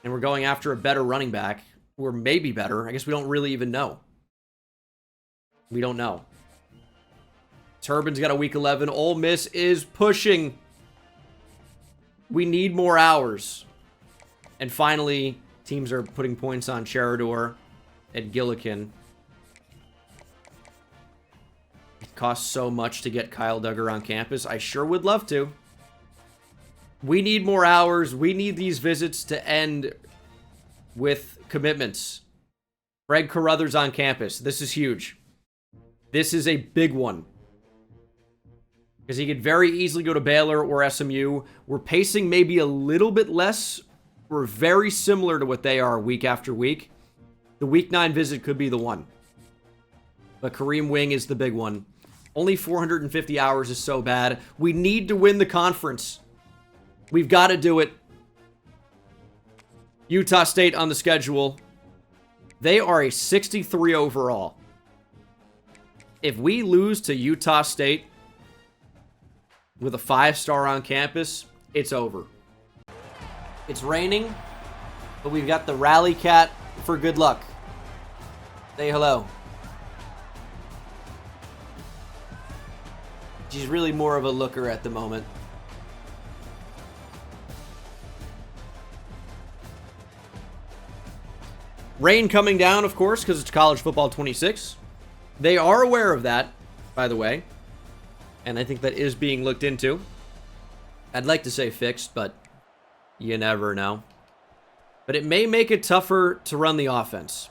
And we're going after a better running back. Or maybe better. I guess we don't really even know. We don't know. Turbin's got a week 11. Ole Miss is pushing. We need more hours. And finally, teams are putting points on Cherador and Gillikin. It costs so much to get Kyle Duggar on campus. I sure would love to. We need more hours. We need these visits to end with commitments. Craig Carruthers on campus. This is huge. This is a big one. Because he could very easily go to Baylor or SMU. We're pacing maybe a little bit less. We're very similar to what they are week after week. The week 9 visit could be the one. But Kareem Wing is the big one. Only 450 hours is so bad. We need to win the conference. We've got to do it. Utah State on the schedule. They are a 63 overall. If we lose to Utah State with a 5-star on campus, it's over. It's raining, but we've got the Rally Cat for good luck. Say hello. She's really more of a looker at the moment. Rain coming down, of course, because it's College Football 26. They are aware of that, by the way. And I think that is being looked into. I'd like to say fixed, but you never know. But it may make it tougher to run the offense.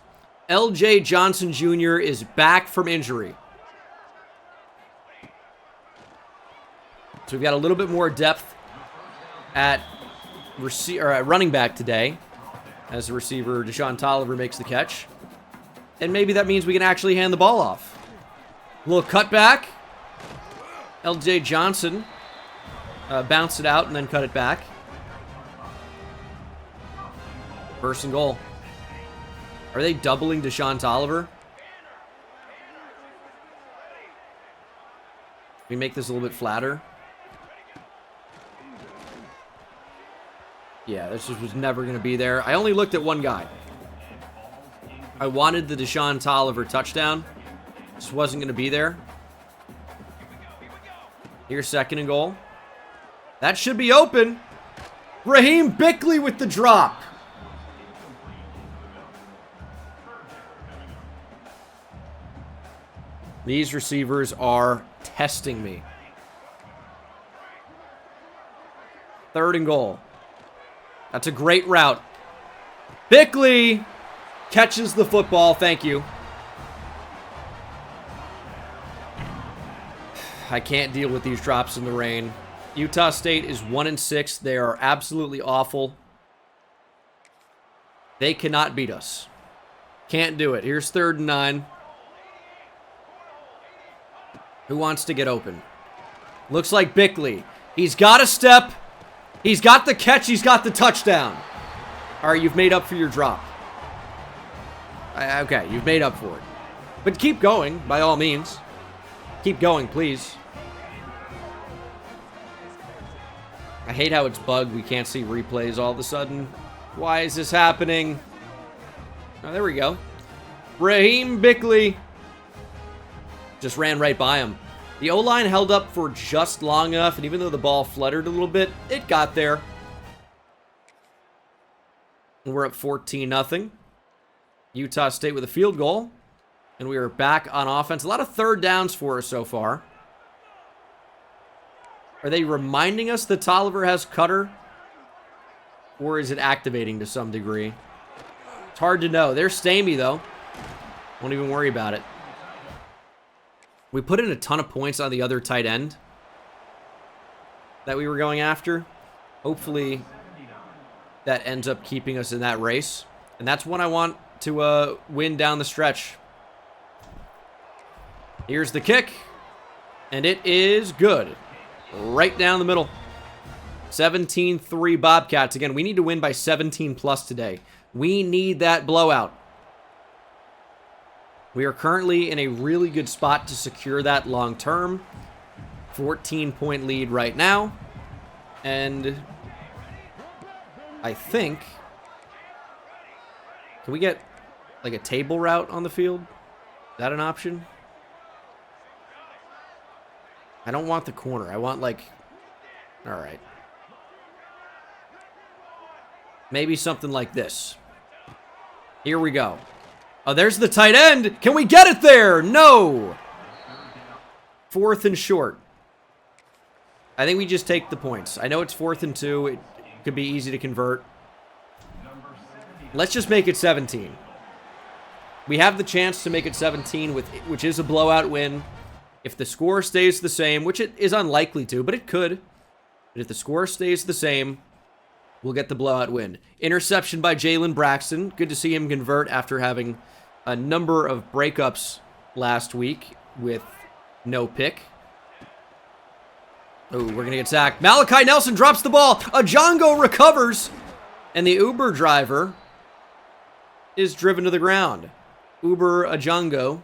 LJ Johnson Jr. is back from injury. So we've got a little bit more depth at running back today as the receiver Deshaun Tolliver makes the catch. And maybe that means we can actually hand the ball off. A little cutback. LJ Johnson bounced it out and then cut it back. First and goal. Are they doubling Deshaun Tolliver? Can we make this a little bit flatter? Yeah, this just was never going to be there. I only looked at one guy. I wanted the Deshaun Tolliver touchdown. Just wasn't going to be there. Here's second and goal. That should be open. Raheem Bickley with the drop. These receivers are testing me. Third and goal. That's a great route. Bickley catches the football. Thank you. I can't deal with these drops in the rain. Utah State is 1-6. They are absolutely awful. They cannot beat us. Can't do it. Here's 3rd and 9. Who wants to get open? Looks like Bickley. He's got a step. He's got the catch. He's got the touchdown. All right, you've made up for your drop. Okay, you've made up for it. But keep going, by all means. Keep going, please. I hate how it's bugged. We can't see replays all of a sudden. Why is this happening? Oh, there we go. Raheem Bickley just ran right by him. The O-line held up for just long enough, and even though the ball fluttered a little bit, it got there. And we're up 14-0. Utah State with a field goal. And we are back on offense. A lot of 3rd downs for us so far. Are they reminding us that Tolliver has cutter? Or is it activating to some degree? It's hard to know. There's Stamey, though. Won't even worry about it. We put in a ton of points on the other tight end that we were going after. Hopefully, that ends up keeping us in that race. And that's one I want to win down the stretch. Here's the kick. And it is good. Right down the middle. 17-3 Bobcats. Again, we need to win by 17 plus today. We need that blowout. We are currently in a really good spot to secure that long term. 14-point lead right now. And I think... Can we get like a table route on the field? Is that an option? I don't want the corner. I want like... All right. Maybe something like this. Here we go. Oh, there's the tight end. Can we get it there? No. 4th and short. I think we just take the points. I know it's 4th and 2. It could be easy to convert. Let's just make it 17. We have the chance to make it 17, which is a blowout win. If the score stays the same, which it is unlikely to, but it could. But if the score stays the same, we'll get the blowout win. Interception by Jalen Braxton. Good to see him convert after having a number of breakups last week with no pick. Oh, we're going to get sacked. Malachi Nelson drops the ball. Ajongo recovers. And the Uber driver is driven to the ground. Uber Ajongo.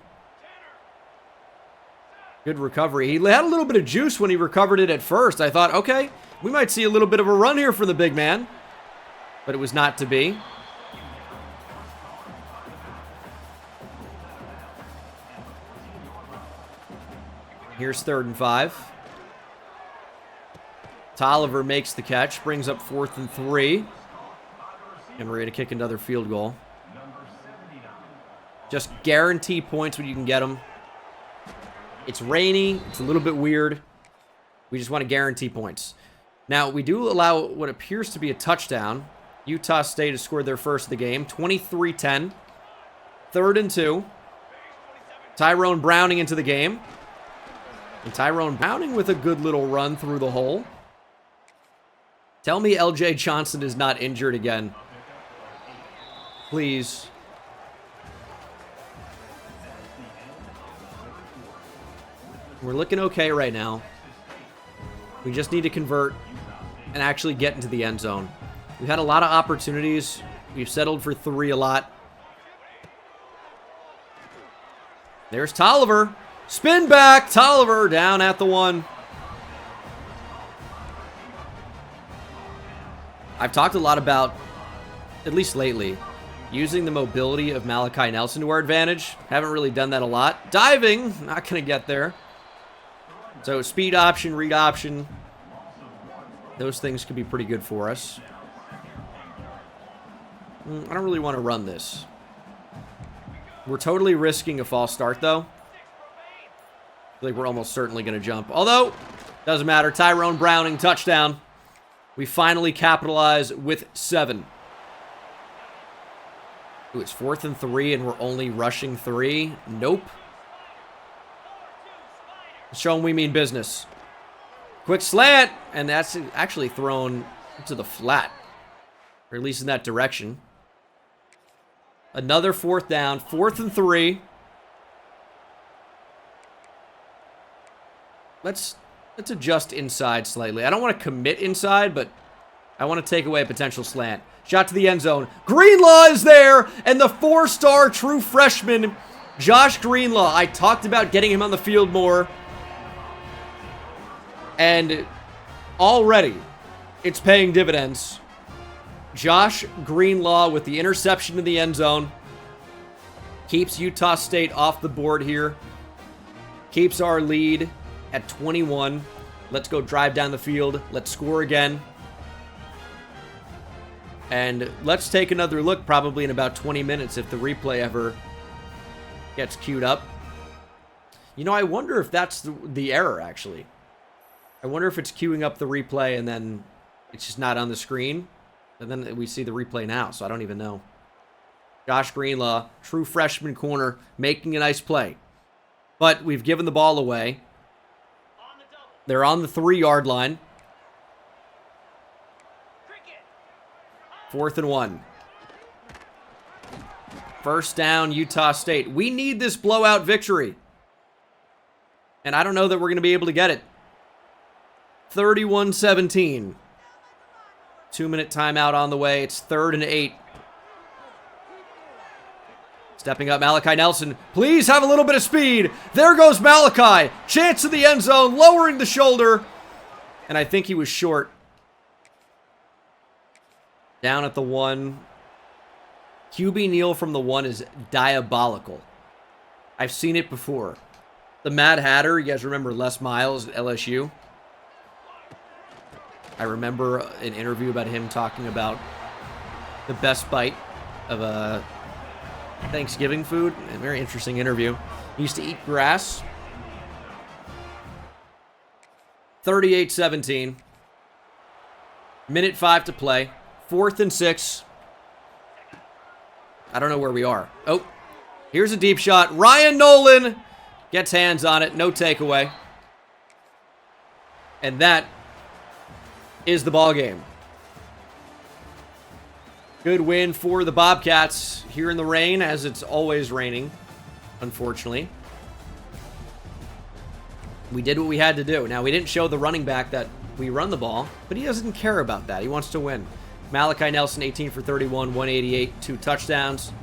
Good recovery. He had a little bit of juice when he recovered it at first. I thought, okay, we might see a little bit of a run here for the big man. But it was not to be. Here's 3rd and 5. Tolliver makes the catch, brings up 4th and 3. And we're going to kick another field goal. Just guarantee points when you can get them. It's rainy. It's a little bit weird. We just want to guarantee points. Now, we do allow what appears to be a touchdown. Utah State has scored their first of the game. 23-10. 3rd and 2. Tyrone Browning into the game. And Tyrone Browning with a good little run through the hole. Tell me LJ Johnson is not injured again. Please. We're looking okay right now. We just need to convert and actually get into the end zone. We've had a lot of opportunities. We've settled for 3 a lot. There's Tolliver. Spin back. Tolliver down at the 1. I've talked a lot about, at least lately, using the mobility of Malachi Nelson to our advantage. Haven't really done that a lot. Diving. Not going to get there. So speed option, read option. Those things could be pretty good for us. I don't really want to run this. We're totally risking a false start, though. I feel like we're almost certainly going to jump. Although, doesn't matter. Tyrone Browning, touchdown. We finally capitalize with 7. Ooh, it's 4th and 3, and we're only rushing 3. Nope. Show them we mean business. Quick slant, and that's actually thrown to the flat, or at least in that direction. Another 4th down, 4th and 3. Let's adjust inside slightly. I don't want to commit inside, but I want to take away a potential slant. Shot to the end zone. Greenlaw is there, and the 4-star true freshman, Josh Greenlaw. I talked about getting him on the field more, and already it's paying dividends. Josh Greenlaw with the interception in the end zone. Keeps Utah State off the board here. Keeps our lead at 21. Let's go drive down the field. Let's score again. And let's take another look probably in about 20 minutes if the replay ever gets queued up. You know, I wonder if that's the error, actually. I wonder if it's queuing up the replay and then it's just not on the screen. And then we see the replay now, so I don't even know. Josh Greenlaw, true freshman corner, making a nice play. But we've given the ball away. They're on the 3-yard line. 4th and 1. First down, Utah State. We need this blowout victory. And I don't know that we're going to be able to get it. 31-17. 2-minute timeout on the way. It's 3rd and 8. Stepping up, Malachi Nelson. Please have a little bit of speed. There goes Malachi. Chance in the end zone, lowering the shoulder. And I think he was short. Down at the 1. QB Neal from the 1 is diabolical. I've seen it before. The Mad Hatter, you guys remember Les Miles at LSU? I remember an interview about him talking about the best bite of a Thanksgiving food. A very interesting interview. He used to eat grass. 38-17. Minute 5 to play. 4th and 6. I don't know where we are. Oh, here's a deep shot. Ryan Nolan gets hands on it. No takeaway. And that is the ball game. Good win for the Bobcats here in the rain, as it's always raining, unfortunately. We did what we had to do. Now, we didn't show the running back that we run the ball, but he doesn't care about that. He wants to win. Malachi Nelson, 18 for 31, 188, 2 touchdowns.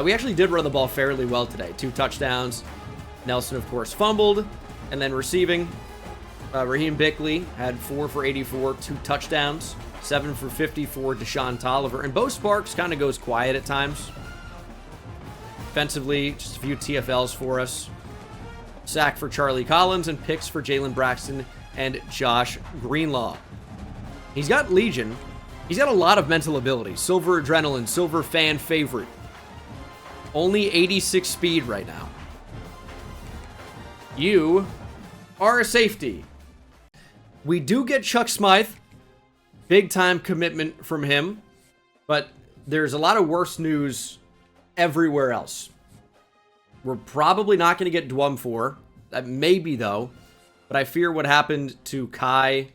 We actually did run the ball fairly well today. 2 touchdowns. Nelson, of course, fumbled. And then receiving, Raheem Bickley had 4 for 84, 2 touchdowns. 7 for 50 for Deshaun Tolliver. And Bo Sparks kind of goes quiet at times. Defensively, just a few TFLs for us. Sack for Charlie Collins and picks for Jalen Braxton and Josh Greenlaw. He's got Legion. He's got a lot of mental ability. Silver Adrenaline, Silver Fan Favorite. Only 86 speed right now. You are a safety. We do get Chuck Smythe. Big time commitment from him. But there's a lot of worse news everywhere else. We're probably not going to get Dwum 4. That may be, though. But I fear what happened to Kai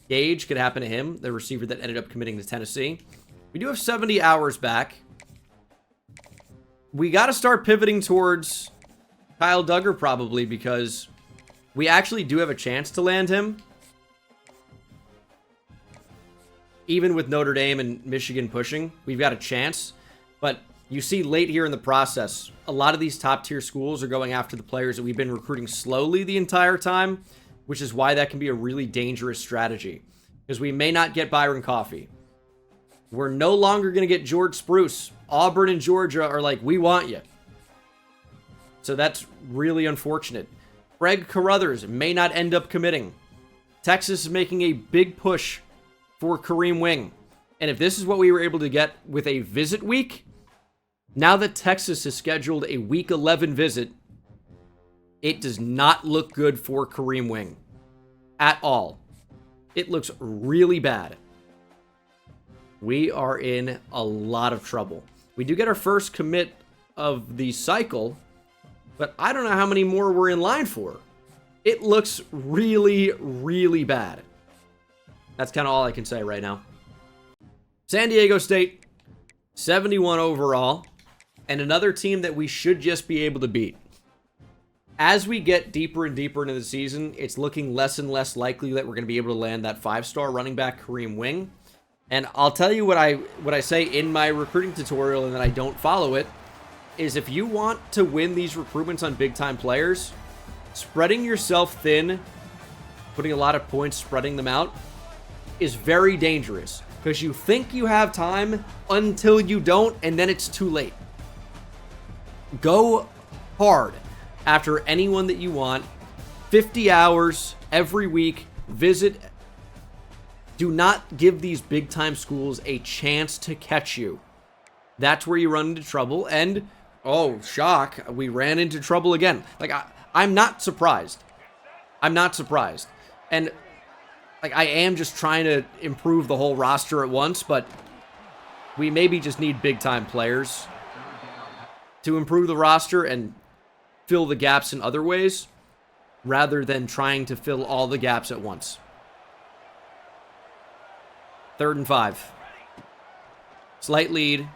Gage could happen to him, the receiver that ended up committing to Tennessee. We do have 70 hours back. We got to start pivoting towards Kyle Duggar, probably, because we actually do have a chance to land him. Even with Notre Dame and Michigan pushing, we've got a chance. But you see late here in the process, a lot of these top-tier schools are going after the players that we've been recruiting slowly the entire time, which is why that can be a really dangerous strategy. Because we may not get Byron Coffey. We're no longer going to get George Spruce. Auburn and Georgia are like, we want you. So that's really unfortunate. Greg Carruthers may not end up committing. Texas is making a big push for Kareem Wing. And if this is what we were able to get with a visit week, now that Texas has scheduled a week 11 visit, it does not look good for Kareem Wing at all. It looks really bad. We are in a lot of trouble. We do get our first commit of the cycle, but I don't know how many more we're in line for. It looks really, really bad. That's kind of all I can say right now. San Diego State, 71 overall, and another team that we should just be able to beat. As we get deeper and deeper into the season, it's looking less and less likely that we're going to be able to land that 5-star running back Kareem Wing. And I'll tell you what I say in my recruiting tutorial, and then I don't follow it, is if you want to win these recruitments on big-time players, spreading yourself thin, putting a lot of points, spreading them out, is very dangerous. Because you think you have time until you don't, and then it's too late. Go hard after anyone that you want. 50 hours every week. Visit. Do not give these big-time schools a chance to catch you. That's where you run into trouble. And, oh, shock, we ran into trouble again. Like, I'm not surprised. I'm not surprised. And, like, I am just trying to improve the whole roster at once, but we maybe just need big-time players to improve the roster and fill the gaps in other ways, rather than trying to fill all the gaps at once. 3rd and 5. Slight lead.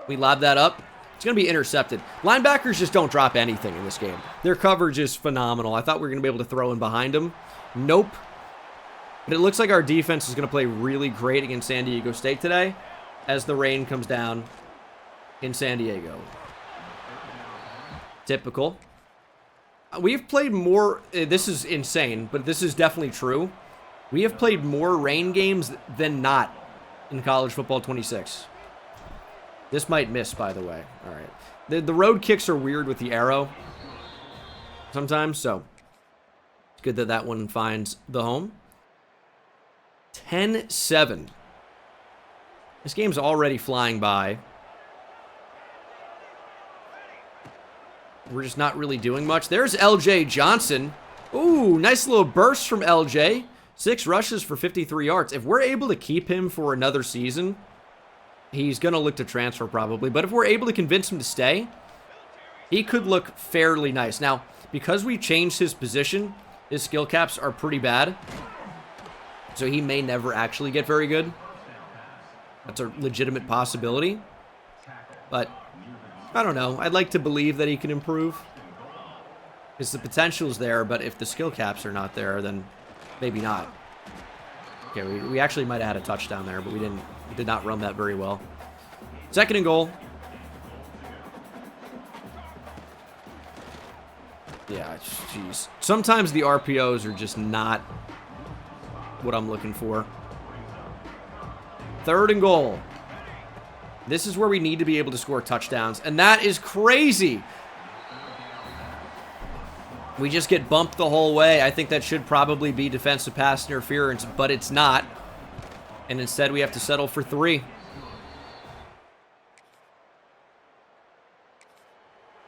We lob that up. It's going to be intercepted. Linebackers just don't drop anything in this game. Their coverage is phenomenal. I thought we were going to be able to throw in behind them. Nope. But it looks like our defense is going to play really great against San Diego State today as the rain comes down in San Diego. Typical. We've played more... This is insane, but this is definitely true. We have played more rain games than not in College Football 26. This might miss, by the way. All right. The road kicks are weird with the arrow sometimes, so it's good that that one finds the home. 10-7. This game's already flying by. We're just not really doing much. There's LJ Johnson. Ooh, nice little burst from LJ. 6 rushes for 53 yards. If we're able to keep him for another season, he's going to look to transfer probably. But if we're able to convince him to stay, he could look fairly nice. Now, because we changed his position, his skill caps are pretty bad. So he may never actually get very good. That's a legitimate possibility. But I don't know. I'd like to believe that he can improve. Because the potential's there, but if the skill caps are not there, then maybe not. Okay, we actually might have had a touchdown there, but we did not run that very well. 2nd and goal. Yeah, jeez. Sometimes the RPOs are just not what I'm looking for. 3rd and goal. This is where we need to be able to score touchdowns, and that is crazy. We just get bumped the whole way. I think that should probably be defensive pass interference, but it's not. And instead, we have to settle for 3.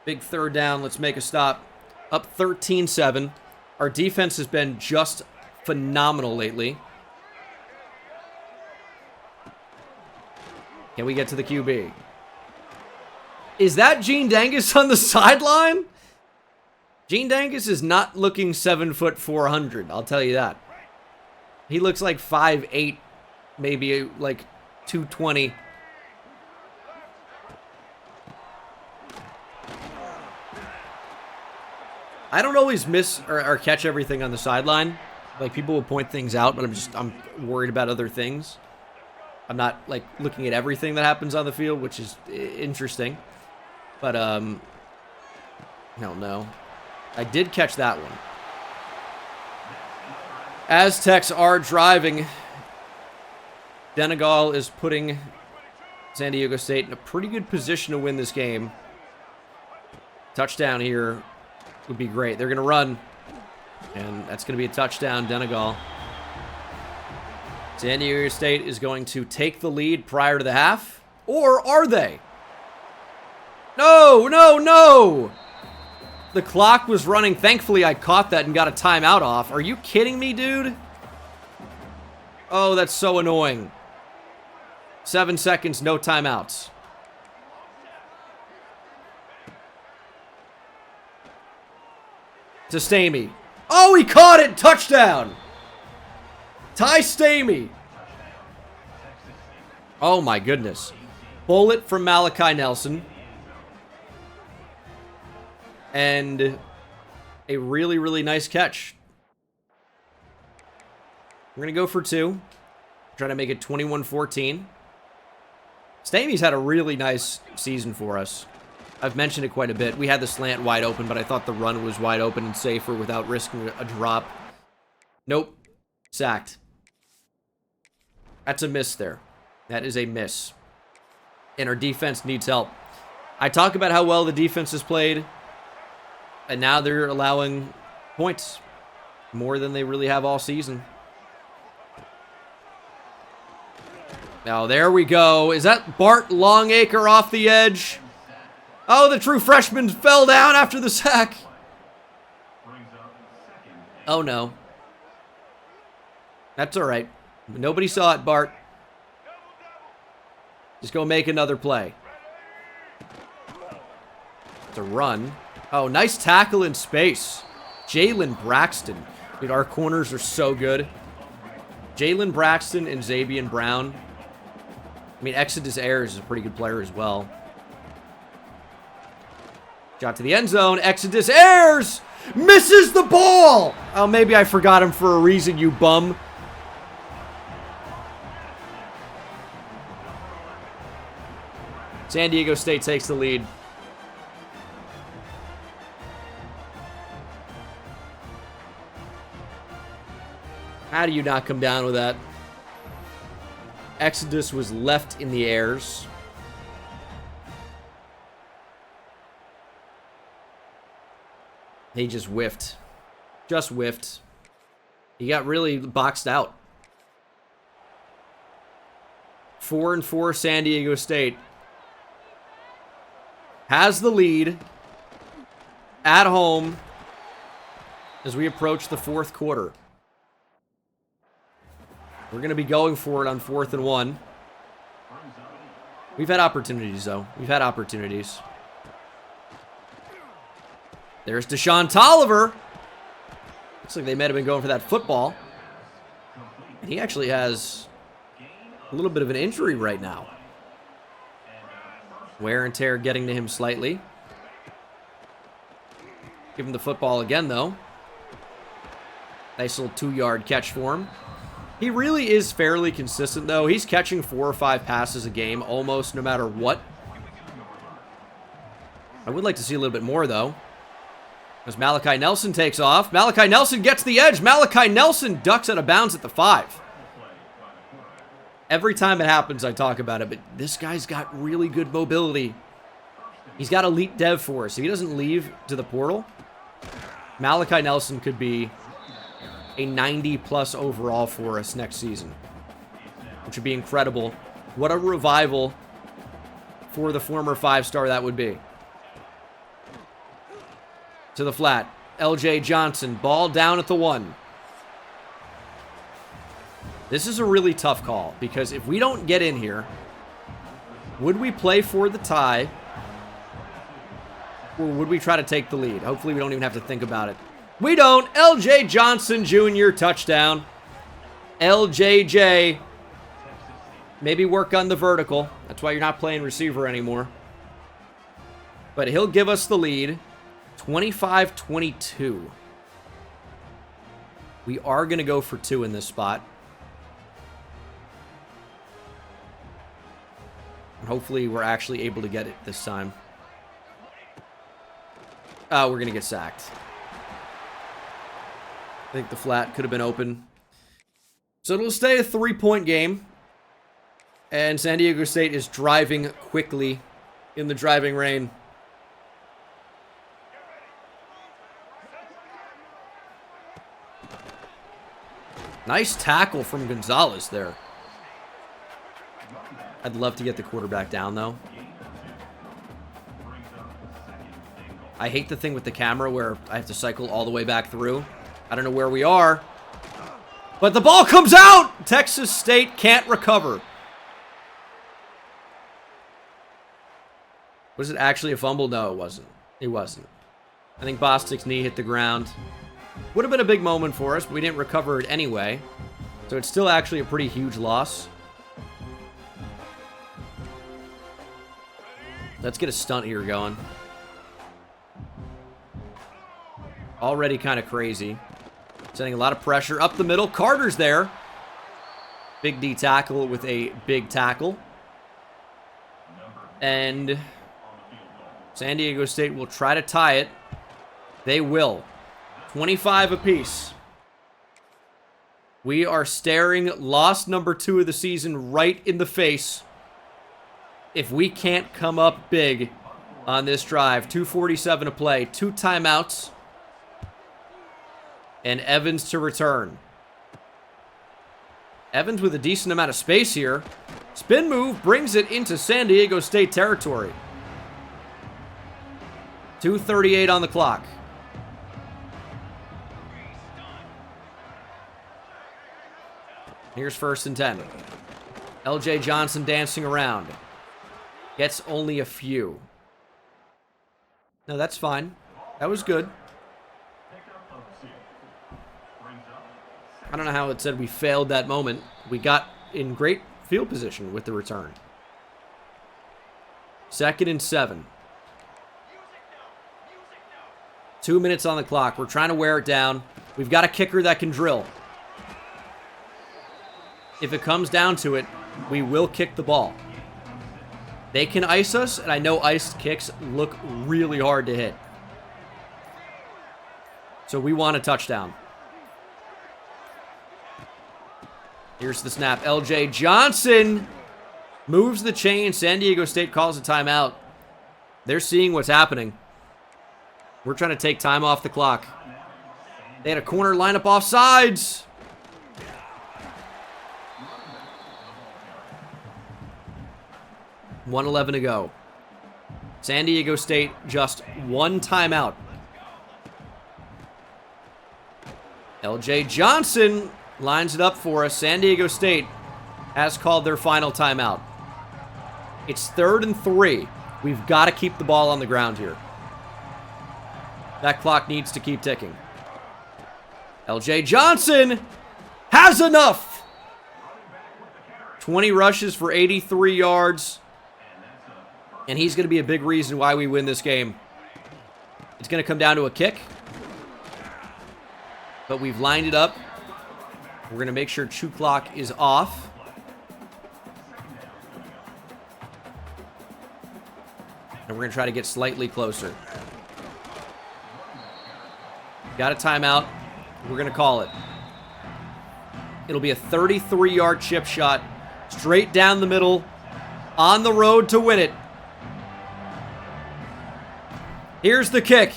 Big 3rd down. Let's make a stop. Up 13-7. Our defense has been just phenomenal lately. Can we get to the QB? Is that Gene Dangus on the sideline? Gene Dangus is not looking 7 foot 400, I'll tell you that. He looks like 5'8", maybe like 220. I don't always miss or catch everything on the sideline. Like, people will point things out, but I'm worried about other things. I'm not, like, looking at everything that happens on the field, which is interesting. But, I don't know. I did catch that one. Aztecs are driving. Denegal is putting San Diego State in a pretty good position to win this game. Touchdown here would be great. They're going to run. And that's going to be a touchdown, Denegal. San Diego State is going to take the lead prior to the half. Or are they? No, no, no! The clock was running. Thankfully, I caught that and got a timeout off. Are you kidding me, dude? Oh, that's so annoying. 7 seconds, no timeouts. To Stamey. Oh, he caught it! Touchdown! Ty Stamey. Oh my goodness. Bullet from Malachi Nelson. And a really, really nice catch. We're going to go for 2. Trying to make it 21-14. Stamey's had a really nice season for us. I've mentioned it quite a bit. We had the slant wide open, but I thought the run was wide open and safer without risking a drop. Nope. Sacked. That's a miss there. That is a miss. And our defense needs help. I talk about how well the defense has played. And now they're allowing points. More than they really have all season. Now, there we go. Is that Bart Longacre off the edge? Oh, the true freshman fell down after the sack. Oh, no. That's all right. Nobody saw it, Bart. Just go make another play. It's a run. Oh, nice tackle in space. Jalen Braxton. Dude, our corners are so good. Jalen Braxton and Xavier Brown. I mean, Exodus Ayers is a pretty good player as well. Shot to the end zone. Exodus Ayers misses the ball. Oh, maybe I forgot him for a reason, you bum. San Diego State takes the lead. How do you not come down with that? Exodus was left in the airs. He just whiffed. Just whiffed. He got really boxed out. 4-4 San Diego State. Has the lead at home as we approach the fourth quarter. We're going to be going for it on 4th and 1. We've had opportunities, though. We've had opportunities. There's Deshaun Tolliver. Looks like they might have been going for that football. And he actually has a little bit of an injury right now. Wear and tear getting to him slightly. Give him the football again, though. Nice little 2-yard catch for him. He really is fairly consistent, though. He's catching 4 or 5 passes a game, almost no matter what. I would like to see a little bit more, though. As Malachi Nelson takes off. Malachi Nelson gets the edge. Malachi Nelson ducks out of bounds at the 5. Every time it happens, I talk about it, but this guy's got really good mobility. He's got elite dev for us. If he doesn't leave to the portal, Malachi Nelson could be a 90-plus overall for us next season, which would be incredible. What a revival for the former 5-star that would be. To the flat. LJ Johnson, ball down at the 1. This is a really tough call, because if we don't get in here, would we play for the tie, or would we try to take the lead? Hopefully we don't even have to think about it. We don't. LJ Johnson Jr. touchdown. LJJ. Maybe work on the vertical. That's why you're not playing receiver anymore. But he'll give us the lead. 25-22. We are going to go for 2 in this spot. And hopefully we're actually able to get it this time. Oh, we're going to get sacked. I think the flat could have been open. So it'll stay a 3-point game. And San Diego State is driving quickly in the driving rain. Nice tackle from Gonzalez there. I'd love to get the quarterback down, though. I hate the thing with the camera where I have to cycle all the way back through. I don't know where we are. But the ball comes out! Texas State can't recover. Was it actually a fumble? No, it wasn't. It wasn't. I think Bostic's knee hit the ground. Would have been a big moment for us, but we didn't recover it anyway. So it's still actually a pretty huge loss. Let's get a stunt here going. Already kind of crazy. Sending a lot of pressure up the middle. Carter's there. Big D tackle with a big tackle. And San Diego State will try to tie it. They will. 25 apiece. We are staring loss number 2 of the season right in the face. If we can't come up big on this drive. 2:47 to play. 2 timeouts. And Evans to return. Evans with a decent amount of space here. Spin move brings it into San Diego State territory. 2:38 on the clock. Here's 1st and 10. LJ Johnson dancing around. Gets only a few. No, that's fine. That was good. I don't know how it said we failed that moment. We got in great field position with the return. 2nd and 7. 2 minutes on the clock. We're trying to wear it down. We've got a kicker that can drill. If it comes down to it, we will kick the ball. They can ice us, and I know iced kicks look really hard to hit. So we want a touchdown. Here's the snap. LJ Johnson moves the chain. San Diego State calls a timeout. They're seeing what's happening. We're trying to take time off the clock. They had a corner lineup off sides. $1:11 to go. San Diego State just 1 timeout. LJ Johnson lines it up for us. San Diego State has called their final timeout. It's 3rd and 3. We've got to keep the ball on the ground here. That clock needs to keep ticking. LJ Johnson has enough. 20 rushes for 83 yards. And he's going to be a big reason why we win this game. It's going to come down to a kick. But we've lined it up. We're going to make sure chew clock is off. And we're going to try to get slightly closer. Got a timeout. We're going to call it. It'll be a 33-yard chip shot. Straight down the middle. On the road to win it. Here's the kick.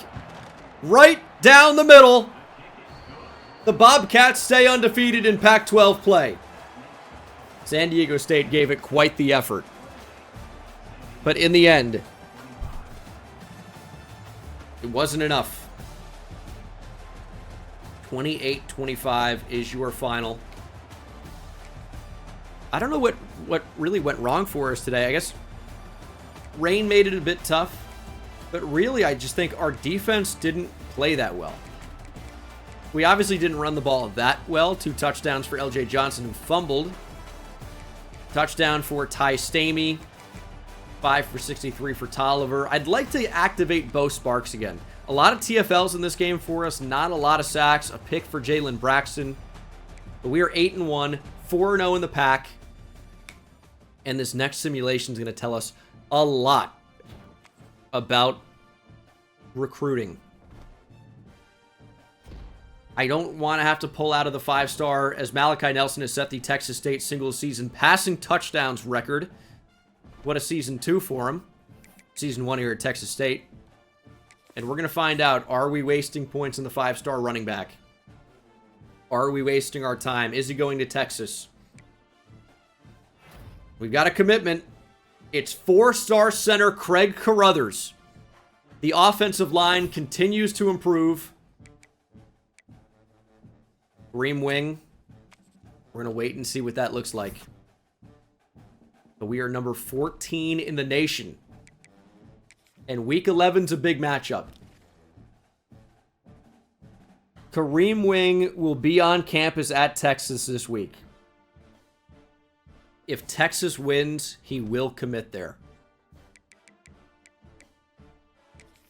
Right down the middle. The Bobcats stay undefeated in Pac-12 play. San Diego State gave it quite the effort. But in the end, it wasn't enough. 28-25 is your final. I don't know what really went wrong for us today. I guess rain made it a bit tough. But really, I just think our defense didn't play that well. We obviously didn't run the ball that well. 2 touchdowns for LJ Johnson, who fumbled. Touchdown for Ty Stamey. 5 for 63 for Tolliver. I'd like to activate Bo Sparks again. A lot of TFLs in this game for us. Not a lot of sacks. A pick for Jalen Braxton. But we are 8-1. 4-0 in the pack. And this next simulation is going to tell us a lot about recruiting. I don't want to have to pull out of the 5-star as Malachi Nelson has set the Texas State single-season passing touchdowns record. What a season 2 for him. Season 1 here at Texas State. And we're going to find out, are we wasting points in the 5-star running back? Are we wasting our time? Is he going to Texas? We've got a commitment. It's 4-star center Craig Carruthers. The offensive line continues to improve. Ream wing. We're going to wait and see what that looks like. But we are number 14 in the nation. And week 11's a big matchup. Kareem Wing will be on campus at Texas this week. If Texas wins, he will commit there.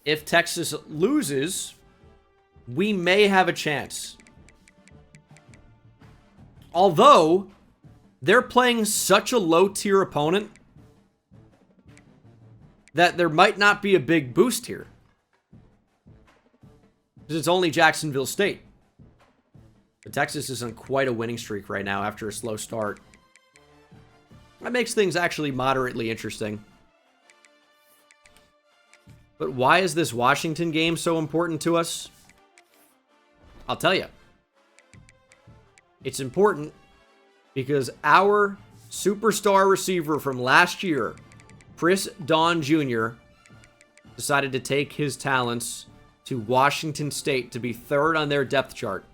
If Texas loses, we may have a chance. Although, they're playing such a low-tier opponent that there might not be a big boost here. Because it's only Jacksonville State. But Texas is on quite a winning streak right now after a slow start. That makes things actually moderately interesting. But why is this Washington game so important to us? I'll tell you. It's important because our superstar receiver from last year, Chris Don Jr., decided to take his talents to Washington State to be third on their depth chart.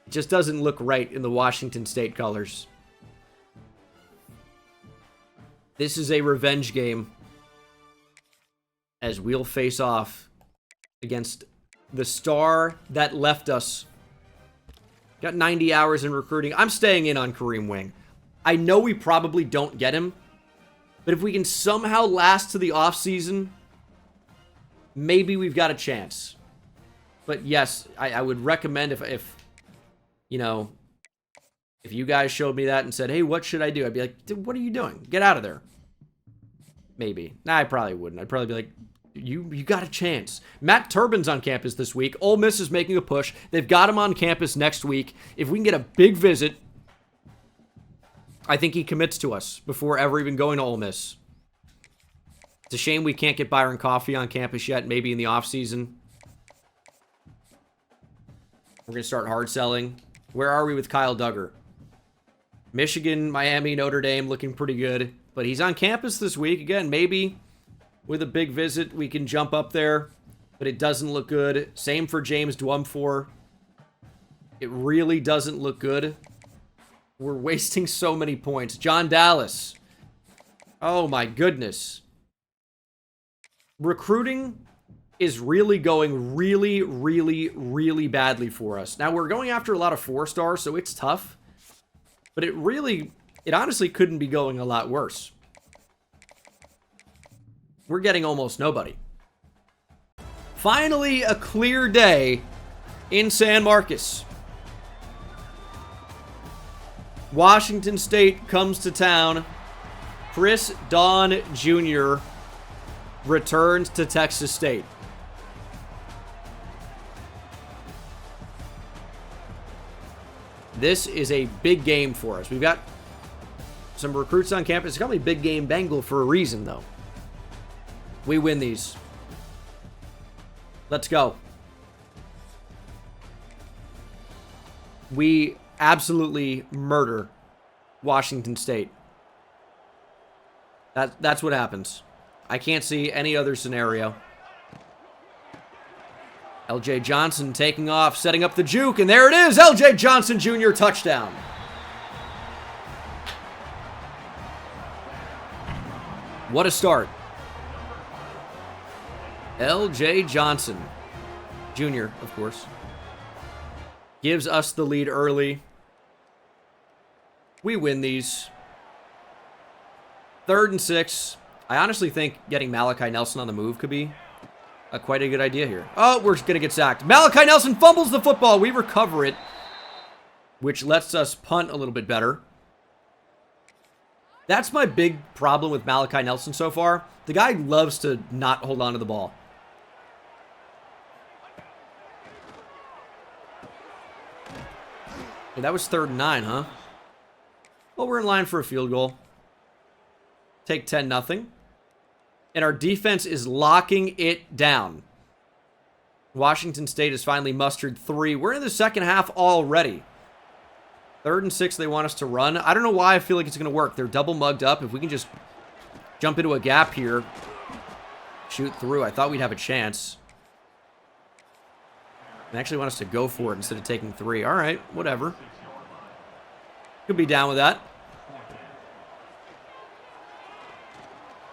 It just doesn't look right in the Washington State colors. This is a revenge game as we'll face off against the star that left us. Got 90 hours in recruiting. I'm staying in on Kareem Wing. I know we probably don't get him, but if we can somehow last to the offseason, maybe we've got a chance. But yes, I would recommend if you know, if you guys showed me that and said, hey, what should I do? I'd be like, dude, what are you doing? Get out of there. Maybe. Nah, I probably wouldn't. I'd probably be like, you got a chance. Matt Turbin's on campus this week. Ole Miss is making a push. They've got him on campus next week. If we can get a big visit, I think he commits to us before ever even going to Ole Miss. It's a shame we can't get Byron Coffey on campus yet, maybe in the offseason. We're going to start hard selling. Where are we with Kyle Duggar? Michigan, Miami, Notre Dame looking pretty good. But he's on campus this week. Again, maybe with a big visit we can jump up there. But it doesn't look good. Same for James Dwumfor. It really doesn't look good. We're wasting so many points. John Dallas. Oh my goodness. Recruiting is really going really badly for us. Now, we're going after a lot of 4-stars, so it's tough. But it honestly couldn't be going a lot worse. We're getting almost nobody. Finally, a clear day in San Marcos. Washington State comes to town. Chris Don Jr. returns to Texas State. This is a big game for us. We've got some recruits on campus. It's probably big game Bengal for a reason, though. We win these. Let's go. We absolutely murder Washington State. That's what happens. I can't see any other scenario. LJ Johnson taking off, setting up the juke, and there it is! LJ Johnson Jr. touchdown. What a start. LJ Johnson Jr., of course, gives us the lead early. We win these. 3rd and 6. I honestly think getting Malachi Nelson on the move could be quite a good idea here. Oh, we're going to get sacked. Malachi Nelson fumbles the football. We recover it, which lets us punt a little bit better. That's my big problem with Malachi Nelson so far. The guy loves to not hold on to the ball. Hey, that was 3rd and 9, huh? Well, we're in line for a field goal. Take 10-0. And our defense is locking it down. Washington State has finally mustered 3. We're in the second half already. 3rd and 6, they want us to run. I don't know why I feel like it's going to work. They're double mugged up. If we can just jump into a gap here, shoot through, I thought we'd have a chance. They actually want us to go for it instead of taking 3. All right, whatever. Could be down with that.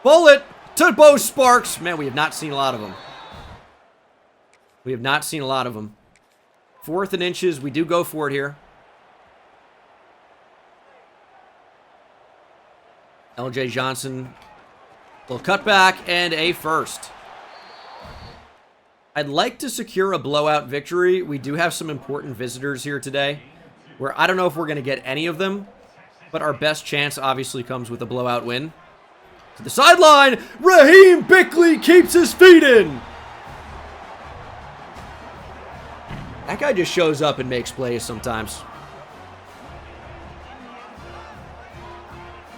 Bullet to Bo Sparks. Man, we have not seen a lot of them. We have not seen a lot of them. 4th and inches. We do go for it here. LJ Johnson. Little cutback and a first. I'd like to secure a blowout victory. We do have some important visitors here today, where I don't know if we're going to get any of them, but our best chance obviously comes with a blowout win. To the sideline, Raheem Bickley keeps his feet in. That guy just shows up and makes plays sometimes.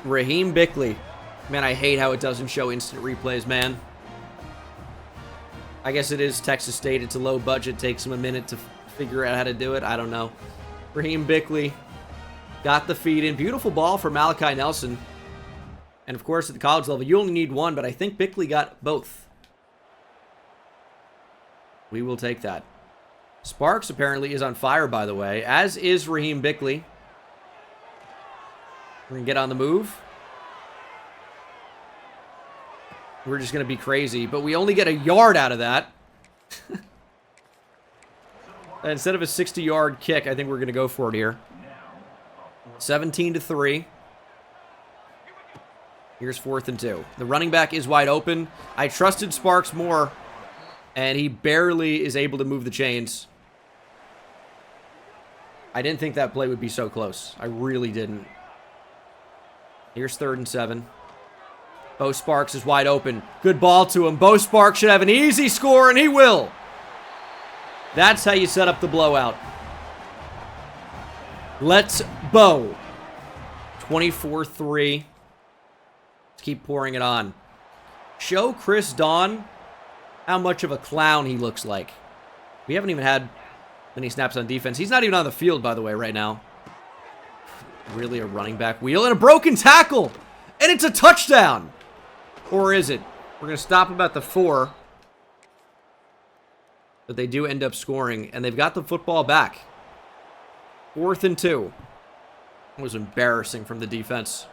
Raheem Bickley. Man, I hate how it doesn't show instant replays, man. I guess it is Texas State. It's a low budget. Takes them a minute to figure out how to do it. I don't know. Raheem Bickley got the feed in. Beautiful ball for Malachi Nelson. And, of course, at the college level, you only need one, but I think Bickley got both. We will take that. Sparks apparently is on fire, by the way, as is Raheem Bickley. We're going to get on the move. We're just going to be crazy, but we only get a yard out of that. Instead of a 60-yard kick, I think we're going to go for it here. 17-3. Here's 4th and 2. The running back is wide open. I trusted Sparks more, and he barely is able to move the chains. I didn't think that play would be so close. I really didn't. Here's 3rd and 7. Bo Sparks is wide open. Good ball to him. Bo Sparks should have an easy score, and he will. That's how you set up the blowout. Let's Bo. 24-3. Let's keep pouring it on. Show Chris Dawn how much of a clown he looks like. We haven't even had many snaps on defense. He's not even on the field, by the way, right now. Really a running back wheel and a broken tackle. And it's a touchdown. Or is it? We're going to stop him at the 4. But they do end up scoring. And they've got the football back. 4th and 2. It was embarrassing from the defense.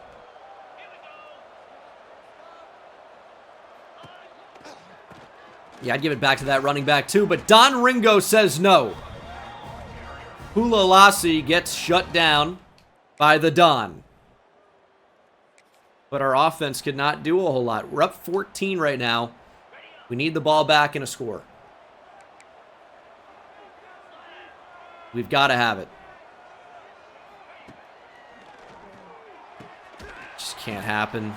Yeah, I'd give it back to that running back too, but Don Ringo says no. Hulalasi gets shut down by the Don. But our offense could not do a whole lot. We're up 14 right now. We need the ball back and a score. We've got to have it. Just can't happen.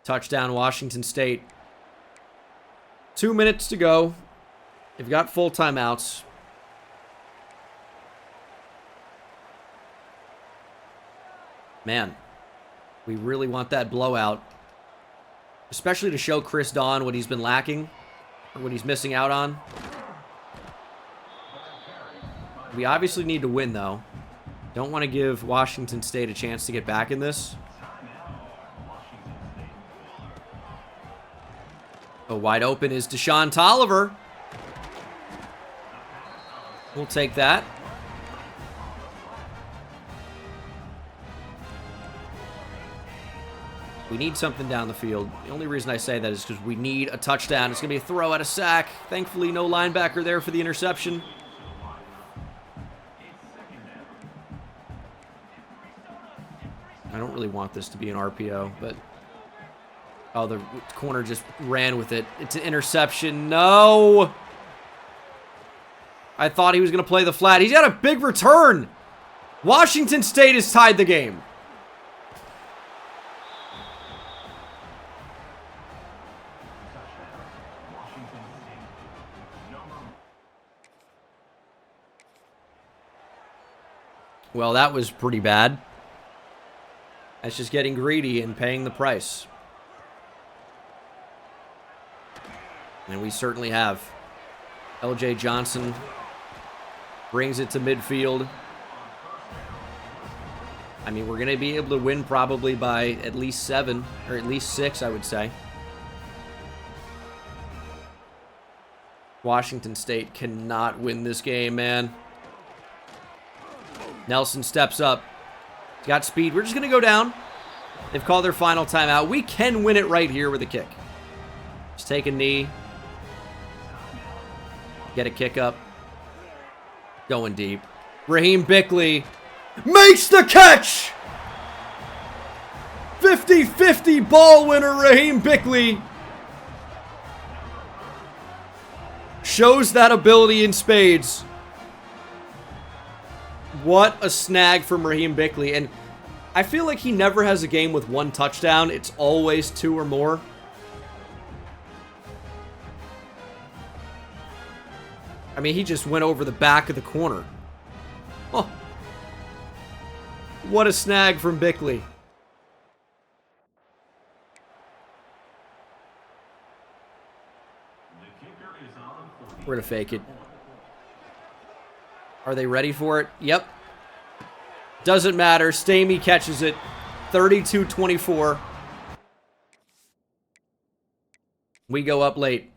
Touchdown, Washington State. 2 minutes to go. They've got full timeouts. Man, we really want that blowout. Especially to show Chris Dawn what he's been lacking. Or what he's missing out on. We obviously need to win, though. Don't want to give Washington State a chance to get back in this. Oh, wide open is Deshaun Tolliver. We'll take that. We need something down the field. The only reason I say that is because we need a touchdown. It's going to be a throw at a sack. Thankfully, no linebacker there for the interception. I don't really want this to be an RPO, but... Oh, the corner just ran with it. It's an interception. No! I thought he was going to play the flat. He's got a big return! Washington State has tied the game. Well, that was pretty bad. That's just getting greedy and paying the price. And we certainly have. LJ Johnson brings it to midfield. I mean, we're going to be able to win probably by at least 7, or at least 6, I would say. Washington State cannot win this game, man. Nelson steps up. He's got speed. We're just going to go down. They've called their final timeout. We can win it right here with a kick. Just take a knee. Get a kick up. Going deep. Raheem Bickley makes the catch! 50-50 ball winner, Raheem Bickley. Shows that ability in spades. What a snag from Raheem Bickley. And I feel like he never has a game with 1 touchdown. It's always 2 or more. I mean, he just went over the back of the corner. Oh. What a snag from Bickley. We're going to fake it. Are they ready for it? Yep. Doesn't matter. Stamey catches it. 32-24. We go up late.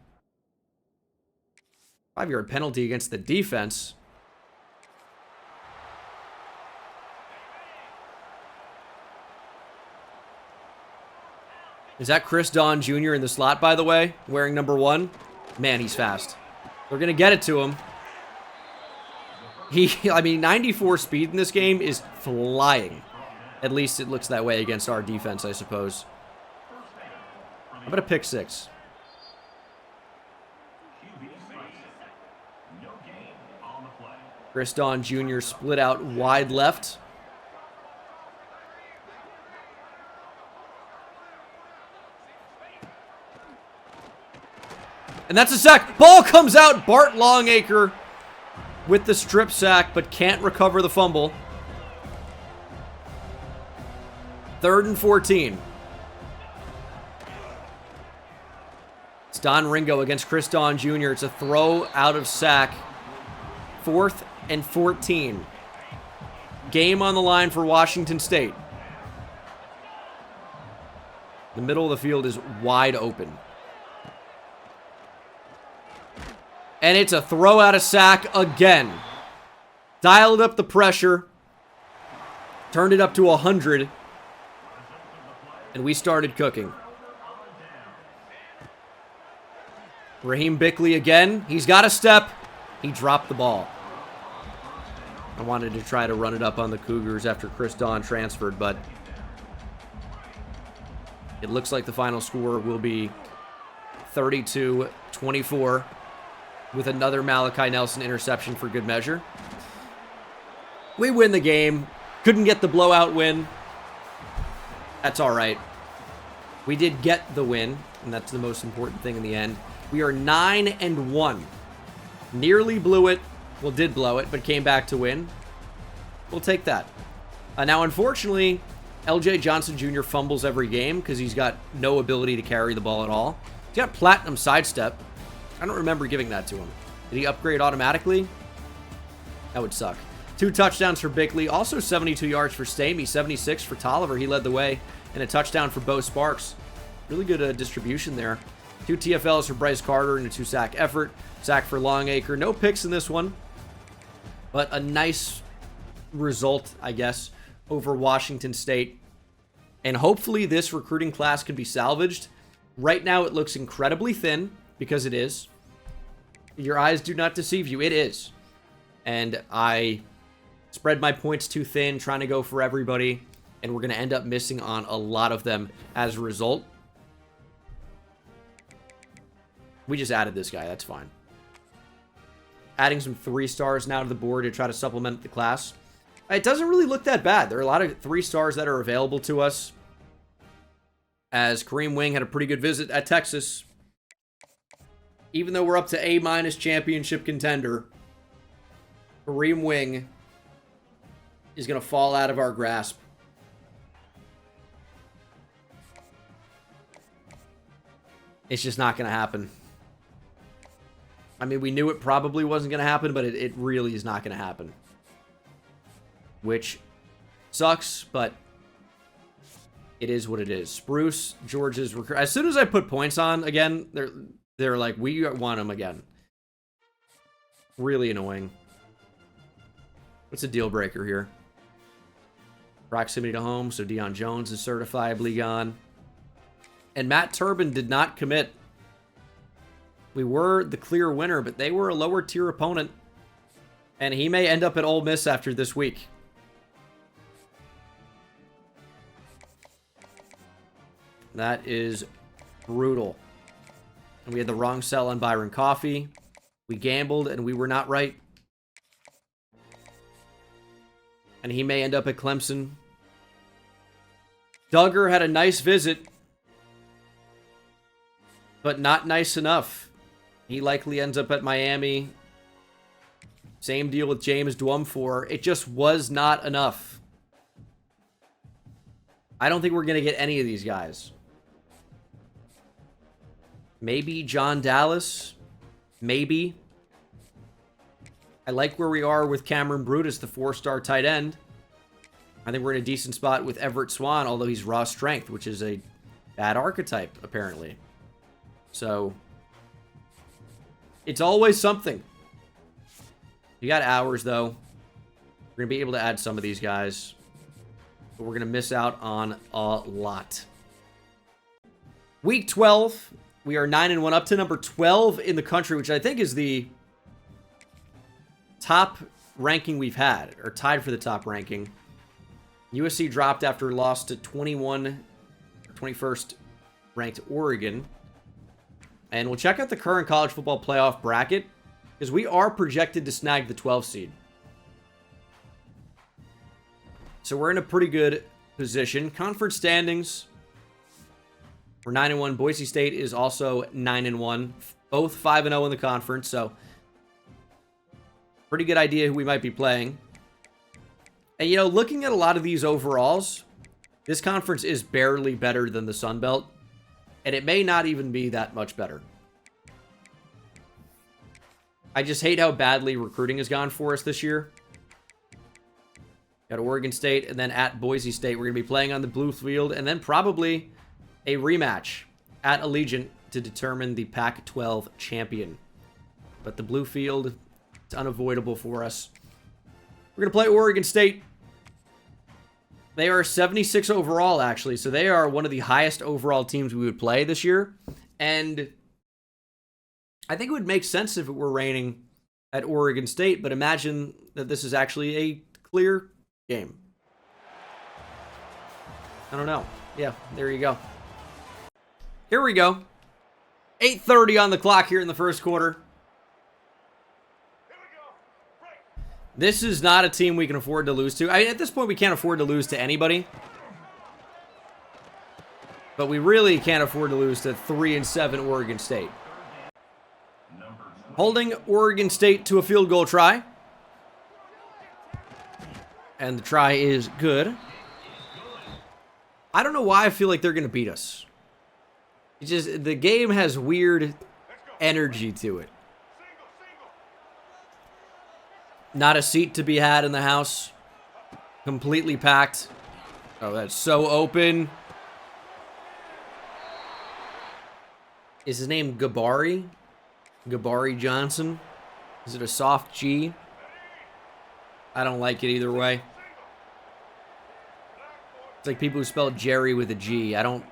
5-yard penalty against the defense. Is that Chris Don Jr. in the slot, by the way? Wearing number 1? Man, he's fast. They're going to get it to him. I mean, 94 speed in this game is flying. At least it looks that way against our defense, I suppose. How about a pick 6? Chris Don Jr. split out wide left. And that's a sack. Ball comes out. Bart Longacre with the strip sack, but can't recover the fumble. 3rd and 14. It's Don Ringo against Chris Don Jr. It's a throw out of sack. 4th and 14. Game on the line for Washington State. The middle of the field is wide open. And it's a throw out of sack again. Dialed up the pressure. Turned it up to 100. And we started cooking. Raheem Bickley again. He's got a step. He dropped the ball. I wanted to try to run it up on the Cougars after Chris Don transferred, but it looks like the final score will be 32-24 with another Malachi Nelson interception for good measure. We win the game. Couldn't get the blowout win. That's all right. We did get the win, and that's the most important thing in the end. We are 9-1. Nearly blew it. Well, did blow it, but came back to win. We'll take that. Now, unfortunately, LJ Johnson Jr. fumbles every game because he's got no ability to carry the ball at all. He's got platinum sidestep. I don't remember giving that to him. Did he upgrade automatically? That would suck. 2 touchdowns for Bickley. Also 72 yards for Stamey. 76 for Tolliver. He led the way. And a touchdown for Bo Sparks. Really good distribution there. 2 TFLs for Bryce Carter and a 2-sack effort. Sack for Longacre. No picks in this one. But a nice result, I guess, over Washington State. And hopefully this recruiting class can be salvaged. Right now it looks incredibly thin, because it is. Your eyes do not deceive you. It is. And I spread my points too thin, trying to go for everybody. And we're going to end up missing on a lot of them as a result. We just added this guy. That's fine. Adding some 3 stars now to the board to try to supplement the class. It doesn't really look that bad. There are a lot of 3 stars that are available to us. As Kareem Wing had a pretty good visit at Texas. Even though we're up to A- championship contender, Kareem Wing is going to fall out of our grasp. It's just not going to happen. I mean, we knew it probably wasn't going to happen, but it really is not going to happen. Which sucks, but it is what it is. Spruce, George's recruit. As soon as I put points on again, they're like, we want him again. Really annoying. What's a deal breaker here? Proximity to home, so Deion Jones is certifiably gone. And Matt Turbin did not commit. We were the clear winner, but they were a lower tier opponent. And he may end up at Ole Miss after this week. That is brutal. And we had the wrong sell on Byron Coffee. We gambled and we were not right. And he may end up at Clemson. Duggar had a nice visit, but not nice enough. He likely ends up at Miami. Same deal with James Dwumfor. It just was not enough. I don't think we're going to get any of these guys. Maybe John Dallas. Maybe. I like where we are with Cameron Brutus, the 4-star tight end. I think we're in a decent spot with Everett Swan, although he's raw strength, which is a bad archetype, apparently. So, it's always something. You got hours, though. We're going to be able to add some of these guys. But we're going to miss out on a lot. Week 12. We are 9-1, up to number 12 in the country, which I think is the top ranking we've had, or tied for the top ranking. USC dropped after loss to 21st ranked Oregon. And we'll check out the current college football playoff bracket, because we are projected to snag the 12 seed. So we're in a pretty good position. Conference standings, we're 9-1. Boise State is also 9-1. Both 5-0 in the conference, so pretty good idea who we might be playing. And, you know, looking at a lot of these overalls, this conference is barely better than the Sun Belt, and it may not even be that much better. I just hate how badly recruiting has gone for us this year. Got Oregon State, and then at Boise State, we're going to be playing on the blue field, and then probably a rematch at Allegiant to determine the Pac-12 champion. But the blue field, it's unavoidable for us. We're going to play Oregon State. They are 76 overall, actually, so they are one of the highest overall teams we would play this year. And I think it would make sense if it were raining at Oregon State, but imagine that this is actually a clear game. I don't know. Yeah, there you go. Here we go. 8:30 on the clock here in the first quarter. This is not a team we can afford to lose to. At this point, we can't afford to lose to anybody. But we really can't afford to lose to 3-7 Oregon State. Holding Oregon State to a field goal try. And the try is good. I don't know why I feel like they're going to beat us. It's just, the game has weird energy to it. Not a seat to be had in the house. Completely packed. Oh, that's so open. Is his name Gabari? Gabari Johnson? Is it a soft G? I don't like it either way. It's like people who spell Jerry with a G. I don't...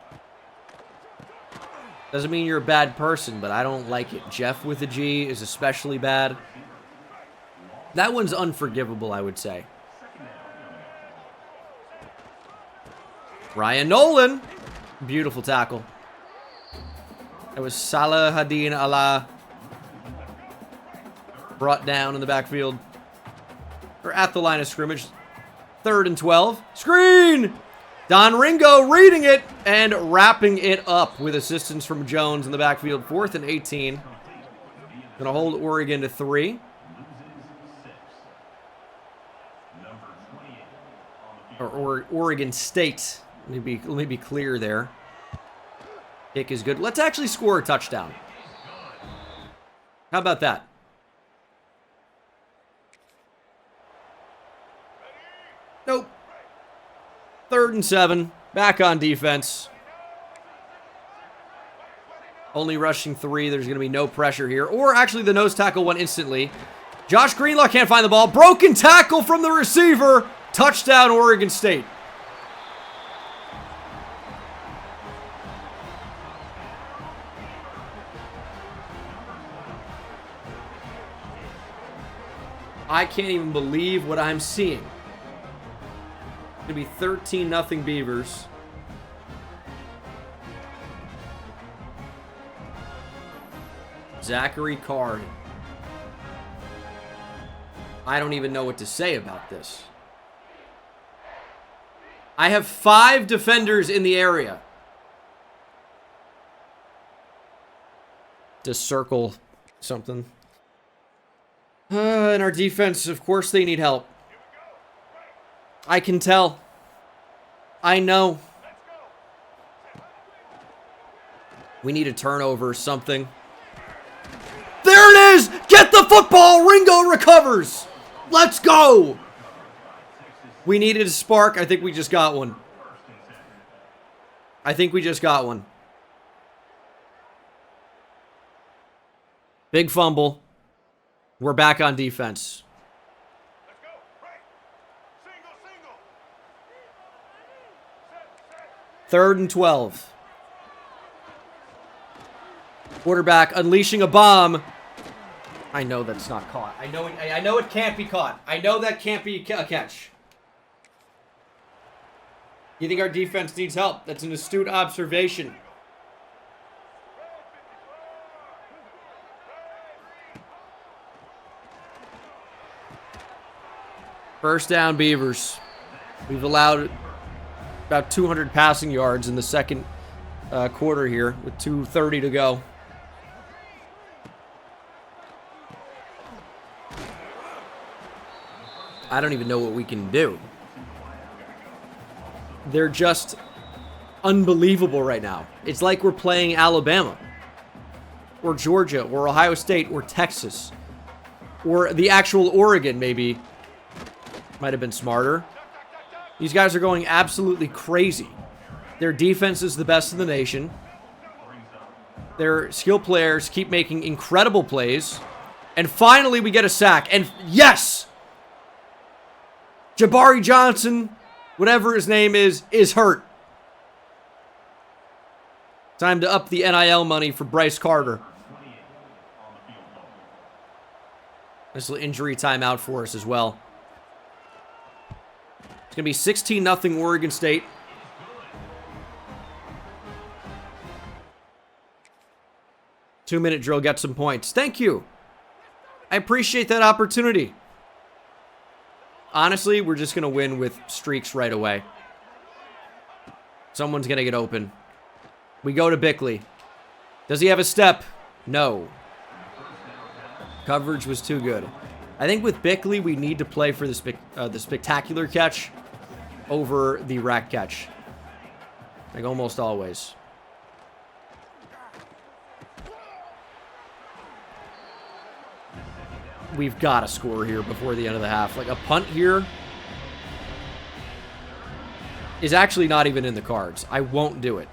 Doesn't mean you're a bad person, but I don't like it. Jeff with a G is especially bad. That one's unforgivable, I would say. Ryan Nolan. Beautiful tackle. That was Salahadin Allah. Brought down in the backfield. Or at the line of scrimmage. 3rd and 12. Screen! Don Ringo reading it and wrapping it up with assistance from Jones in the backfield. 4th and 18. Gonna hold Oregon to 3. Or Oregon State. Let me be clear there. Kick is good. Let's actually score a touchdown. How about that? Nope. 3rd and 7. Back on defense. Only rushing 3. There's going to be no pressure here. Or actually the nose tackle went instantly. Josh Greenlaw can't find the ball. Broken tackle from the receiver. Touchdown, Oregon State. I can't even believe what I'm seeing. It's going to be 13-0 Beavers. Zachary Card. I don't even know what to say about this. I have 5 defenders in the area. Just circle something. And our defense, of course, they need help. I can tell. I know. We need a turnover or something. There it is! Get the football! Ringo recovers! Let's go! We needed a spark. I think we just got one. I think we just got one. Big fumble. We're back on defense. 3rd and 12. Quarterback unleashing a bomb. I know that's not caught. I know it can't be caught. I know that can't be a catch. You think our defense needs help? That's an astute observation. First down, Beavers. We've allowed about 200 passing yards in the second quarter here with 2:30 to go. I don't even know what we can do. They're just unbelievable right now. It's like we're playing Alabama or Georgia or Ohio State or Texas or the actual Oregon, maybe. Might have been smarter. These guys are going absolutely crazy. Their defense is the best in the nation. Their skill players keep making incredible plays. And finally we get a sack. And yes! Jabari Johnson, whatever his name is hurt. Time to up the NIL money for Bryce Carter. This little injury timeout for us as well. It's going to be 16-0 Oregon State. Two-minute drill, get some points. Thank you. I appreciate that opportunity. Honestly, we're just going to win with streaks right away. Someone's going to get open. We go to Bickley. Does he have a step? No. Coverage was too good. I think with Bickley, we need to play for the spectacular catch over the rack catch. Like almost always. We've got to score here before the end of the half. Like a punt here is actually not even in the cards. I won't do it.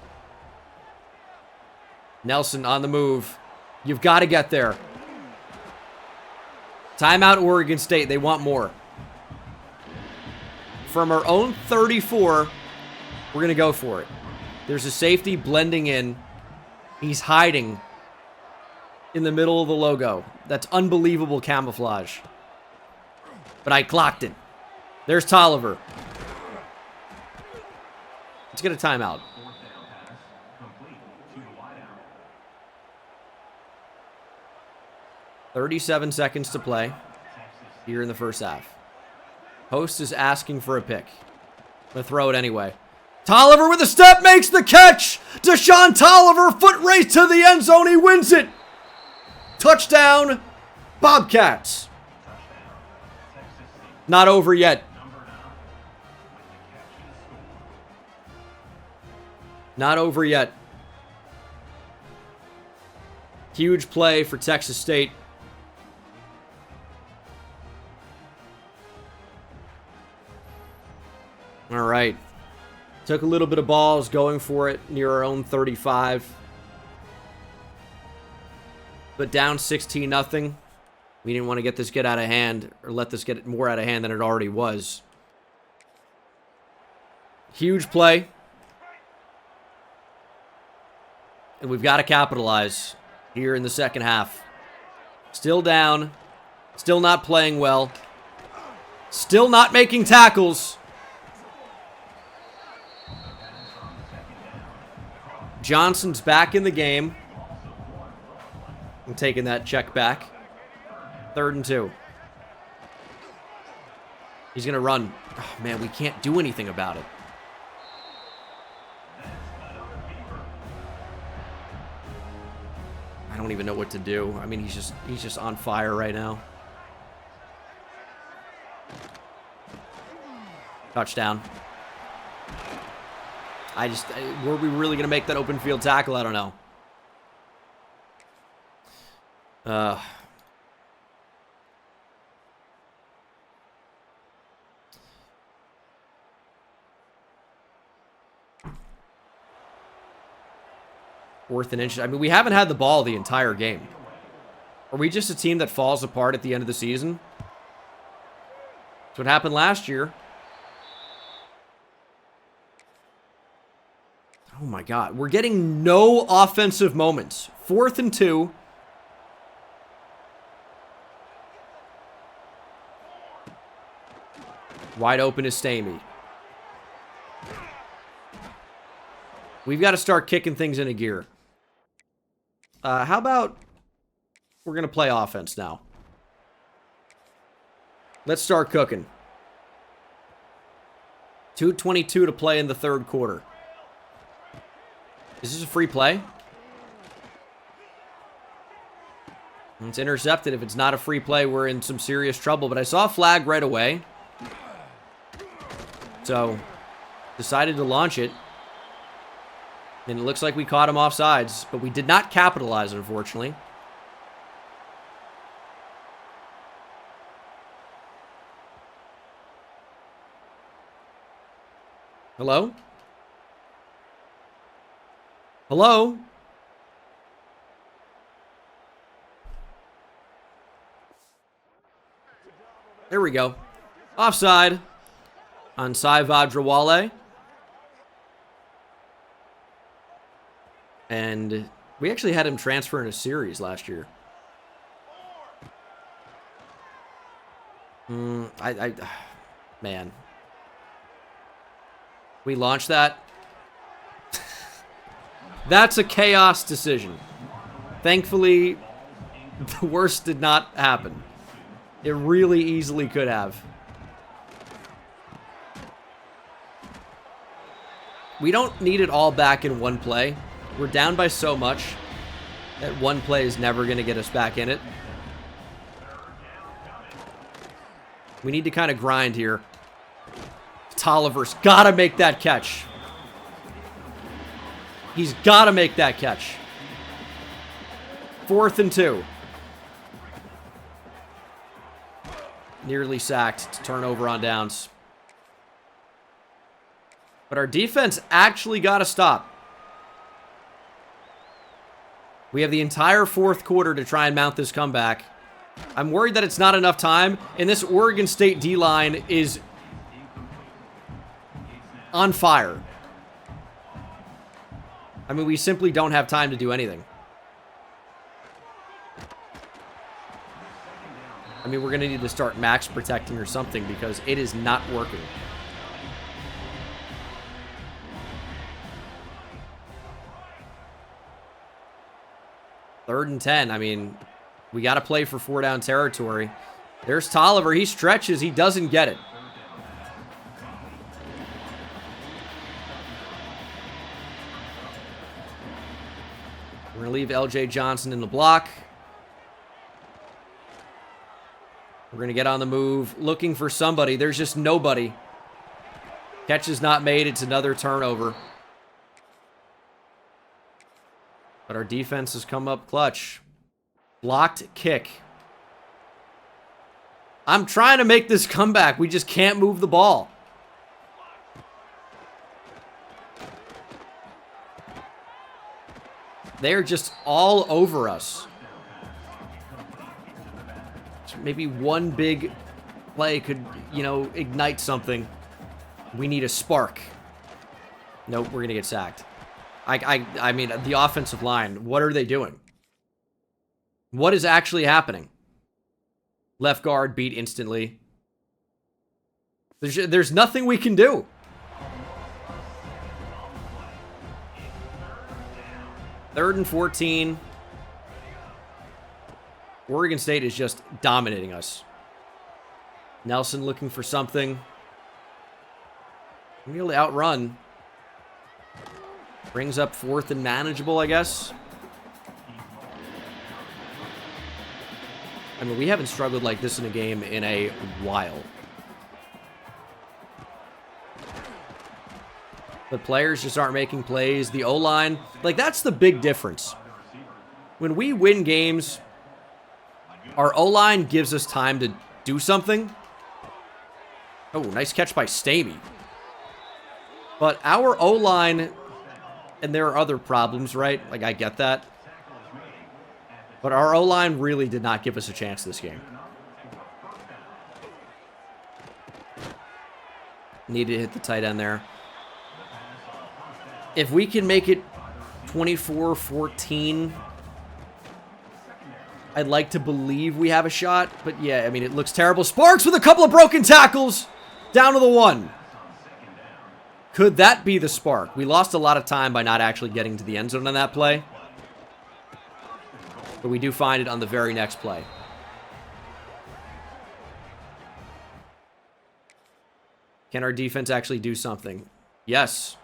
Nelson on the move. You've got to get there. Timeout Oregon State. They want more. From our own 34, we're going to go for it. There's a safety blending in. He's hiding in the middle of the logo. That's unbelievable camouflage. But I clocked it. There's Tolliver. Let's get a timeout. "37 seconds to play here in the first half. Host is asking for a pick. I'm going to throw it anyway. Tolliver with a step makes the catch. Deshaun Tolliver, foot race to the end zone. He wins it. Touchdown, Bobcats. Not over yet. Not over yet. Huge play for Texas State. All right. Took a little bit of balls, going for it near our own 35. But down 16-0. We didn't want to get out of hand, or let this get more out of hand than it already was. Huge play. And we've got to capitalize here in the second half. Still down. Still not playing well. Still not making tackles. Johnson's back in the game. I'm taking that check back. 3rd and 2. He's going to run. Oh, man, we can't do anything about it. I don't even know what to do. I mean, he's just on fire right now. Touchdown. Were we really going to make that open field tackle? I don't know. 4th and inches. I mean, we haven't had the ball the entire game. Are we just a team that falls apart at the end of the season? That's what happened last year. Oh my God. We're getting no offensive moments. 4th and 2. Wide open is Stamey. We've got to start kicking things into gear. How about we're going to play offense now? Let's start cooking. 2:22 to play in the 3rd quarter. Is this a free play? It's intercepted. If it's not a free play, we're in some serious trouble. But I saw a flag right away. So, decided to launch it. And it looks like we caught him offsides. But we did not capitalize, unfortunately. Hello? Hello? There we go. Offside on Sai Vajrawale. And we actually had him transfer in a series last year. Man. We launched that. That's a chaos decision. Thankfully, the worst did not happen. It really easily could have. We don't need it all back in one play. We're down by so much that one play is never going to get us back in it. We need to kind of grind here. Tolliver's got to make that catch. He's got to make that catch. 4th and 2. Nearly sacked. Turnover on downs. But our defense actually got to stop. We have the entire 4th quarter to try and mount this comeback. I'm worried that it's not enough time. And this Oregon State D-line is on fire. I mean, we simply don't have time to do anything. I mean, we're going to need to start max protecting or something because it is not working. Third and 10. I mean, we got to play for 4-down territory. There's Tolliver. He stretches. He doesn't get it. We're going to leave LJ Johnson in the block. We're going to get on the move, looking for somebody. There's just nobody. Catch is not made. It's another turnover. But our defense has come up clutch. Blocked kick. I'm trying to make this comeback. We just can't move the ball. They're just all over us. So maybe one big play could, you know, ignite something. We need a spark. Nope, we're going to get sacked. I mean, the offensive line, what are they doing? What is actually happening? Left guard beat instantly. There's nothing we can do. Third and 14. Oregon State is just dominating us. Nelson looking for something. Nearly outrun. Brings up fourth and manageable, I guess. I mean, we haven't struggled like this in a game in a while. The players just aren't making plays. The O-line, like, that's the big difference. When we win games, our O-line gives us time to do something. Oh, nice catch by Stamey. But our O-line, and there are other problems, right? Like, I get that. But our O-line really did not give us a chance this game. Needed to hit the tight end there. If we can make it 24-14, I'd like to believe we have a shot. But yeah, I mean, it looks terrible. Sparks with a couple of broken tackles. Down to the 1. Could that be the spark? We lost a lot of time by not actually getting to the end zone on that play. But we do find it on the very next play. Can our defense actually do something? Yes.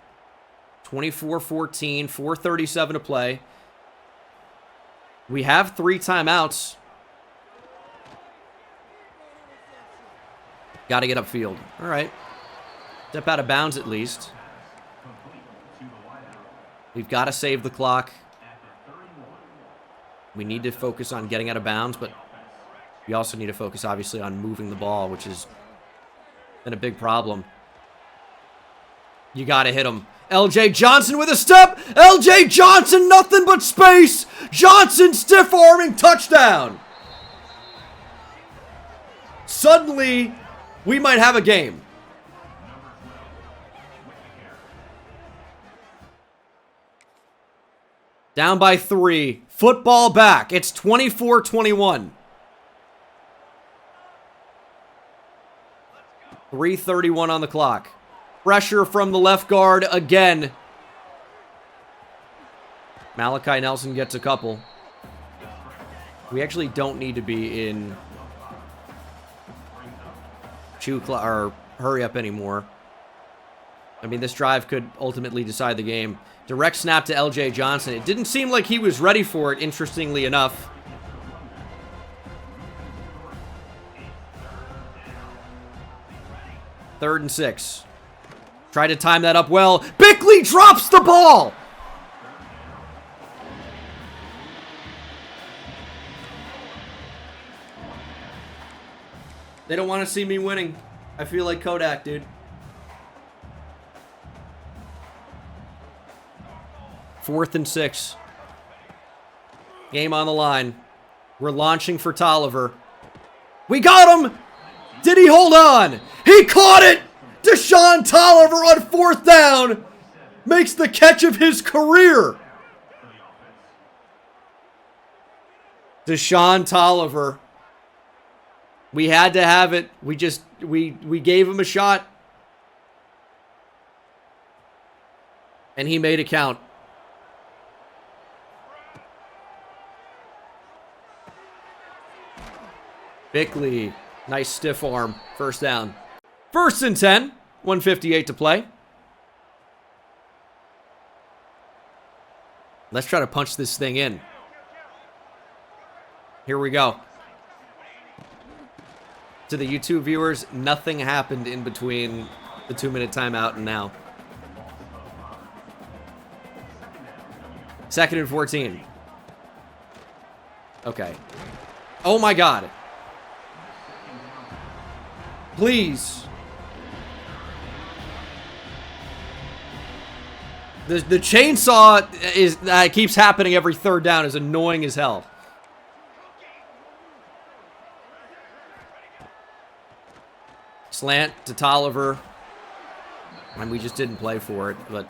24-14, 4:37 to play. We have 3 timeouts. Got to get upfield. All right. Step out of bounds at least. We've got to save the clock. We need to focus on getting out of bounds, but we also need to focus, obviously, on moving the ball, which has been a big problem. You got to hit him. LJ Johnson with a step. LJ Johnson, nothing but space. Johnson stiff-arming touchdown. Suddenly, we might have a game. Down by 3. Football back. It's 24-21. 3:31 on the clock. Pressure from the left guard again. Malachi Nelson gets a couple. We actually don't need to be in or hurry up anymore. I mean, this drive could ultimately decide the game. Direct snap to LJ Johnson. It didn't seem like he was ready for it, interestingly enough. Third and 6. Tried to time that up well. Bickley drops the ball! They don't want to see me winning. I feel like Kodak, dude. 4th and 6. Game on the line. We're launching for Tolliver. We got him! Did he hold on? He caught it! Deshaun Tolliver on 4th down makes the catch of his career. Deshaun Tolliver. We had to have it. We gave him a shot. And he made it count. Bickley, nice stiff arm. First down. 1st and 10. 1:58 to play. Let's try to punch this thing in. Here we go. To the YouTube viewers, nothing happened in between the 2-minute timeout and now. 2nd and 14. Okay. Oh my God. Please. The chainsaw keeps happening every 3rd down is annoying as hell. Slant to Tolliver. And we just didn't play for it, but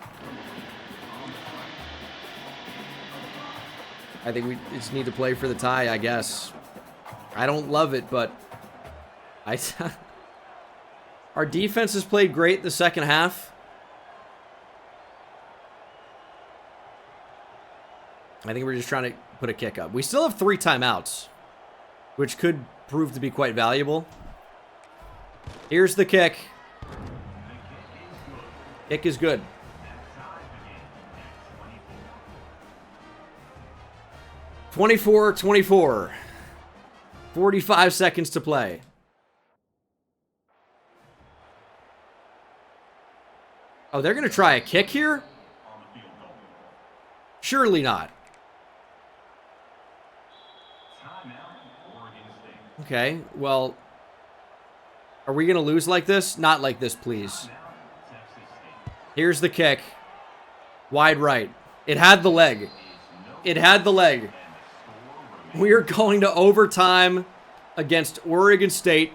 I think we just need to play for the tie, I guess. I don't love it, but Our defense has played great in the second half. I think we're just trying to put a kick up. We still have 3 timeouts, which could prove to be quite valuable. Here's the kick. Kick is good. (24-24). 45 seconds to play. Oh, they're going to try a kick here? Surely not. Okay, well, are we going to lose like this? Not like this, please. Here's the kick. Wide right. It had the leg. It had the leg. We are going to overtime against Oregon State.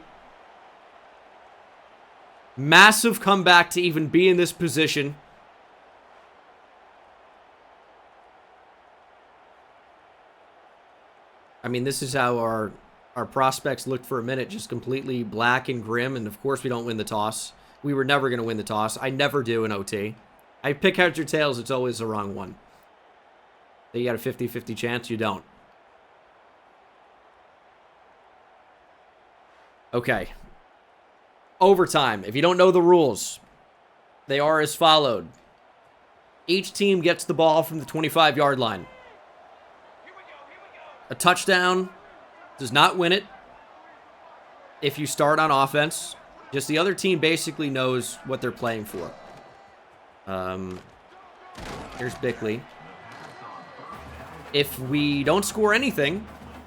Massive comeback to even be in this position. I mean, this is how our prospects looked for a minute, just completely black and grim, and of course we don't win the toss. We were never going to win the toss. I never do in OT. I pick heads or tails, it's always the wrong one. You got a 50-50 chance, you don't. Okay. Overtime. If you don't know the rules, they are as followed. Each team gets the ball from the 25-yard line. A touchdown does not win it if you start on offense. Just the other team basically knows what they're playing for. Here's Bickley. If we don't score anything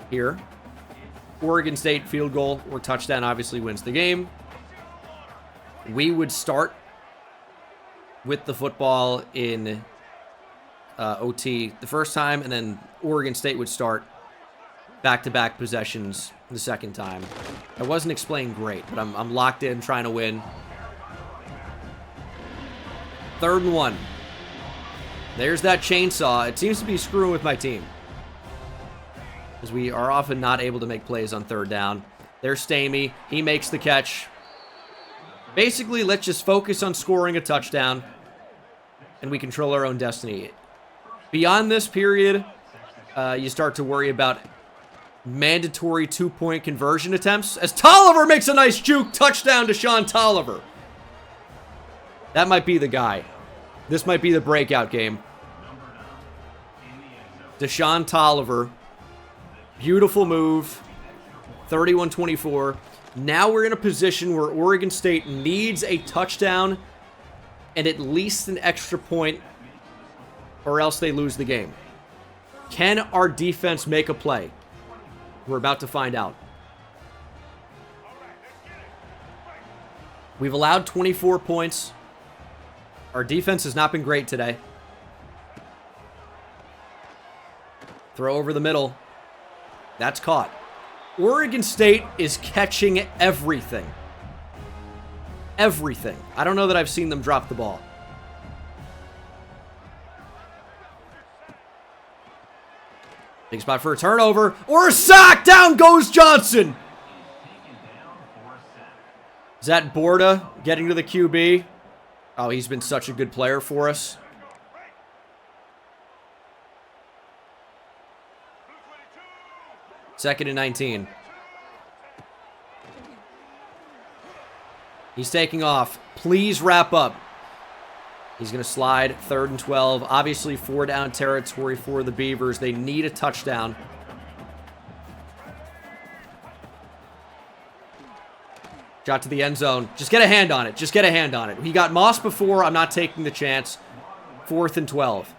here, Oregon State field goal or touchdown obviously wins the game. We would start with the football in OT the first time, and then Oregon State would start back-to-back possessions the second time. I wasn't explained great, but I'm locked in trying to win. 3rd and 1. There's that chainsaw. It seems to be screwing with my team, because we are often not able to make plays on 3rd down. There's Stamey. He makes the catch. Basically, let's just focus on scoring a touchdown, and we control our own destiny. Beyond this period, you start to worry about mandatory 2-point conversion attempts, as Tolliver makes a nice juke touchdown to Sean Tolliver. That might be the guy. This might be the breakout game. Deshaun Tolliver. Beautiful move. 31-24. Now we're in a position where Oregon State needs a touchdown and at least an extra point, or else they lose the game. Can our defense make a play? We're about to find out. We've allowed 24 points. Our defense has not been great today. Throw over the middle. That's caught. Oregon State is catching everything. Everything. I don't know that I've seen them drop the ball. Big spot for a turnover or a sack. Down goes Johnson. Is that Borda getting to the QB? Oh, he's been such a good player for us. Second and 19. He's taking off. Please wrap up. He's going to slide. 3rd and 12. Obviously 4-down territory for the Beavers. They need a touchdown. Shot to the end zone. Just get a hand on it. Just get a hand on it. He got Moss before. I'm not taking the chance. 4th and 12.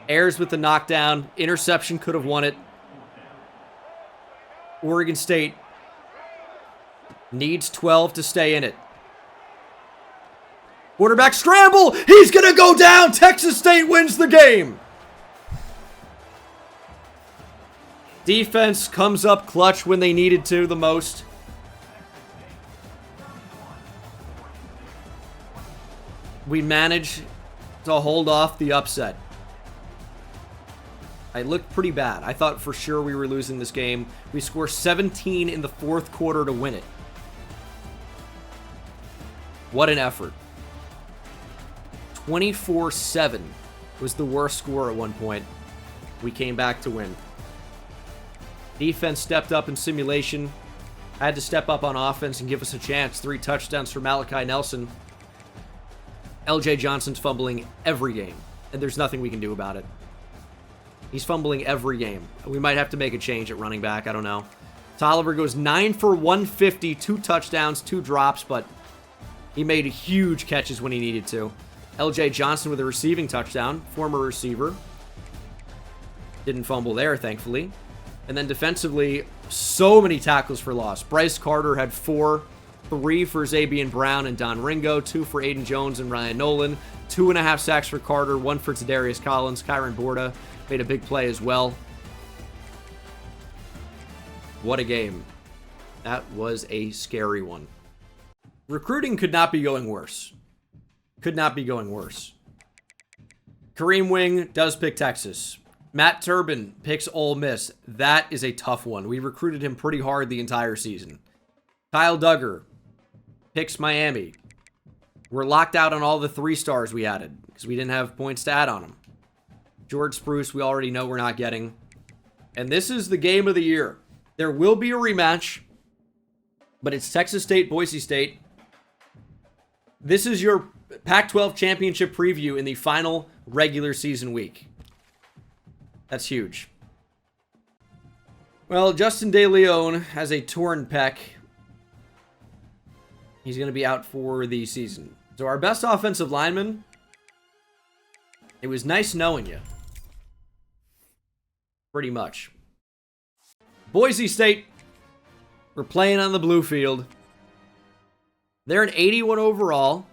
Ayers with the knockdown. Interception could have won it. Oregon State needs 12 to stay in it. Quarterback scramble. He's going to go down. Texas State wins the game. Defense comes up clutch when they needed to the most. We managed to hold off the upset. I looked pretty bad. I thought for sure we were losing this game. We score 17 in the 4th quarter to win it. What an effort. 24-7 was the worst score at one point. We came back to win. Defense stepped up in simulation. Had to step up on offense and give us a chance. 3 touchdowns for Malachi Nelson. LJ Johnson's fumbling every game, and there's nothing we can do about it. He's fumbling every game. We might have to make a change at running back. I don't know. Tolliver goes 9 for 150, 2 touchdowns, 2 drops, but he made huge catches when he needed to. LJ Johnson with a receiving touchdown, former receiver. Didn't fumble there, thankfully. And then defensively, so many tackles for loss. Bryce Carter had 4, 3 for Zabian Brown and Don Ringo, 2 for Aiden Jones and Ryan Nolan, 2.5 sacks for Carter, 1 for Tadarius Collins. Kyron Borda made a big play as well. What a game. That was a scary one. Recruiting could not be going worse. Could not be going worse. Kareem Wing does pick Texas. Matt Turbin picks Ole Miss. That is a tough one. We recruited him pretty hard the entire season. Kyle Duggar picks Miami. We're locked out on all the 3 stars we added because we didn't have points to add on them. George Spruce, we already know we're not getting. And this is the game of the year. There will be a rematch, but it's Texas State, Boise State. This is your Pac-12 championship preview in the final regular season week. That's huge. Well, Justin DeLeon has a torn pec. He's going to be out for the season. So our best offensive lineman, it was nice knowing you. Pretty much. Boise State, we're playing on the blue field. They're an 81 overall,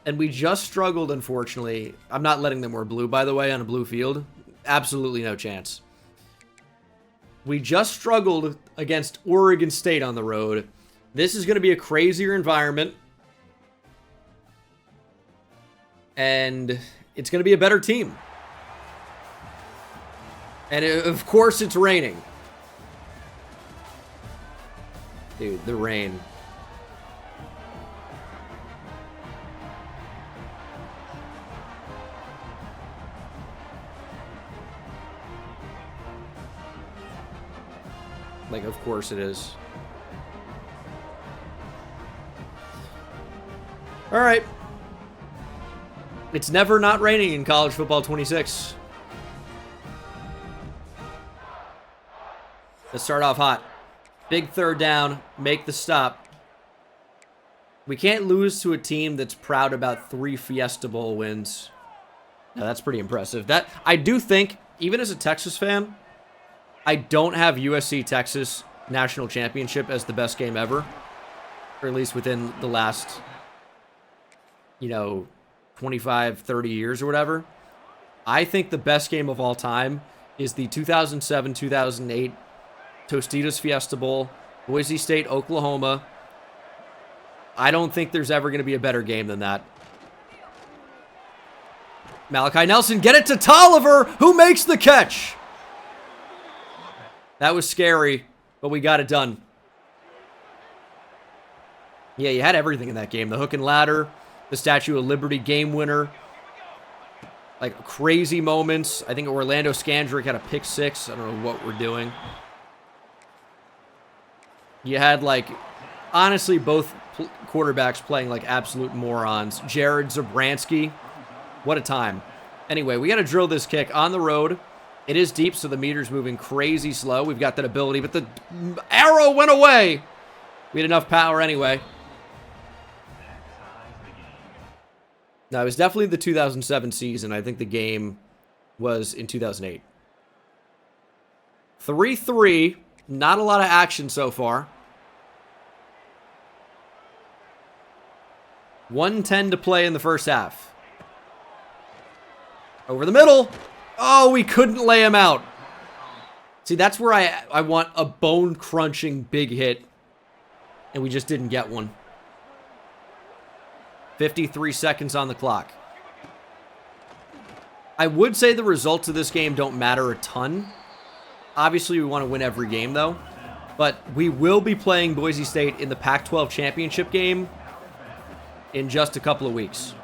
and we just struggled, unfortunately. I'm not letting them wear blue, by the way, on a blue field. Absolutely no chance. We just struggled against Oregon State on the road. This is going to be a crazier environment. And it's going to be a better team. And of course it's raining. Dude, the rain. Like, of course it is. All right. It's never not raining in college football 26. Let's start off hot. Big third down. Make the stop. We can't lose to a team that's proud about 3 Fiesta Bowl wins. Now, that's pretty impressive. That I do think, even as a Texas fan, I don't have USC Texas National Championship as the best game ever. Or at least within the last, 25, 30 years or whatever. I think the best game of all time is the 2007-2008 Tostitos Fiesta Bowl, Boise State, Oklahoma. I don't think there's ever going to be a better game than that. Malachi Nelson, get it to Tolliver, who makes the catch. That was scary, but we got it done. Yeah, you had everything in that game. The hook and ladder, the Statue of Liberty game winner. Like, crazy moments. I think Orlando Scandrick had a pick 6. I don't know what we're doing. You had, honestly, both quarterbacks playing like absolute morons. Jared Zabransky. What a time. Anyway, we got to drill this kick on the road. It is deep, so the meter's moving crazy slow. We've got that ability, but the arrow went away. We had enough power anyway. No, it was definitely the 2007 season. I think the game was in 2008. 3-3. Not a lot of action so far. 1:10 to play in the first half. Over the middle. Oh, we couldn't lay him out. See, that's where I want a bone-crunching big hit. And we just didn't get one. 53 seconds on the clock. I would say the results of this game don't matter a ton. Obviously, we want to win every game, though. But we will be playing Boise State in the Pac-12 championship game in just a couple of weeks.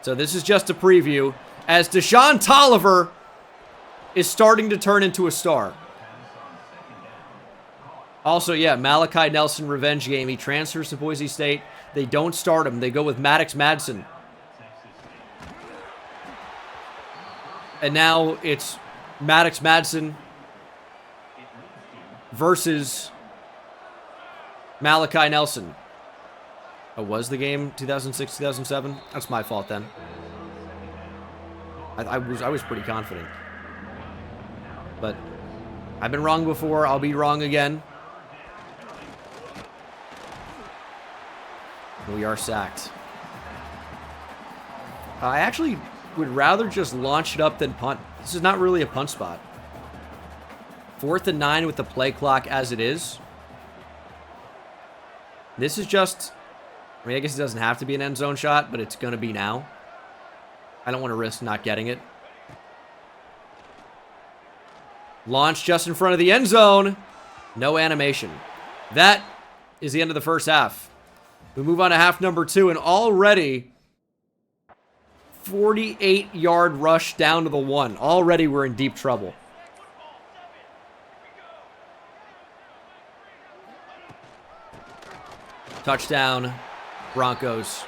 So this is just a preview as Deshaun Tolliver is starting to turn into a star. Also, yeah, Malachi Nelson revenge game. He transfers to Boise State. They don't start him. They go with Maddox Madsen. And now it's Maddox Madsen versus Malachi Nelson. Oh, was the game 2006, 2007? That's my fault then. I was pretty confident. But I've been wrong before. I'll be wrong again. We are sacked. I actually would rather just launch it up than punt. This is not really a punt spot. 4th and 9 with the play clock as it is. This is just... I mean, I guess it doesn't have to be an end zone shot, but it's going to be now. I don't want to risk not getting it. Launch just in front of the end zone. No animation. That is the end of the first half. We move on to half number 2, and already 48-yard rush down to the 1. Already we're in deep trouble. Touchdown, Broncos.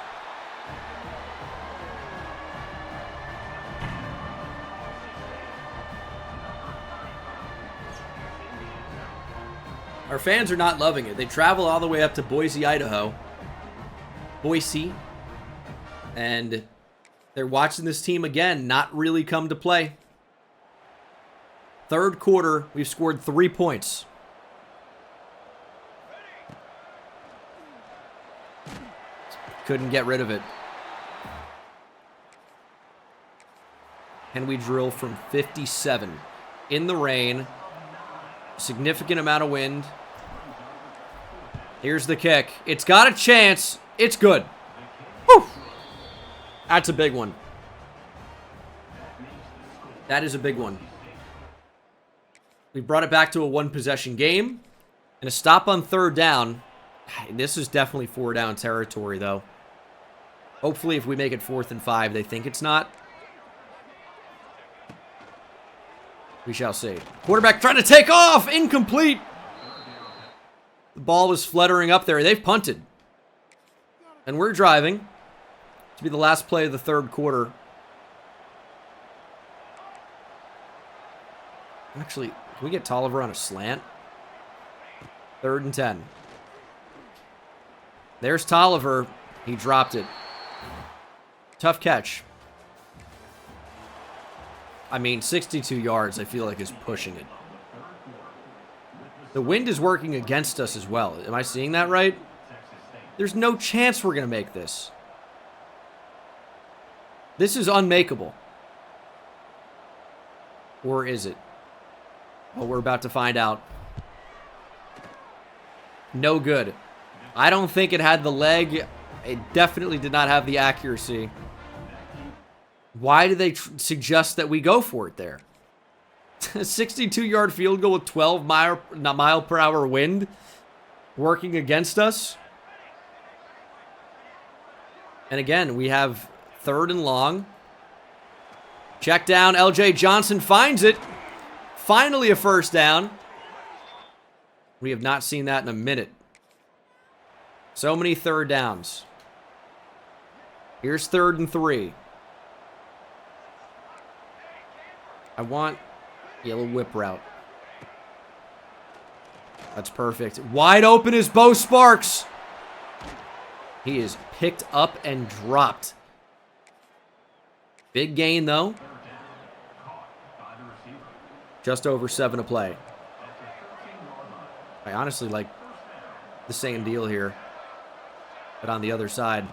Our fans are not loving it. They travel all the way up to Boise, Idaho. Boise. And they're watching this team again not really come to play. Third quarter, we've scored 3 points. Couldn't get rid of it. And we drill from 57 in the rain. Significant amount of wind. Here's the kick. It's got a chance. It's good. Whew. That's a big one. That is a big one. We brought it back to a 1-possession game. And a stop on 3rd down. This is definitely 4-down territory, though. Hopefully, if we make it 4th and 5, they think it's not. We shall see. Quarterback trying to take off. Incomplete. The ball was fluttering up there. They've punted. And we're driving to be the last play of the third quarter. Actually, can we get Tolliver on a slant? 3rd and 10. There's Tolliver. He dropped it. Tough catch. I mean, 62 yards, I feel like, is pushing it. The wind is working against us as well. Am I seeing that right? There's no chance we're going to make this. This is unmakeable. Or is it? Well, we're about to find out. No good. I don't think it had the leg. It definitely did not have the accuracy. Why do they suggest that we go for it there? A 62-yard field goal with 12 mile per hour wind working against us. And again, we have 3rd and long. Check down. LJ Johnson finds it. Finally a first down. We have not seen that in a minute. So many 3rd downs. Here's 3rd and 3. I want yellow whip route. That's perfect. Wide open is Bo Sparks. He is picked up and dropped. Big gain, though. Just over 7 to play. I honestly like the same deal here, but on the other side.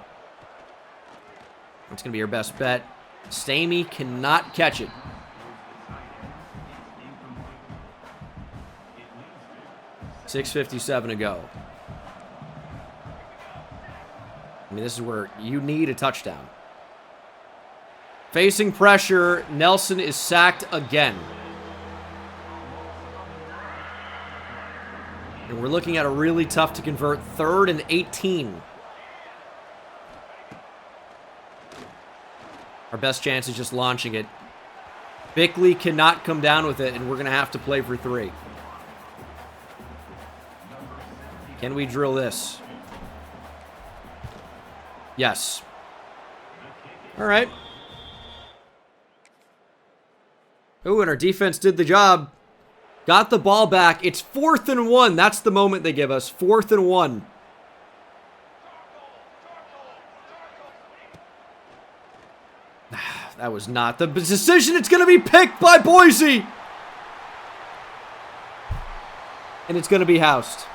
It's going to be your best bet. Stamey cannot catch it. .657 to go. I mean, this is where you need a touchdown. Facing pressure, Nelson is sacked again. And we're looking at a really tough to convert 3rd and 18. Our best chance is just launching it. Bickley cannot come down with it, and we're going to have to play for 3. Can we drill this? Yes. All right. Oh, and our defense did the job. Got the ball back. It's 4th and 1. That's the moment they give us. 4th and 1. That was not the decision. It's going to be picked by Boise. And it's going to be housed.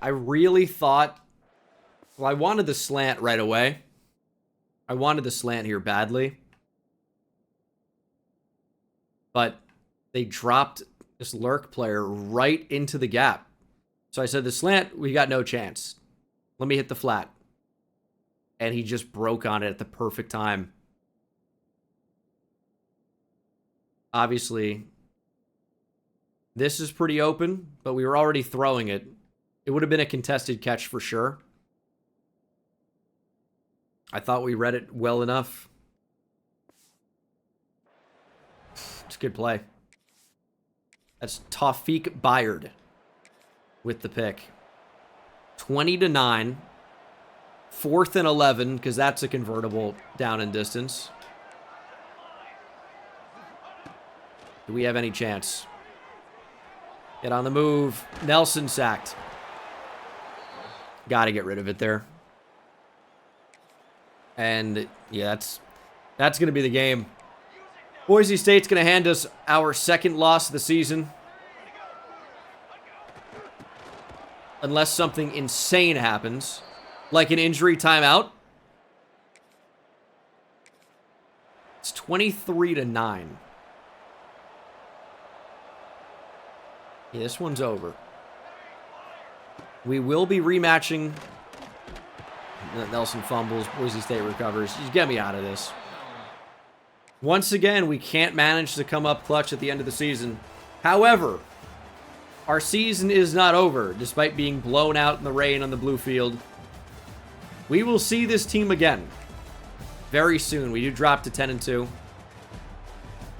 I really thought... Well, I wanted the slant right away. I wanted the slant here badly. But they dropped this lurk player right into the gap. So I said, the slant, we got no chance. Let me hit the flat. And he just broke on it at the perfect time. Obviously, this is pretty open, but we were already throwing it. It would have been a contested catch for sure. I thought we read it well enough. It's a good play. That's Tawfiq Bayard with the pick. 20-9. 4th and 11, because that's a convertible down and distance. Do we have any chance? Get on the move. Nelson sacked. Got to get rid of it there. And, yeah, that's going to be the game. Boise State's going to hand us our 2nd loss of the season. Unless something insane happens. Like an injury timeout. It's 23-9. Yeah, this one's over. We will be rematching. Nelson fumbles. Boise State recovers. Just get me out of this. Once again, we can't manage to come up clutch at the end of the season. However, our season is not over, despite being blown out in the rain on the blue field. We will see this team again very soon. We do drop to 10-2.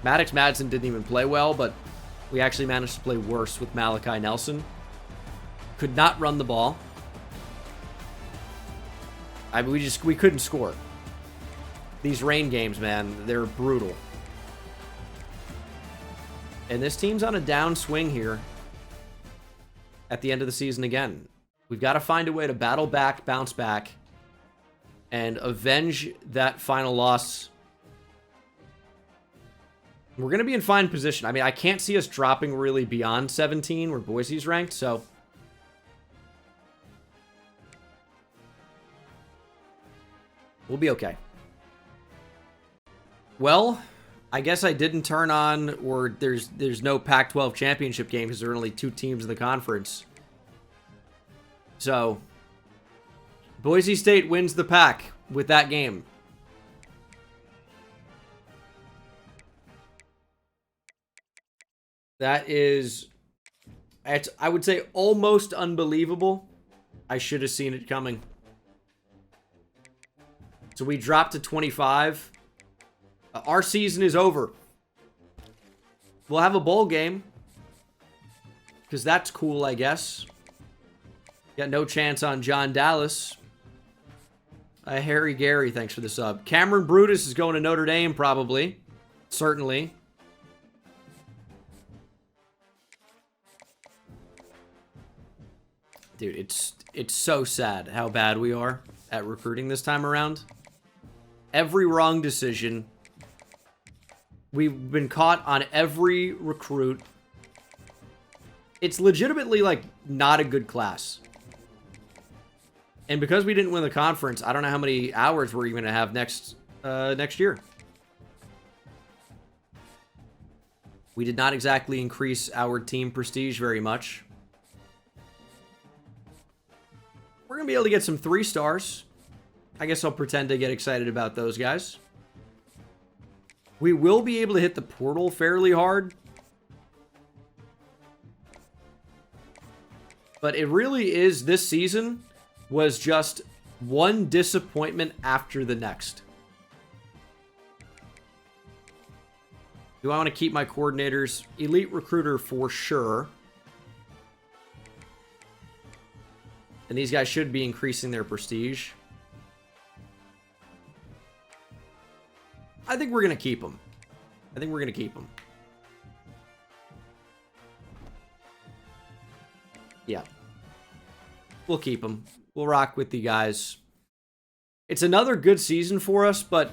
Maddox Madsen didn't even play well, but we actually managed to play worse with Malachi Nelson. Could not run the ball. I mean, we couldn't score. These rain games, man, they're brutal. And this team's on a downswing here at the end of the season again. We've got to find a way to battle back, bounce back, and avenge that final loss. We're going to be in fine position. I mean, I can't see us dropping really beyond 17 where Boise's ranked, so... we'll be okay. Well, I guess I didn't turn on, or there's no Pac-12 championship game because there are only 2 teams in the conference. So, Boise State wins the Pac with that game. That is, I would say, almost unbelievable. I should have seen it coming. So we dropped to 25. Our season is over. We'll have a bowl game. Because that's cool, I guess. Got no chance on John Dallas. Harry Gary, thanks for the sub. Cameron Brutus is going to Notre Dame, probably. Certainly. Dude, it's so sad how bad we are at recruiting this time around. Every wrong decision. We've been caught on every recruit. It's legitimately, like, not a good class. And because we didn't win the conference, I don't know how many hours we're even going to have next year. We did not exactly increase our team prestige very much. We're going to be able to get some 3 stars. I guess I'll pretend to get excited about those guys. We will be able to hit the portal fairly hard. But it really is, this season was just one disappointment after the next. Do I want to keep my coordinators? Elite Recruiter for sure. And these guys should be increasing their prestige. I think we're going to keep them. I think we're going to keep them. Yeah. We'll keep them. We'll rock with the guys. It's another good season for us, but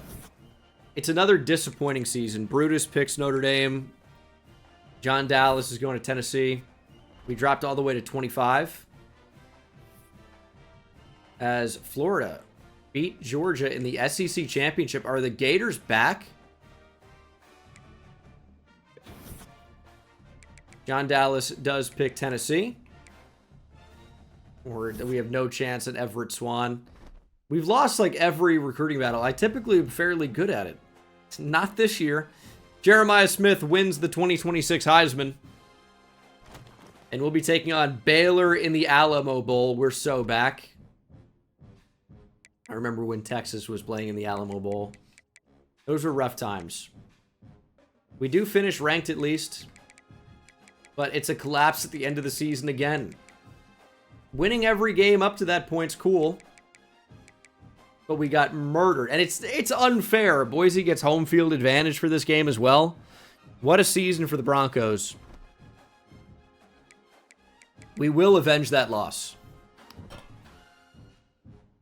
it's another disappointing season. Brutus picks Notre Dame. John Dallas is going to Tennessee. We dropped all the way to 25. As Florida beat Georgia in the SEC Championship. Are the Gators back? John Dallas does pick Tennessee. Or we have no chance at Everett Swan. We've lost like every recruiting battle. I typically am fairly good at it. It's not this year. Jeremiah Smith wins the 2026 Heisman. And we'll be taking on Baylor in the Alamo Bowl. We're so back. I remember when Texas was playing in the Alamo Bowl. Those were rough times. We do finish ranked at least. But it's a collapse at the end of the season again. Winning every game up to that point's cool. But we got murdered. And it's unfair. Boise gets home field advantage for this game as well. What a season for the Broncos. We will avenge that loss.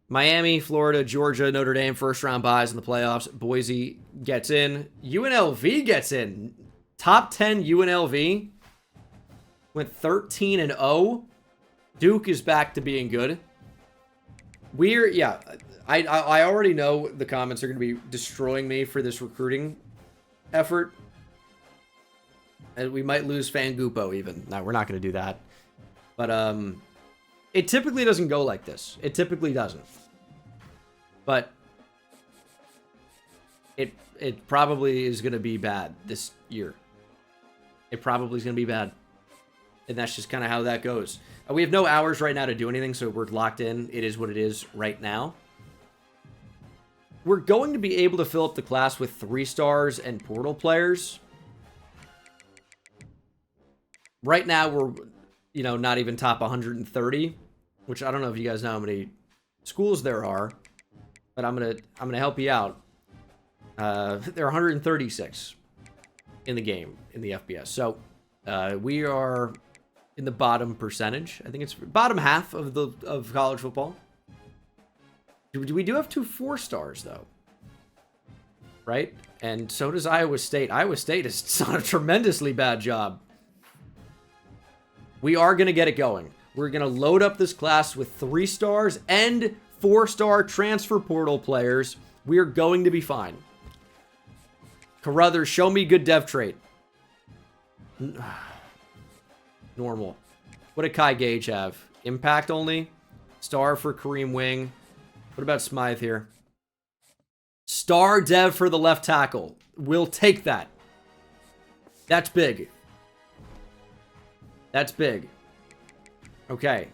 Miami, Florida, Georgia, Notre Dame, first round buys in the playoffs. Boise gets in. UNLV gets in. Top 10 UNLV. Went 13-0. Duke is back to being good. I already know the comments are going to be destroying me for this recruiting effort. And we might lose Fangupo even. No, we're not going to do that. But it typically doesn't go like this. It typically doesn't. But it probably is going to be bad this year. It probably is going to be bad. And that's just kind of how that goes. We have no hours right now to do anything, so we're locked in. It is what it is right now. We're going to be able to fill up the class with 3 stars and portal players. Right now, we're, not even top 130, which I don't know if you guys know how many schools there are, but I'm gonna help you out. There are 136 in the game in the FBS, so we are in the bottom percentage. I think it's bottom half of college football. We do have 2 4-stars though, right? And so does Iowa State. Iowa State has done a tremendously bad job. We are going to get it going. We're going to load up this class with 3 stars and 4-star transfer portal players. We are going to be fine. Carruthers, show me good dev trait. Normal. What did Kai Gage have? Impact only? Star for Kareem Wing. What about Smythe here? Star dev for the left tackle. We'll take that. That's big. That's big. Okay.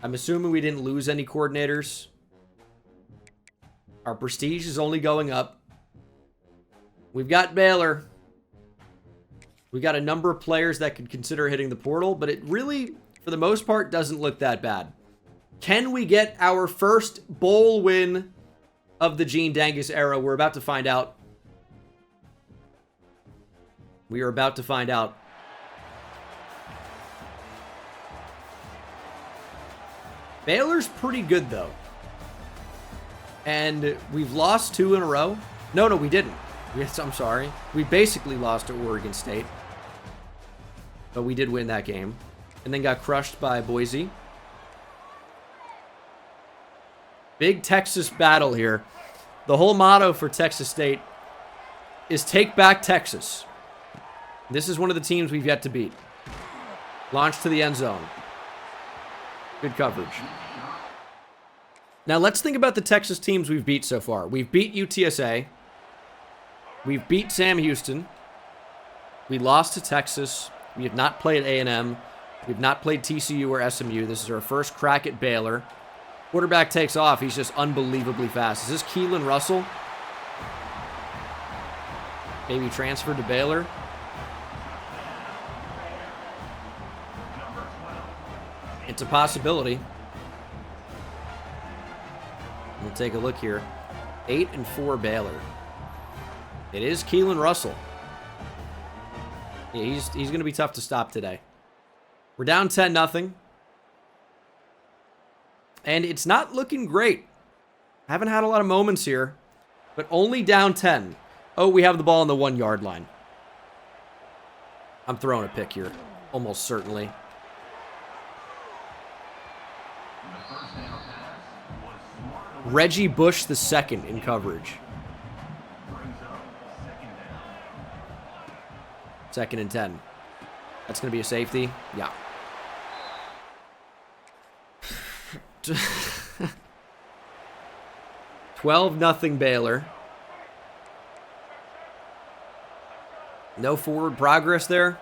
I'm assuming we didn't lose any coordinators. Our prestige is only going up. We've got Baylor. We got a number of players that could consider hitting the portal, but it really, for the most part, doesn't look that bad. Can we get our first bowl win of the Gene Dangus era? We're about to find out. We are about to find out. Baylor's pretty good, though. And we've lost 2 in a row. No, we didn't. Yes, I'm sorry. We basically lost to Oregon State. But we did win that game. And then got crushed by Boise. Big Texas battle here. The whole motto for Texas State is take back Texas. This is one of the teams we've yet to beat. Launch to the end zone. Good coverage. Now, let's think about the Texas teams we've beat so far. We've beat UTSA. We've beat Sam Houston. We lost to Texas. We have not played A&M. We've not played TCU or SMU. This is our first crack at Baylor. Quarterback takes off. He's just unbelievably fast. Is this Keelan Russell? Maybe transferred to Baylor. It's a possibility. We'll take a look here. 8-4 Baylor. It is Keelan Russell. Yeah, he's going to be tough to stop today. We're down 10-0. And it's not looking great. Haven't had a lot of moments here, but only down 10. Oh, we have the ball on the 1-yard line. I'm throwing a pick here, almost certainly. Reggie Bush the second in coverage. 2nd and 10. That's going to be a safety. Yeah. $12-0 Baylor. No forward progress there.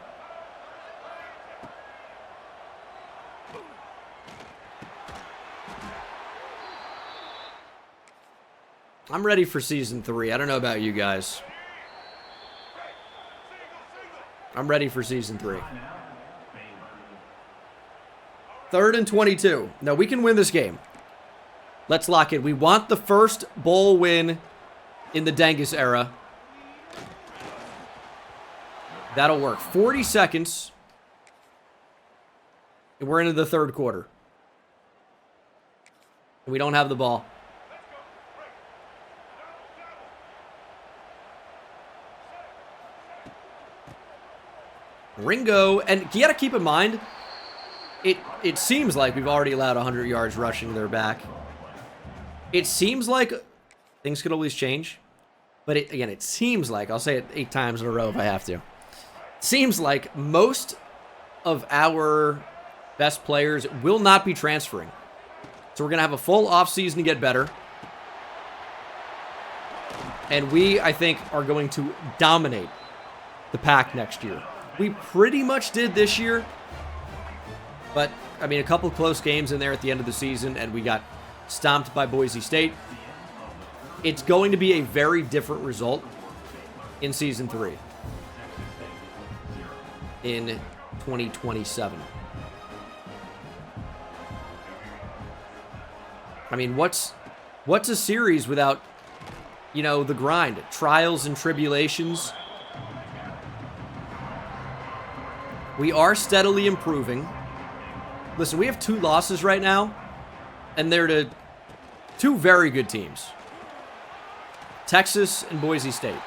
I'm ready for season 3. I don't know about you guys. I'm ready for season 3. 3rd and 22. No, we can win this game. Let's lock it. We want the first bowl win in the Dengus era. That'll work. 40 seconds. And we're into the 3rd quarter. And we don't have the ball. Ringo, and you got to keep in mind, it seems like we've already allowed 100 yards rushing their back. It seems like things could always change, but again, it seems like, I'll say it 8 times in a row if I have to. Seems like most of our best players will not be transferring. So we're going to have a full offseason to get better. And we, I think, are going to dominate the pack next year. We pretty much did this year. But, I mean, a couple close games in there at the end of the season, and we got stomped by Boise State. It's going to be a very different result in Season 3. In 2027. I mean, what's a series without, you know, the grind, trials and tribulations? We are steadily improving. Listen, we have 2 losses right now, and they're to 2 very good teams. Texas and Boise State.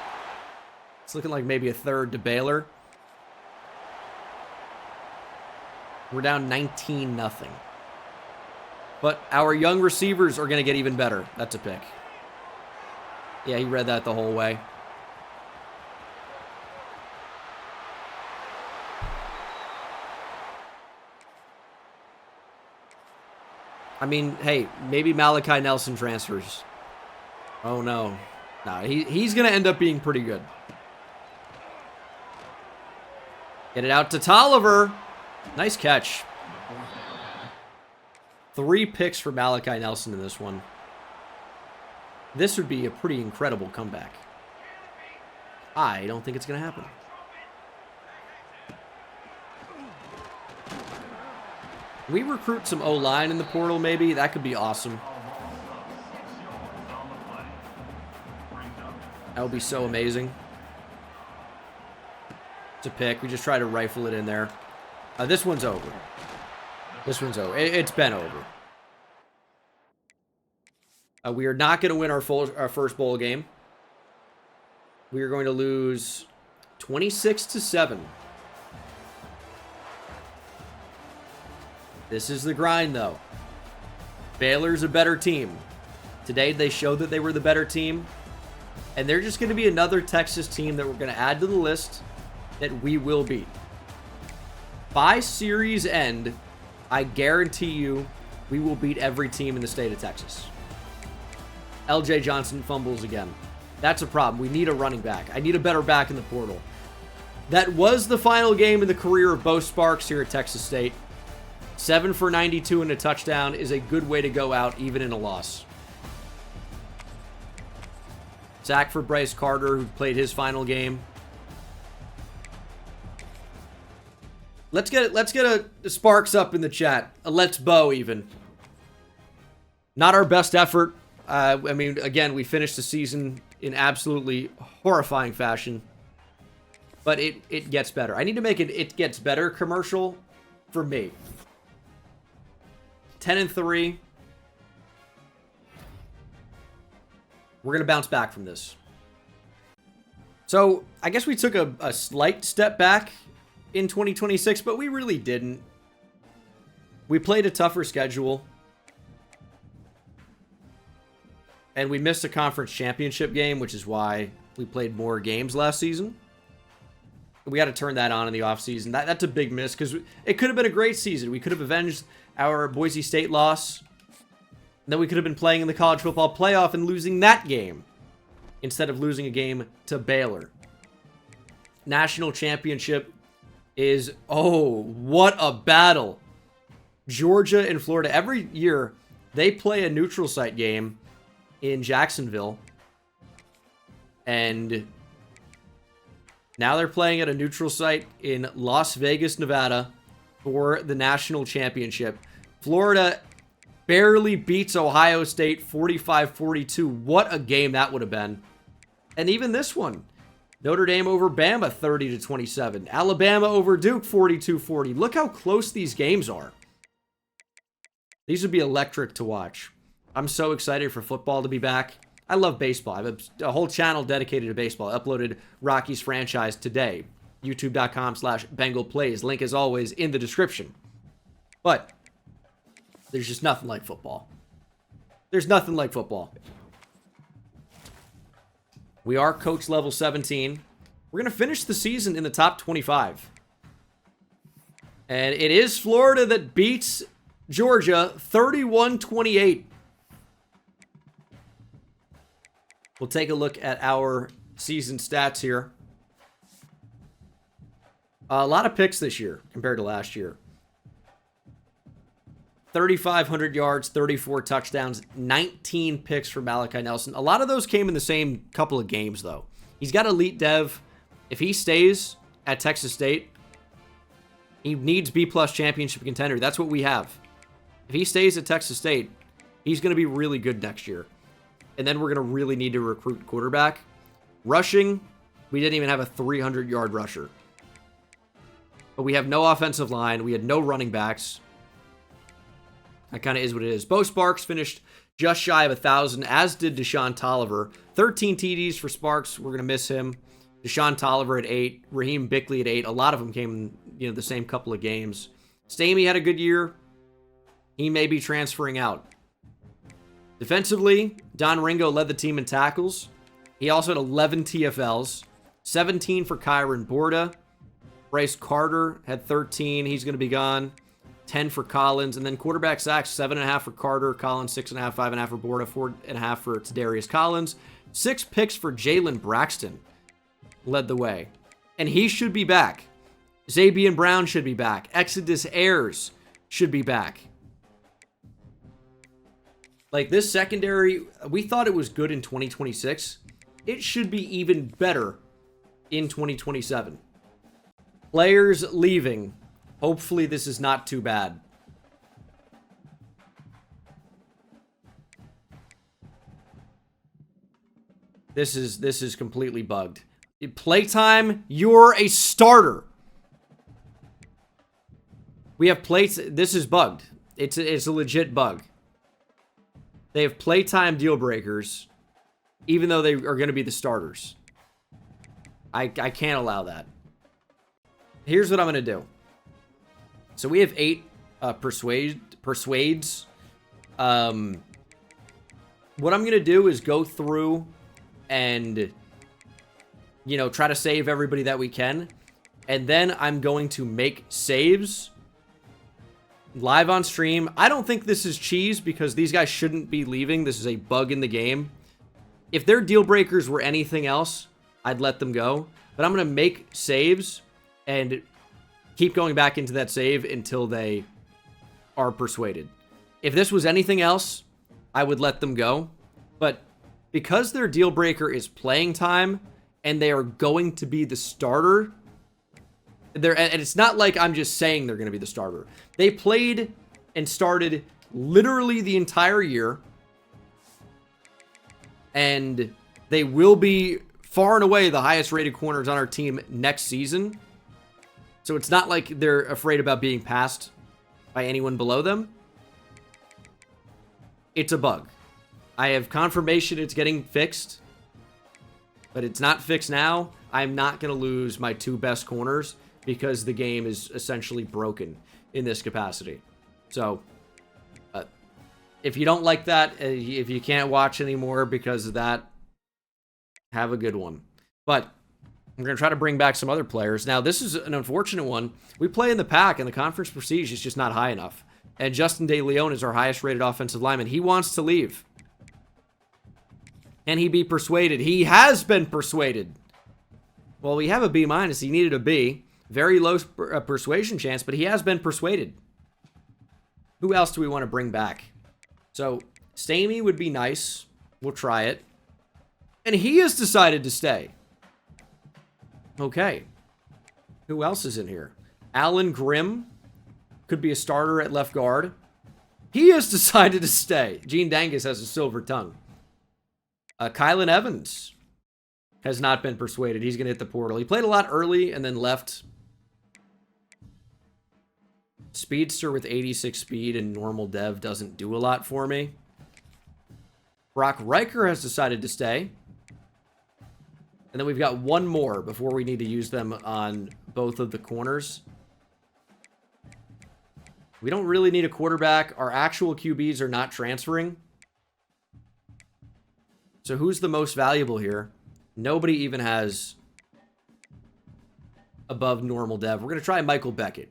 It's looking like maybe a 3rd to Baylor. We're down 19-0. But our young receivers are going to get even better. That's a pick. Yeah, he read that the whole way. I mean, hey, maybe Malachi Nelson transfers. Oh, no. No, he's going to end up being pretty good. Get it out to Tolliver. Nice catch. 3 picks for Malachi Nelson in this one. This would be a pretty incredible comeback. I don't think it's going to happen. We recruit some O-line in the portal, maybe. That could be awesome. That would be so amazing. It's a pick. We just try to rifle it in there. This one's over. This one's over. It's been over. We are not going to win our first bowl game. We are going to lose 26-7. This is the grind, though. Baylor's a better team. Today, they showed that they were the better team. And they're just going to be another Texas team that we're going to add to the list that we will beat. By series end, I guarantee you we will beat every team in the state of Texas. LJ Johnson fumbles again. That's a problem. We need a running back. I need a better back in the portal. That was the final game in the career of Bo Sparks here at Texas State. 7 for 92 and a touchdown is a good way to go out, even in a loss. Sack for Bryce Carter, who played his final game. Let's get a Sparks up in the chat. A let's Bo even. Not our best effort. I mean, again, we finished the season in absolutely horrifying fashion. But it gets better. I need to make it gets better commercial for me. 10-3. We're going to bounce back from this. So, I guess we took a slight step back in 2026, but we really didn't. We played a tougher schedule. And we missed a conference championship game, which is why we played more games last season. We got to turn that on in the offseason. That's a big miss because it could have been a great season. We could have avenged our Boise State loss. And then we could have been playing in the college football playoff and losing that game instead of losing a game to Baylor. National championship is, oh, what a battle. Georgia and Florida. Every year, they play a neutral site game in Jacksonville. And now they're playing at a neutral site in Las Vegas, Nevada for the national championship. Florida barely beats Ohio State 45-42. What a game that would have been. And even this one. Notre Dame over Bama 30-27. Alabama over Duke 42-40. Look how close these games are. These would be electric to watch. I'm so excited for football to be back. I love baseball. I have a whole channel dedicated to baseball. I uploaded Rocky's franchise today. YouTube.com/Bengal Plays. Link as always in the description. But there's just nothing like football. There's nothing like football. We are coach level 17. We're going to finish the season in the top 25. And it is Florida that beats Georgia 31-28. We'll take a look at our season stats here. A lot of picks this year compared to last year. 3,500 yards, 34 touchdowns, 19 picks for Malachi Nelson. A lot of those came in the same couple of games, though. He's got elite dev. If he stays at Texas State, he needs B-plus championship contender. That's what we have. If he stays at Texas State, he's going to be really good next year. And then we're going to really need to recruit quarterback. Rushing, we didn't even have a 300-yard rusher. But we have no offensive line. We had no running backs. That kind of is what it is. Bo Sparks finished just shy of 1,000, as did Deshaun Tolliver. 13 TDs for Sparks. We're going to miss him. Deshaun Tolliver at 8. Raheem Bickley at 8. A lot of them came in the same couple of games. Stamey had a good year. He may be transferring out. Defensively, Don Ringo led the team in tackles. He also had 11 TFLs. 17 for Kyron Borda. Bryce Carter had 13. He's going to be gone. 10 for Collins, and then quarterback sacks, 7.5 for Carter, Collins 6.5, 5.5 for Borda, 4.5 for Tadarius Collins. 6 picks for Jalen Braxton led the way. And he should be back. Zabian Brown should be back. Exodus Ayers should be back. Like, this secondary, we thought it was good in 2026. It should be even better in 2027. Players leaving. Hopefully this is not too bad. This is completely bugged. Playtime, you're a starter. We have plates. This is bugged. It's a legit bug. They have playtime deal breakers, even though they are going to be the starters. I can't allow that. Here's what I'm going to do. So we have 8 persuades. What I'm going to do is go through and, try to save everybody that we can. And then I'm going to make saves live on stream. I don't think this is cheese because these guys shouldn't be leaving. This is a bug in the game. If their deal breakers were anything else, I'd let them go. But I'm going to make saves and keep going back into that save until they are persuaded. If this was anything else, I would let them go. But because their deal breaker is playing time and they are going to be the starter, and it's not like I'm just saying they're going to be the starter. They played and started literally the entire year. And they will be far and away the highest rated corners on our team next season. So it's not like they're afraid about being passed by anyone below them. It's a bug. I have confirmation it's getting fixed, but it's not fixed now. I'm not going to lose my 2 best corners because the game is essentially broken in this capacity. So if you don't like that, if you can't watch anymore because of that, have a good one. But we're going to try to bring back some other players. Now, this is an unfortunate one. We play in the pack, and the conference prestige is just not high enough. And Justin De Leon is our highest-rated offensive lineman. He wants to leave. Can he be persuaded? He has been persuaded. Well, we have a B-. He needed a B. Very low persuasion chance, but he has been persuaded. Who else do we want to bring back? So, Stamey would be nice. We'll try it. And he has decided to stay. Okay. Who else is in here? Alan Grimm could be a starter at left guard. He has decided to stay. Gene Dangus has a silver tongue. Kylan Evans has not been persuaded. He's going to hit the portal. He played a lot early and then left. Speedster with 86 speed and normal dev doesn't do a lot for me. Brock Riker has decided to stay. And then we've got one more before we need to use them on both of the corners. We don't really need a quarterback. Our actual QBs are not transferring. So who's the most valuable here? Nobody even has above normal dev. We're going to try Michael Beckett.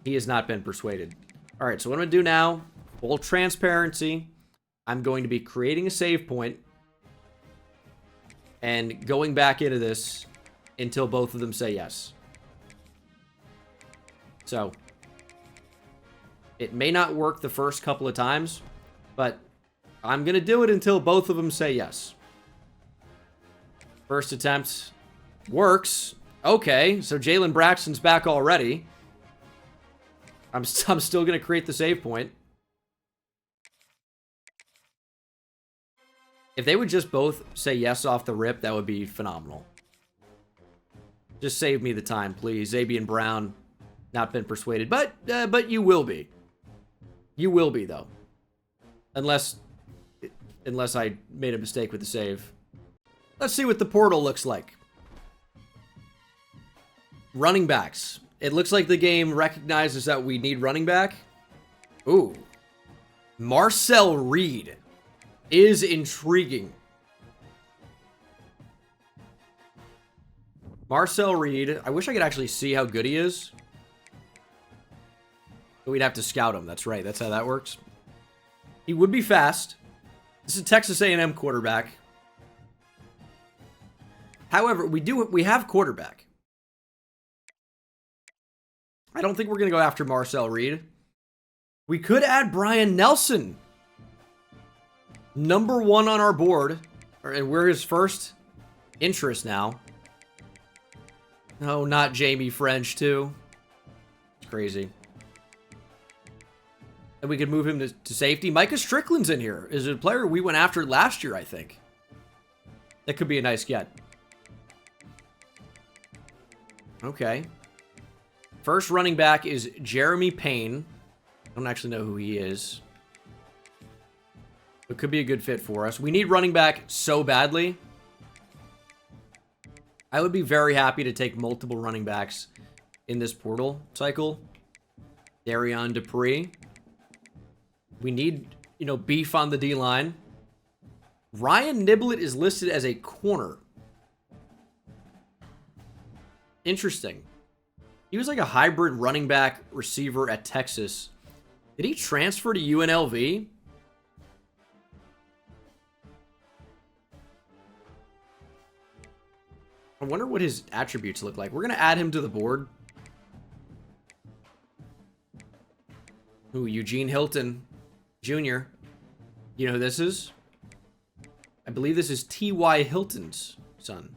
He has not been persuaded. All right, so what I'm going to do now, full transparency, I'm going to be creating a save point and going back into this until both of them say yes. So, it may not work the first couple of times, but I'm going to do it until both of them say yes. First attempt works. Okay, so Jalen Braxton's back already. I'm still going to create the save point. If they would just both say yes off the rip, that would be phenomenal. Just save me the time, please. Zabian Brown, not been persuaded. But you will be. You will be, though. Unless I made a mistake with the save. Let's see what the portal looks like. Running backs. It looks like the game recognizes that we need running back. Ooh. Marcel Reed is intriguing. Marcel Reed. I wish I could actually see how good he is. But we'd have to scout him. That's right. That's how that works. He would be fast. This is a Texas A&M quarterback. However, we have quarterback. I don't think we're going to go after Marcel Reed. We could add Brian Nelson. Number 1 on our board. And we're his first interest now. No, not Jamie French, too. It's crazy. And we could move him to safety. Micah Strickland's in here. Is a player we went after last year, I think. That could be a nice get. Okay. First running back is Jeremy Payne. I don't actually know who he is. It could be a good fit for us. We need running back so badly. I would be very happy to take multiple running backs in this portal cycle. Darion Dupree. We need, beef on the D-line. Ryan Niblett is listed as a corner. Interesting. He was like a hybrid running back receiver at Texas. Did he transfer to UNLV? I wonder what his attributes look like. We're going to add him to the board. Ooh, Eugene Hilton Jr. You know who this is? I believe this is T.Y. Hilton's son.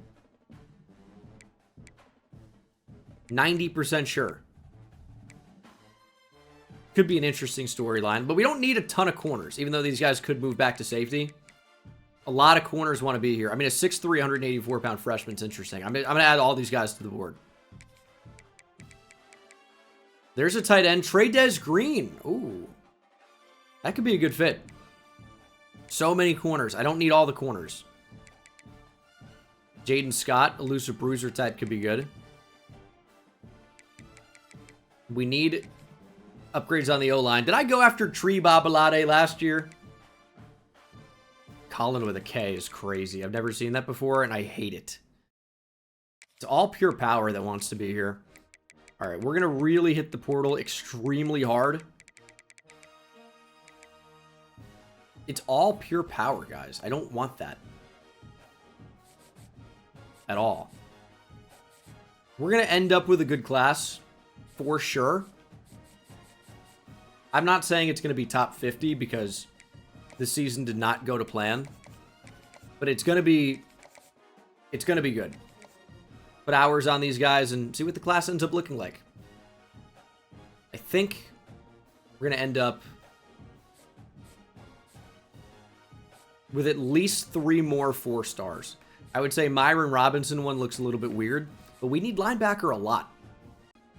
90% sure. Could be an interesting storyline, but we don't need a ton of corners, even though these guys could move back to safety. A lot of corners want to be here. I mean, a 6'3", 184-pound freshman's interesting. I'm going to add all these guys to the board. There's a tight end, Trey Green. Ooh. That could be a good fit. So many corners. I don't need all the corners. Jaden Scott, elusive bruiser type, could be good. We need upgrades on the O-line. Did I go after Tree Babalade last year? Colin with a K is crazy. I've never seen that before, and I hate it. It's all pure power that wants to be here. All right, we're going to really hit the portal extremely hard. It's all pure power, guys. I don't want that. At all. We're going to end up with a good class. For sure. I'm not saying it's going to be top 50 because the season did not go to plan. But it's going to be good. Put hours on these guys and see what the class ends up looking like. I think we're going to end up with at least 3 more 4 stars. I would say Myron Robinson one looks a little bit weird, but we need linebacker a lot.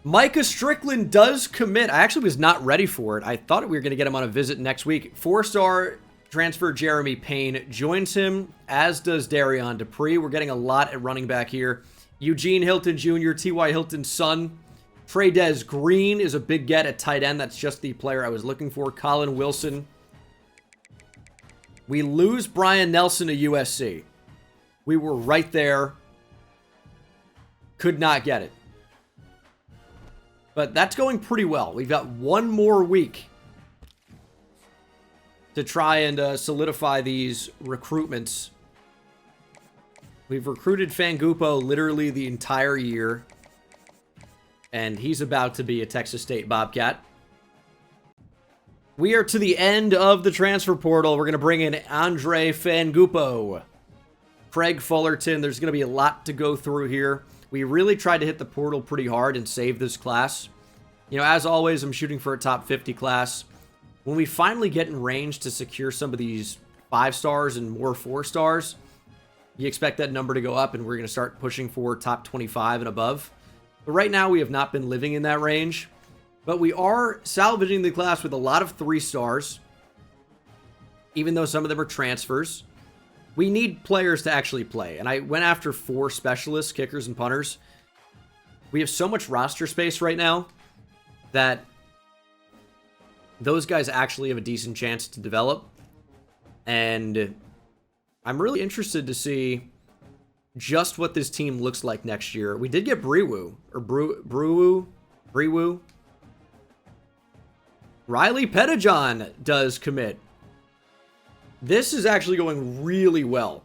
Micah Strickland does commit. I actually was not ready for it. I thought we were going to get him on a visit next week. 4-star transfer Jeremy Payne joins him, as does Darion Dupree. We're getting a lot at running back here. Eugene Hilton Jr., T.Y. Hilton's son. Trey Green is a big get at tight end. That's just the player I was looking for. Colin Wilson. We lose Brian Nelson to USC. We were right there. Could not get it. But that's going pretty well. We've got 1 more week to try and solidify these recruitments. We've recruited Fangupo literally the entire year. And he's about to be a Texas State Bobcat. We are to the end of the transfer portal. We're going to bring in Andre Fangupo. Craig Fullerton. There's going to be a lot to go through here. We really tried to hit the portal pretty hard and save this class. You know, as always, I'm shooting for a top 50 class. When we finally get in range to secure some of these 5 stars and more 4 stars, you expect that number to go up, and we're going to start pushing for top 25 and above. But right now, we have not been living in that range. But we are salvaging the class with a lot of 3 stars, even though some of them are transfers. We need players to actually play. And I went after 4 specialists, kickers and punters. We have so much roster space right now that those guys actually have a decent chance to develop. And I'm really interested to see just what this team looks like next year. We did get Brewu. Riley Pettijohn does commit. This is actually going really well.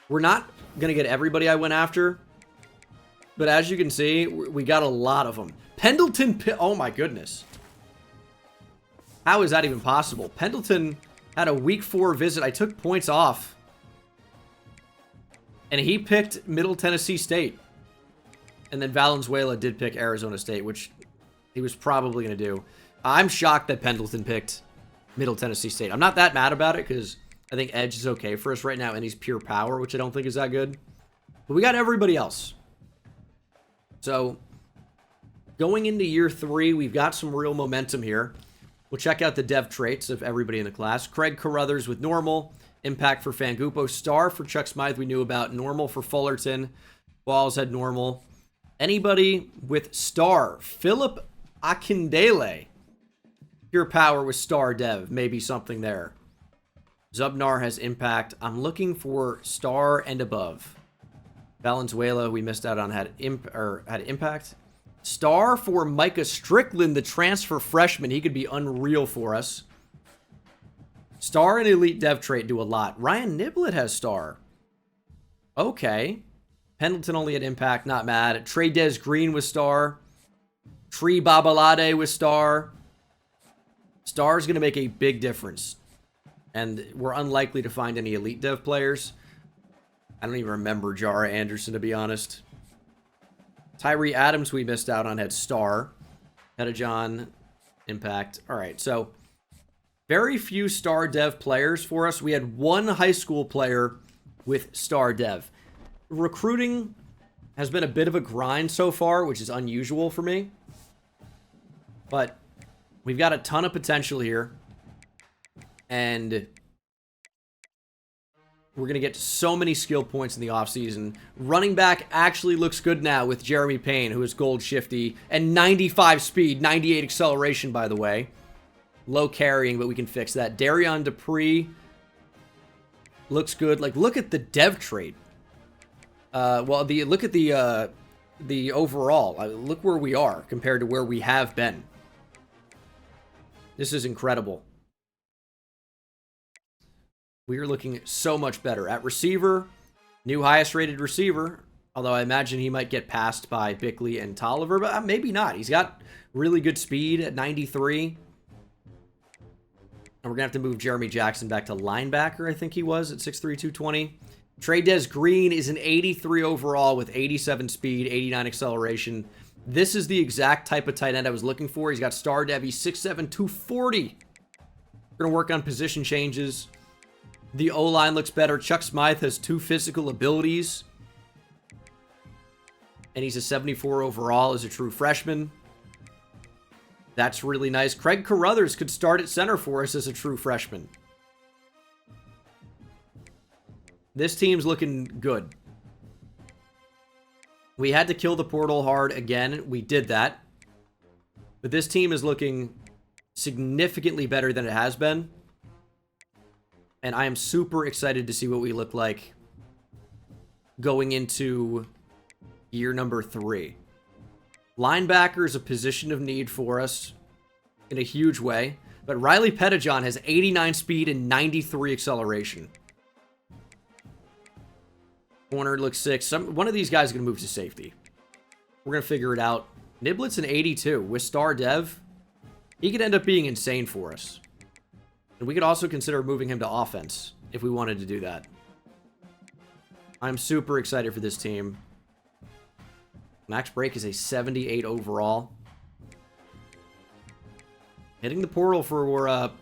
We're not going to get everybody I went after. But as you can see, we got a lot of them. Pendleton, oh my goodness. How is that even possible? Pendleton had a week 4 visit. I took points off. And he picked Middle Tennessee State. And then Valenzuela did pick Arizona State, which he was probably going to do. I'm shocked that Pendleton picked Middle Tennessee State. I'm not that mad about it because I think Edge is okay for us right now, and he's pure power, which I don't think is that good. But we got everybody else. So, going into year 3, we've got some real momentum here. We'll check out the dev traits of everybody in the class. Craig Carruthers with normal. Impact for Fangupo. Star for Chuck Smythe we knew about. Normal for Fullerton. Walls had normal. Anybody with star? Philip Akindele. Pure power with star dev. Maybe something there. Zubnar has impact. I'm looking for star and above. Valenzuela, we missed out on, had impact. Star for Micah Strickland, the transfer freshman. He could be unreal for us. Star and elite dev trait do a lot. Ryan Niblett has star. Okay. Pendleton only at impact, not mad. Trey Des Green with star. Tree Babalade with star. Star is going to make a big difference. And we're unlikely to find any elite dev players. I don't even remember Jara Anderson, to be honest. Tyree Adams we missed out on had star. John impact. All right, so very few star dev players for us. We had one high school player with star dev. Recruiting has been a bit of a grind so far, which is unusual for me. But we've got a ton of potential here. And we're going to get so many skill points in the offseason. Running back actually looks good now with Jeremy Payne, who is gold shifty. And 95 speed, 98 acceleration, by the way. Low carrying, but we can fix that. Darion Dupree looks good. Like, look at the dev trait. Look at the overall. Look where we are compared to where we have been. This is incredible. We are looking so much better. At receiver, new highest rated receiver. Although I imagine he might get passed by Bickley and Tolliver, but maybe not. He's got really good speed at 93. And we're going to have to move Jeremy Jackson back to linebacker, I think he was, at 6'3", 220. Trey Des Green is an 83 overall with 87 speed, 89 acceleration. This is the exact type of tight end I was looking for. He's got star dev. He's 6'7", 240. We're going to work on position changes. The O-line looks better. Chuck Smythe has 2 physical abilities. And he's a 74 overall as a true freshman. That's really nice. Craig Carruthers could start at center for us as a true freshman. This team's looking good. We had to kill the portal hard again. We did that. But this team is looking significantly better than it has been. And I am super excited to see what we look like going into year number 3. Linebacker is a position of need for us in a huge way. But Riley Pettijohn has 89 speed and 93 acceleration. Corner looks 6. One of these guys is going to move to safety. We're going to figure it out. Niblett's an 82 with star dev. He could end up being insane for us. And we could also consider moving him to offense if we wanted to do that. I'm super excited for this team. Max Break is a 78 overall. Hitting the portal for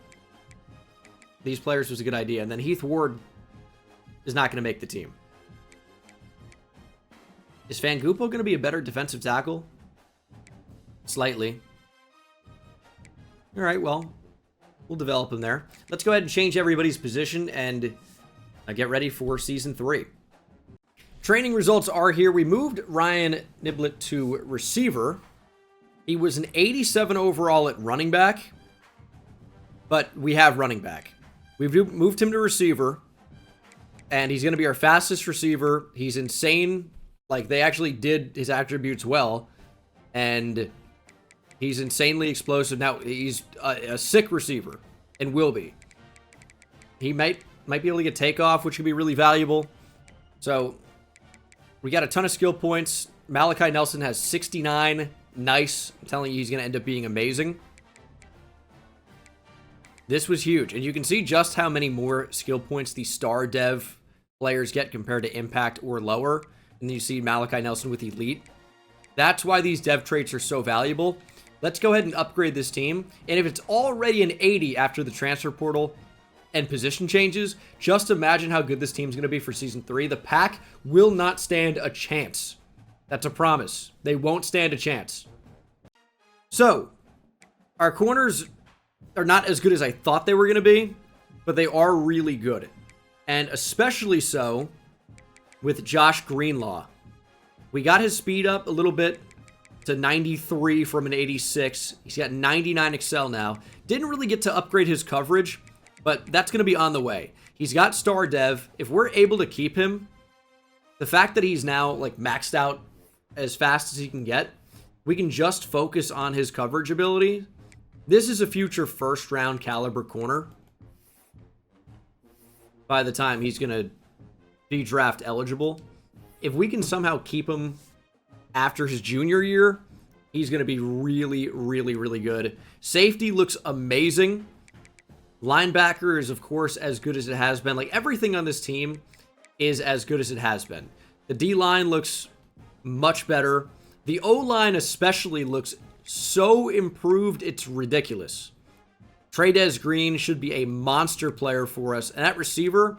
these players was a good idea. And then Heath Ward is not going to make the team. Is Fangupo going to be a better defensive tackle? Slightly. All right, well, we'll develop him there. Let's go ahead and change everybody's position and get ready for Season 3. Training results are here. We moved Ryan Niblett to receiver. He was an 87 overall at running back, but we have running back. We've moved him to receiver, and he's going to be our fastest receiver. He's insane. Like, they actually did his attributes well, and he's insanely explosive. Now, he's a sick receiver, and will be. He might be able to get takeoff, which could be really valuable. So, we got a ton of skill points. Malachi Nelson has 69. Nice. I'm telling you, he's going to end up being amazing. This was huge. And you can see just how many more skill points the star dev players get compared to impact or lower. And then you see Malachi Nelson with elite. That's why these dev traits are so valuable. Let's go ahead and upgrade this team. And if it's already an 80 after the transfer portal and position changes, just imagine how good this team's going to be for Season 3. The pack will not stand a chance. That's a promise. They won't stand a chance. So, our corners are not as good as I thought they were going to be, but they are really good. And especially so with Josh Greenlaw. We got his speed up a little bit to 93 from an 86. He's got 99 excel now. Didn't really get to upgrade his coverage, but that's going to be on the way. He's got star dev. If we're able to keep him, the fact that he's now like maxed out as fast as he can get, we can just focus on his coverage ability. This is a future first round caliber corner by the time he's going to be draft eligible. if we can somehow keep him after his junior year, he's going to be really, really, really good. Safety looks amazing. Linebacker is, of course, as good as it has been. Like, everything on this team is as good as it has been. The D-line looks much better. The O-line especially looks so improved, it's ridiculous. Trey'Dez Green should be a monster player for us. And at receiver,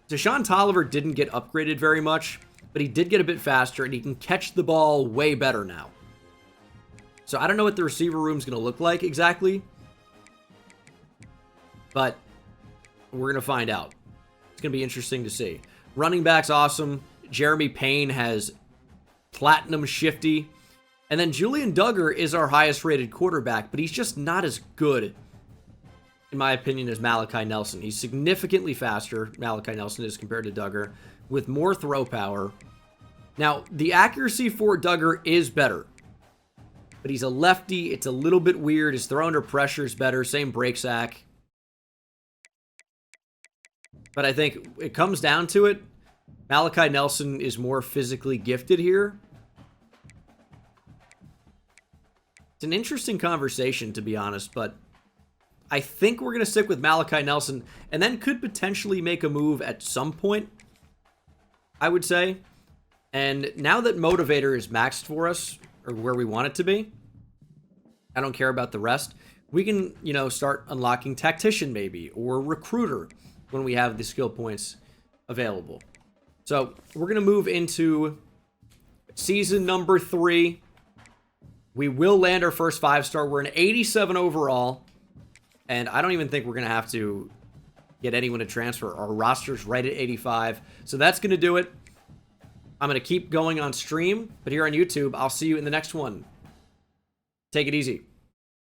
Deshaun Tolliver didn't get upgraded very much, but he did get a bit faster, and he can catch the ball way better now. So I don't know what the receiver room is going to look like exactly, but we're going to find out. It's going to be interesting to see. Running back's awesome. Jeremy Payne has platinum shifty. And then Julian Duggar is our highest rated quarterback, but he's just not as good, in my opinion, as Malachi Nelson. He's significantly faster, Malachi Nelson is, compared to Duggar, with more throw power. Now, the accuracy for Duggar is better, but he's a lefty. It's a little bit weird. His throw under pressure is better. Same break sack. But I think it comes down to it. Malachi Nelson is more physically gifted here. It's an interesting conversation, to be honest, but I think we're going to stick with Malachi Nelson and then could potentially make a move at some point, I would say. And now that Motivator is maxed for us, or where we want it to be, I don't care about the rest. We can, you know, start unlocking Tactician maybe, or Recruiter when we have the skill points available. So we're going to move into season number 3. We will land our first 5-star. We're an 87 overall, and I don't even think we're going to have to get anyone to transfer. Our roster's right at 85, so that's going to do it. I'm going to keep going on stream, but here on YouTube, I'll see you in the next one. Take it easy.